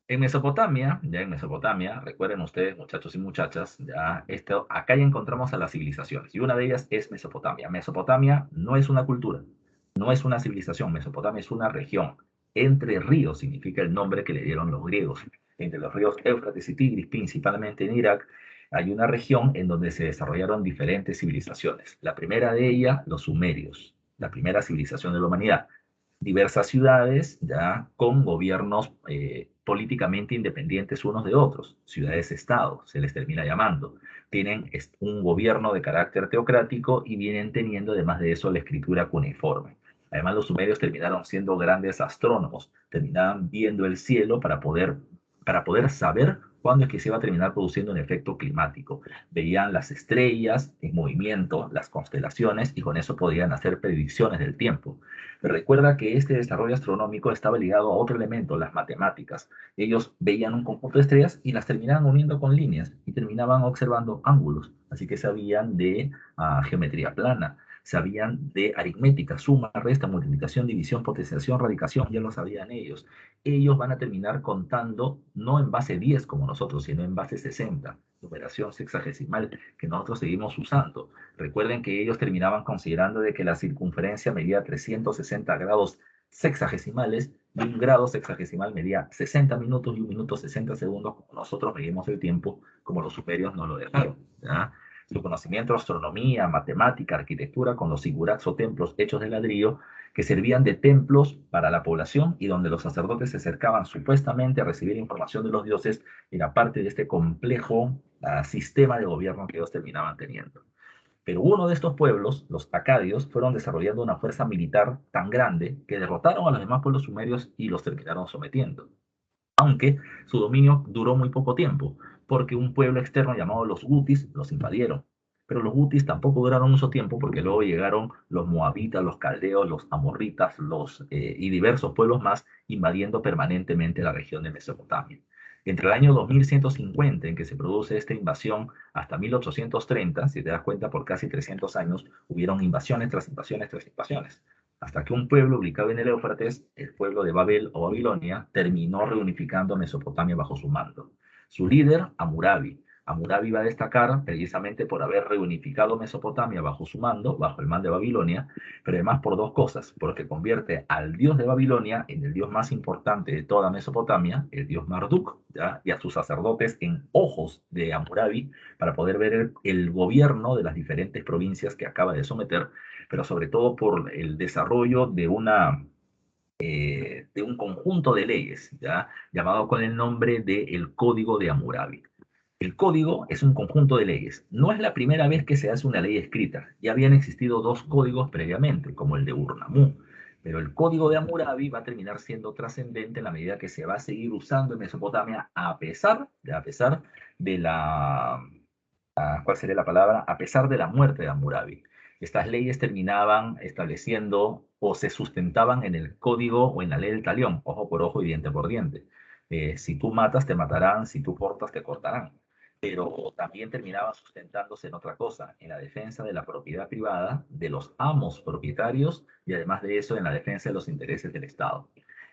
En Mesopotamia, recuerden ustedes, muchachos y muchachas, acá ya encontramos a las civilizaciones, y una de ellas es Mesopotamia. Mesopotamia no es una cultura, no es una civilización, Mesopotamia es una región. Entre ríos significa el nombre que le dieron los griegos. Entre los ríos Éufrates y Tigris, principalmente en Irak, hay una región en donde se desarrollaron diferentes civilizaciones. La primera de ellas, los sumerios, la primera civilización de la humanidad. Diversas ciudades ya con gobiernos políticamente independientes unos de otros, ciudades-estado se les termina llamando. Tienen un gobierno de carácter teocrático y vienen teniendo además de eso la escritura cuneiforme. Además los sumerios terminaron siendo grandes astrónomos, terminaban viendo el cielo para poder saber cuándo es que se iba a terminar produciendo un efecto climático. Veían las estrellas en movimiento, las constelaciones, y con eso podían hacer predicciones del tiempo. Pero recuerda que este desarrollo astronómico estaba ligado a otro elemento, las matemáticas. Ellos veían un conjunto de estrellas y las terminaban uniendo con líneas y terminaban observando ángulos. Así que sabían de geometría plana, sabían de aritmética, suma, resta, multiplicación, división, potenciación, radicación, ya lo sabían ellos. Ellos van a terminar contando no en base 10 como nosotros, sino en base 60, numeración sexagesimal que nosotros seguimos usando. Recuerden que ellos terminaban considerando de que la circunferencia medía 360 grados sexagesimales y un grado sexagesimal medía 60 minutos y un minuto 60 segundos, como nosotros medimos el tiempo, como los superiores no lo dejaron. ¿Ya? Su conocimiento de astronomía, matemática, arquitectura, con los zigurats o templos hechos de ladrillo, que servían de templos para la población y donde los sacerdotes se acercaban supuestamente a recibir información de los dioses, era parte de este complejo sistema de gobierno que ellos terminaban teniendo. Pero uno de estos pueblos, los acadios, fueron desarrollando una fuerza militar tan grande que derrotaron a los demás pueblos sumerios y los terminaron sometiendo. Aunque su dominio duró muy poco tiempo, porque un pueblo externo llamado los Gutis los invadieron. Pero los Gutis tampoco duraron mucho tiempo porque luego llegaron los moabitas, los caldeos, los amorritas y diversos pueblos más invadiendo permanentemente la región de Mesopotamia. Entre el año 2150, en que se produce esta invasión, hasta 1830, si te das cuenta, por casi 300 años, hubieron invasiones tras invasiones tras invasiones, hasta que un pueblo ubicado en el Éufrates, el pueblo de Babel o Babilonia, terminó reunificando Mesopotamia bajo su mando. Su líder, Hammurabi. Hammurabi va a destacar precisamente por haber reunificado Mesopotamia bajo su mando, bajo el mando de Babilonia, pero además por dos cosas, porque convierte al dios de Babilonia en el dios más importante de toda Mesopotamia, el dios Marduk, ¿ya? Y a sus sacerdotes en ojos de Hammurabi para poder ver el gobierno de las diferentes provincias que acaba de someter, pero sobre todo por el desarrollo de un conjunto de leyes, ¿ya? Llamado con el nombre de el Código de Hammurabi. El código es un conjunto de leyes. No es la primera vez que se hace una ley escrita. Ya habían existido dos códigos previamente, como el de Ur-Nammu. Pero el código de Hammurabi va a terminar siendo trascendente en la medida que se va a seguir usando en Mesopotamia a pesar de la... ¿cuál sería la palabra? A pesar de la muerte de Hammurabi. Estas leyes terminaban estableciendo o se sustentaban en el código o en la ley del talión, ojo por ojo y diente por diente. Si tú matas, te matarán, si tú cortas, te cortarán. Pero también terminaban sustentándose en otra cosa, en la defensa de la propiedad privada, de los amos propietarios y además de eso en la defensa de los intereses del Estado.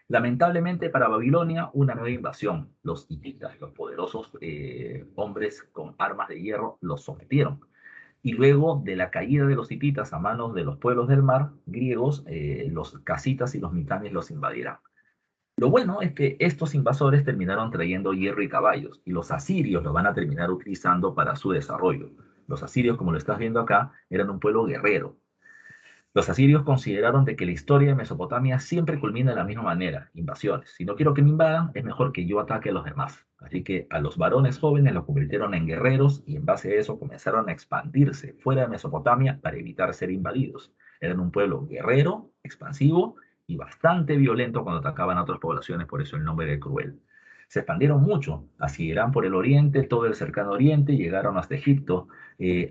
Lamentablemente para Babilonia, una nueva invasión. Los hititas, los poderosos hombres con armas de hierro, los sometieron. Y luego de la caída de los hititas a manos de los pueblos del mar griegos, los casitas y los mitanes los invadirán. Lo bueno es que estos invasores terminaron trayendo hierro y caballos, y los asirios lo van a terminar utilizando para su desarrollo. Los asirios, como lo estás viendo acá, eran un pueblo guerrero. Los asirios consideraron de que la historia de Mesopotamia siempre culmina de la misma manera, invasiones. Si no quiero que me invadan, es mejor que yo ataque a los demás. Así que a los varones jóvenes los convirtieron en guerreros y en base a eso comenzaron a expandirse fuera de Mesopotamia para evitar ser invadidos. Eran un pueblo guerrero, expansivo y bastante violento cuando atacaban a otras poblaciones, por eso el nombre de cruel. Se expandieron mucho, hacia Irán por el oriente, todo el cercano oriente, llegaron hasta Egipto.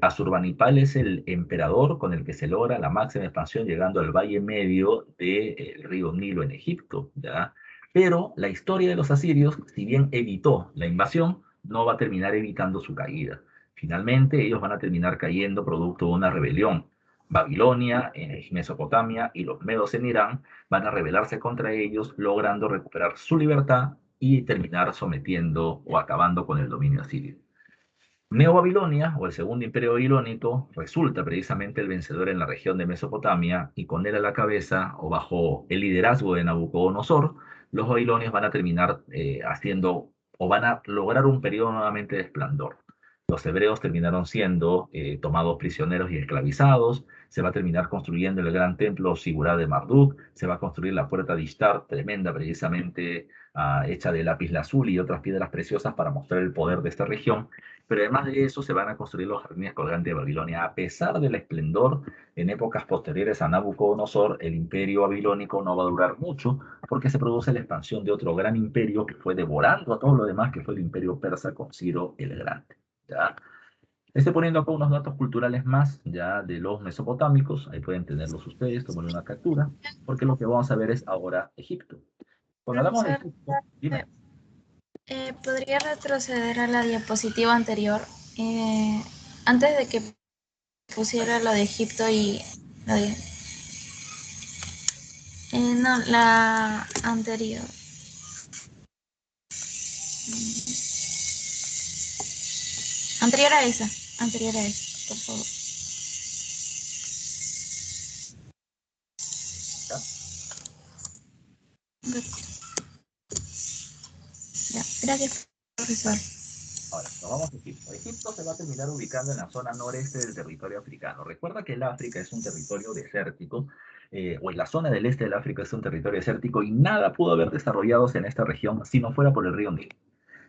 Asurbanipal es el emperador con el que se logra la máxima expansión llegando al valle medio del río Nilo en Egipto, ¿ya? Pero la historia de los asirios, si bien evitó la invasión, no va a terminar evitando su caída. Finalmente, ellos van a terminar cayendo producto de una rebelión. Babilonia, en Mesopotamia y los medos en Irán van a rebelarse contra ellos, logrando recuperar su libertad y terminar sometiendo o acabando con el dominio asirio. Neo-Babilonia, o el segundo imperio babilónico, resulta precisamente el vencedor en la región de Mesopotamia y con él a la cabeza, o bajo el liderazgo de Nabucodonosor, los babilonios van a terminar haciendo, o van a lograr un periodo nuevamente de esplendor. Los hebreos terminaron siendo tomados prisioneros y esclavizados, se va a terminar construyendo el gran templo Sigurá de Marduk, se va a construir la puerta de Ishtar, tremenda precisamente, hecha de lápiz lazuli y otras piedras preciosas para mostrar el poder de esta región. Pero además de eso se van a construir los jardines colgantes de Babilonia. A pesar del esplendor en épocas posteriores a Nabucodonosor, el imperio babilónico no va a durar mucho porque se produce la expansión de otro gran imperio que fue devorando a todo lo demás, que fue el imperio persa con Ciro el Grande. ¿Ya? Estoy poniendo acá unos datos culturales más ya de los mesopotámicos, ahí pueden tenerlos ustedes, tomen una captura, porque lo que vamos a ver es ahora Egipto. Cuando hablamos de Egipto, dime. ¿Podría retroceder a la diapositiva anterior? Antes de que pusiera lo de Egipto y lo de... no, la anterior. Anterior a esa, por favor. Ya, gracias, profesor. Ahora, nos vamos a Egipto. Egipto se va a terminar ubicando en la zona noreste del territorio africano. Recuerda que el África es un territorio desértico, o en la zona del este del África es un territorio desértico y nada pudo haber desarrollado en esta región si no fuera por el río Nilo.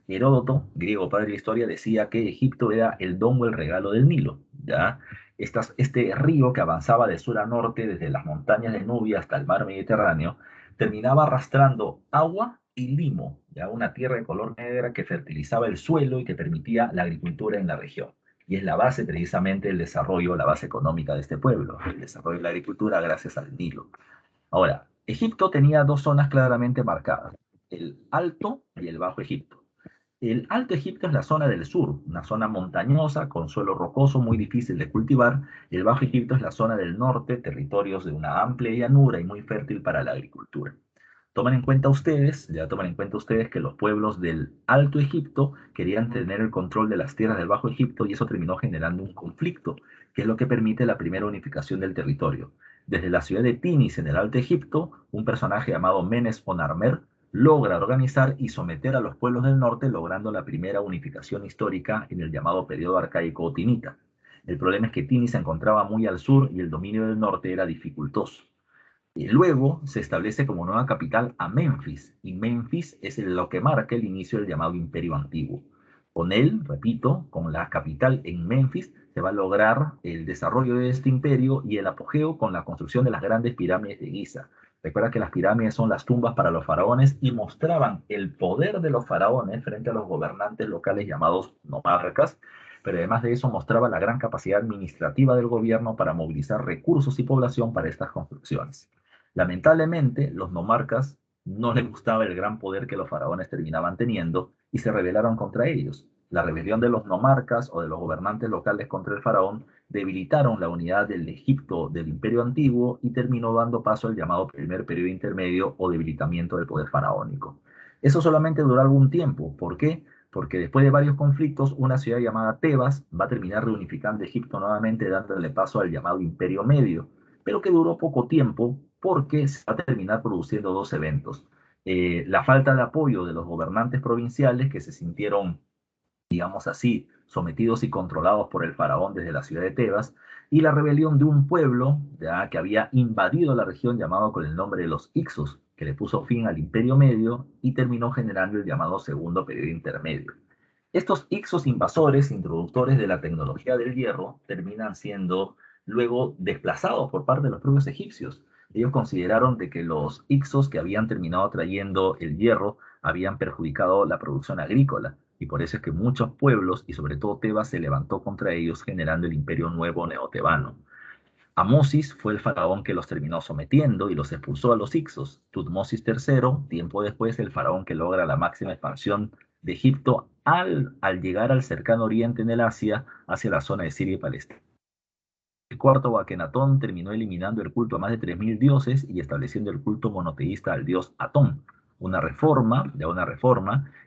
Heródoto, griego padre de la historia, decía que Egipto era el don o el regalo del Nilo, ¿ya? Este río que avanzaba de sur a norte desde las montañas de Nubia hasta el mar Mediterráneo, terminaba arrastrando agua y limo, ¿ya? Una tierra de color negra que fertilizaba el suelo y que permitía la agricultura en la región. Y es la base precisamente del desarrollo, la base económica de este pueblo, el desarrollo de la agricultura gracias al Nilo. Ahora, Egipto tenía dos zonas claramente marcadas, el Alto y el Bajo Egipto. El Alto Egipto es la zona del sur, una zona montañosa con suelo rocoso muy difícil de cultivar. El Bajo Egipto es la zona del norte, territorios de una amplia llanura y muy fértil para la agricultura. Tomen en cuenta ustedes que los pueblos del Alto Egipto querían tener el control de las tierras del Bajo Egipto y eso terminó generando un conflicto, que es lo que permite la primera unificación del territorio. Desde la ciudad de Tinis en el Alto Egipto, un personaje llamado Menes Onarmer logra organizar y someter a los pueblos del norte, logrando la primera unificación histórica en el llamado periodo arcaico tinita. El problema es que Tinis se encontraba muy al sur y el dominio del norte era dificultoso. Y luego se establece como nueva capital a Memphis, y Memphis es lo que marca el inicio del llamado Imperio Antiguo. Con él, repito, con la capital en Memphis, se va a lograr el desarrollo de este imperio y el apogeo con la construcción de las grandes pirámides de Giza. Recuerda que las pirámides son las tumbas para los faraones y mostraban el poder de los faraones frente a los gobernantes locales llamados nomarcas, pero además de eso mostraba la gran capacidad administrativa del gobierno para movilizar recursos y población para estas construcciones. Lamentablemente, los nomarcas no les gustaba el gran poder que los faraones terminaban teniendo y se rebelaron contra ellos. La rebelión de los nomarcas o de los gobernantes locales contra el faraón debilitaron la unidad del Egipto del Imperio Antiguo y terminó dando paso al llamado primer periodo intermedio o debilitamiento del poder faraónico. Eso solamente duró algún tiempo. ¿Por qué? Porque después de varios conflictos, una ciudad llamada Tebas va a terminar reunificando Egipto nuevamente, dándole paso al llamado Imperio Medio, pero que duró poco tiempo porque se va a terminar produciendo dos eventos. La falta de apoyo de los gobernantes provinciales que se sintieron, digamos así, sometidos y controlados por el faraón desde la ciudad de Tebas, y la rebelión de un pueblo ya, que había invadido la región llamado con el nombre de los Ixos, que le puso fin al Imperio Medio y terminó generando el llamado Segundo Periodo Intermedio. Estos Ixos invasores, introductores de la tecnología del hierro, terminan siendo luego desplazados por parte de los propios egipcios. Ellos consideraron de que los Ixos que habían terminado trayendo el hierro habían perjudicado la producción agrícola, y por eso es que muchos pueblos, y sobre todo Tebas, se levantó contra ellos, generando el Imperio Nuevo Neotebano. Amosis fue el faraón que los terminó sometiendo y los expulsó a los Ixos. Tutmosis III, tiempo después, el faraón que logra la máxima expansión de Egipto al llegar al cercano oriente en el Asia, hacia la zona de Siria y Palestina. El cuarto Akenatón terminó eliminando el culto a más de 3.000 dioses y estableciendo el culto monoteísta al dios Atón. Una reforma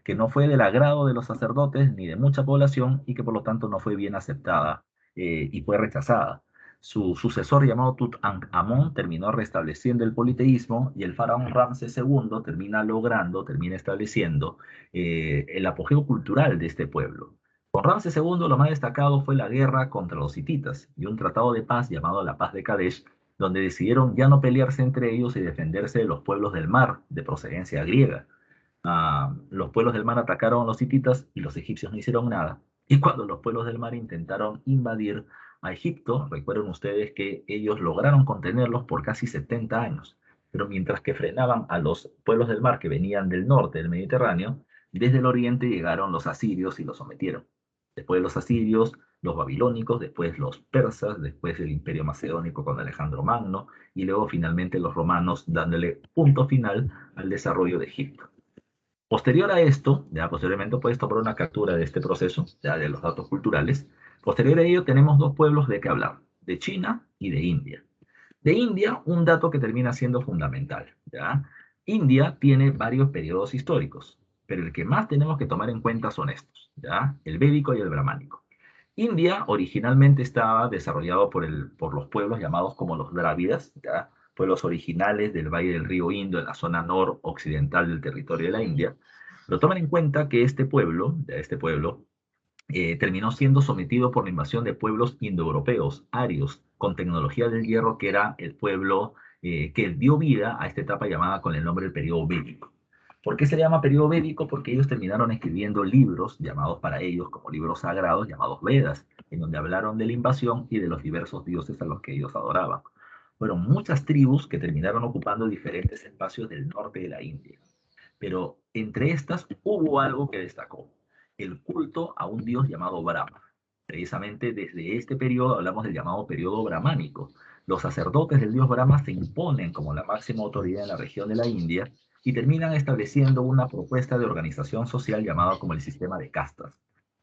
que no fue del agrado de los sacerdotes ni de mucha población y que por lo tanto no fue bien aceptada y fue rechazada. Su sucesor llamado Tutankhamón terminó restableciendo el politeísmo y el faraón Ramsés II termina estableciendo el apogeo cultural de este pueblo. Con Ramsés II lo más destacado fue la guerra contra los hititas y un tratado de paz llamado la Paz de Kadesh, donde decidieron ya no pelearse entre ellos y defenderse de los pueblos del mar de procedencia griega. Los pueblos del mar atacaron a los hititas y los egipcios no hicieron nada. Y cuando los pueblos del mar intentaron invadir a Egipto, recuerden ustedes que ellos lograron contenerlos por casi 70 años. Pero mientras que frenaban a los pueblos del mar que venían del norte del Mediterráneo, desde el oriente llegaron los asirios y los sometieron. Después de los asirios, los babilónicos, después los persas, después el imperio macedónico con Alejandro Magno, y luego finalmente los romanos dándole punto final al desarrollo de Egipto. Posterior a esto, ya posteriormente puedes tomar una captura de este proceso, ya de los datos culturales. Posterior a ello tenemos dos pueblos de que hablar, de China y de India. De India, un dato que termina siendo fundamental, ¿ya? India tiene varios periodos históricos, pero el que más tenemos que tomar en cuenta son estos, ¿ya? El védico y el brahmánico. India originalmente estaba desarrollado por los pueblos llamados como los Drávidas, ¿ya? Pueblos originales del valle del río Indo, en la zona noroccidental del territorio de la India. Pero tomen en cuenta que este pueblo terminó siendo sometido por la invasión de pueblos indoeuropeos, arios, con tecnología del hierro, que era el pueblo que dio vida a esta etapa llamada con el nombre del periodo védico. ¿Por qué se le llama periodo védico? Porque ellos terminaron escribiendo libros llamados para ellos como libros sagrados, llamados Vedas, en donde hablaron de la invasión y de los diversos dioses a los que ellos adoraban. Fueron muchas tribus que terminaron ocupando diferentes espacios del norte de la India. Pero entre estas hubo algo que destacó: el culto a un dios llamado Brahma. Precisamente desde este periodo hablamos del llamado periodo brahmánico. Los sacerdotes del dios Brahma se imponen como la máxima autoridad en la región de la India y terminan estableciendo una propuesta de organización social llamada como el sistema de castas.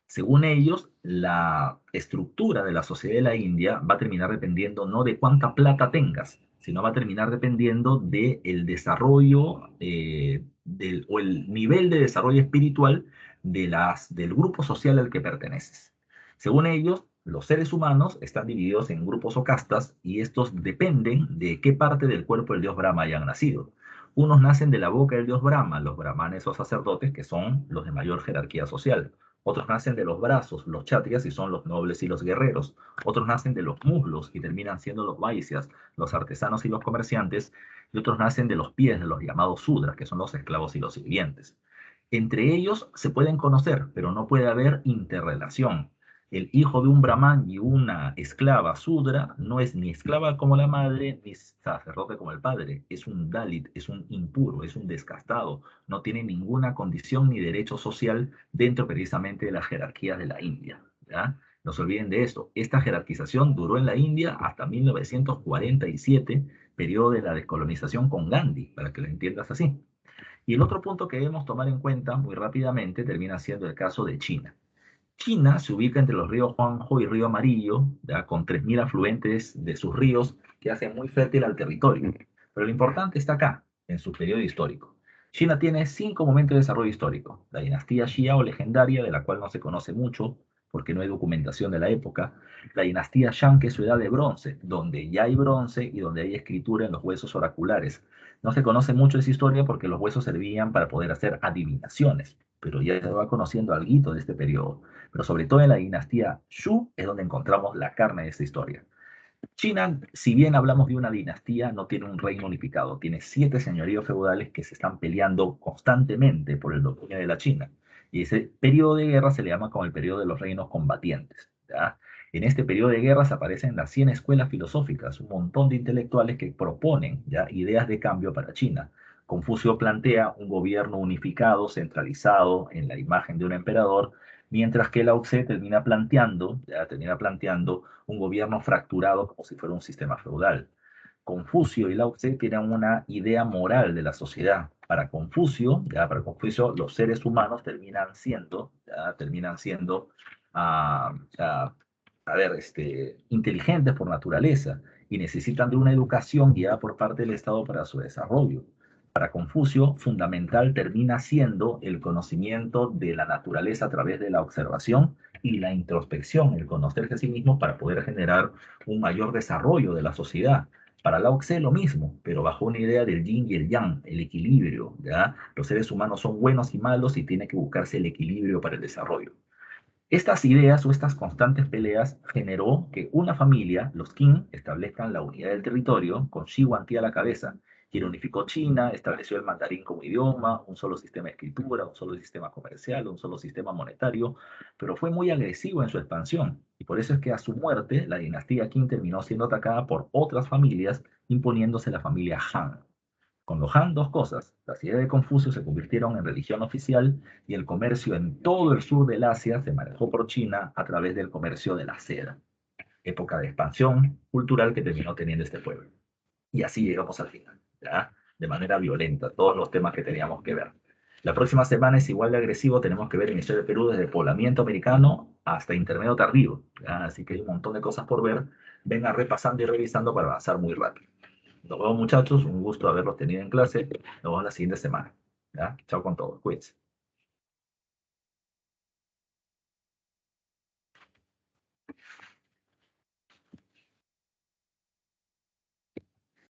Según ellos, la estructura de la sociedad de la India va a terminar dependiendo no de cuánta plata tengas, sino va a terminar dependiendo del desarrollo o el nivel de desarrollo espiritual del grupo social al que perteneces. Según ellos, los seres humanos están divididos en grupos o castas y estos dependen de qué parte del cuerpo del dios Brahma hayan nacido. Unos nacen de la boca del dios Brahma, los brahmanes o sacerdotes, que son los de mayor jerarquía social. Otros nacen de los brazos, los kshatriyas, y son los nobles y los guerreros. Otros nacen de los muslos y terminan siendo los vaisyas, los artesanos y los comerciantes. Y otros nacen de los pies, de los llamados sudras, que son los esclavos y los sirvientes. Entre ellos se pueden conocer, pero no puede haber interrelación. El hijo de un brahman y una esclava sudra no es ni esclava como la madre, ni sacerdote como el padre. Es un dalit, es un impuro, es un descastado. No tiene ninguna condición ni derecho social dentro precisamente de las jerarquías de la India, ¿ya? No se olviden de esto. Esta jerarquización duró en la India hasta 1947, periodo de la descolonización con Gandhi, para que lo entiendas así. Y el otro punto que debemos tomar en cuenta muy rápidamente termina siendo el caso de China. China se ubica entre los ríos Huanghe y Río Amarillo, ¿ya? Con 3.000 afluentes de sus ríos que hacen muy fértil al territorio. Pero lo importante está acá, en su periodo histórico. China tiene 5 momentos de desarrollo histórico. La dinastía Xia o legendaria, de la cual no se conoce mucho porque no hay documentación de la época. La dinastía Shang, que es su edad de bronce, donde ya hay bronce y donde hay escritura en los huesos oraculares. No se conoce mucho esa historia porque los huesos servían para poder hacer adivinaciones, pero ya se va conociendo algo de este periodo. Pero sobre todo en la dinastía Shu es donde encontramos la carne de esta historia. China, si bien hablamos de una dinastía, no tiene un reino unificado, tiene 7 señoríos feudales que se están peleando constantemente por el dominio de la China. Y ese periodo de guerra se le llama como el periodo de los reinos combatientes, ¿ya? En este periodo de guerras aparecen las 100 escuelas filosóficas, un montón de intelectuales que proponen, ¿ya?, ideas de cambio para China. Confucio plantea un gobierno unificado, centralizado en la imagen de un emperador, mientras que Lao Tse termina planteando un gobierno fracturado como si fuera un sistema feudal. Confucio y Lao Tse tienen una idea moral de la sociedad. Para Confucio, los seres humanos terminan siendo ah, ah, inteligentes por naturaleza y necesitan de una educación guiada por parte del Estado para su desarrollo. Para Confucio, fundamental termina siendo el conocimiento de la naturaleza a través de la observación y la introspección, el conocerse a sí mismo para poder generar un mayor desarrollo de la sociedad. Para Lao Tse lo mismo, pero bajo una idea del yin y el yang, el equilibrio, ¿ya? Los seres humanos son buenos y malos y tiene que buscarse el equilibrio para el desarrollo. Estas ideas o estas constantes peleas generó que una familia, los Qin, establezcan la unidad del territorio con Shi Huangti a la cabeza, quien unificó China, estableció el mandarín como idioma, un solo sistema de escritura, un solo sistema comercial, un solo sistema monetario, pero fue muy agresivo en su expansión, y por eso es que a su muerte la dinastía Qin terminó siendo atacada por otras familias, imponiéndose la familia Han. Con los Han, dos cosas: las ideas de Confucio se convirtieron en religión oficial y el comercio en todo el sur del Asia se manejó por China a través del comercio de la seda. Época de expansión cultural que terminó teniendo este pueblo. Y así llegamos al final, ¿ya? De manera violenta, todos los temas que teníamos que ver. La próxima semana es igual de agresivo, tenemos que ver en la historia de Perú desde poblamiento americano hasta intermedio tardío, ¿ya? Así que hay un montón de cosas por ver. Vengan repasando y revisando para avanzar muy rápido. Nos vemos, muchachos, un gusto haberlos tenido en clase. Nos vemos la siguiente semana, ¿ya? Chao con todos, cuídense.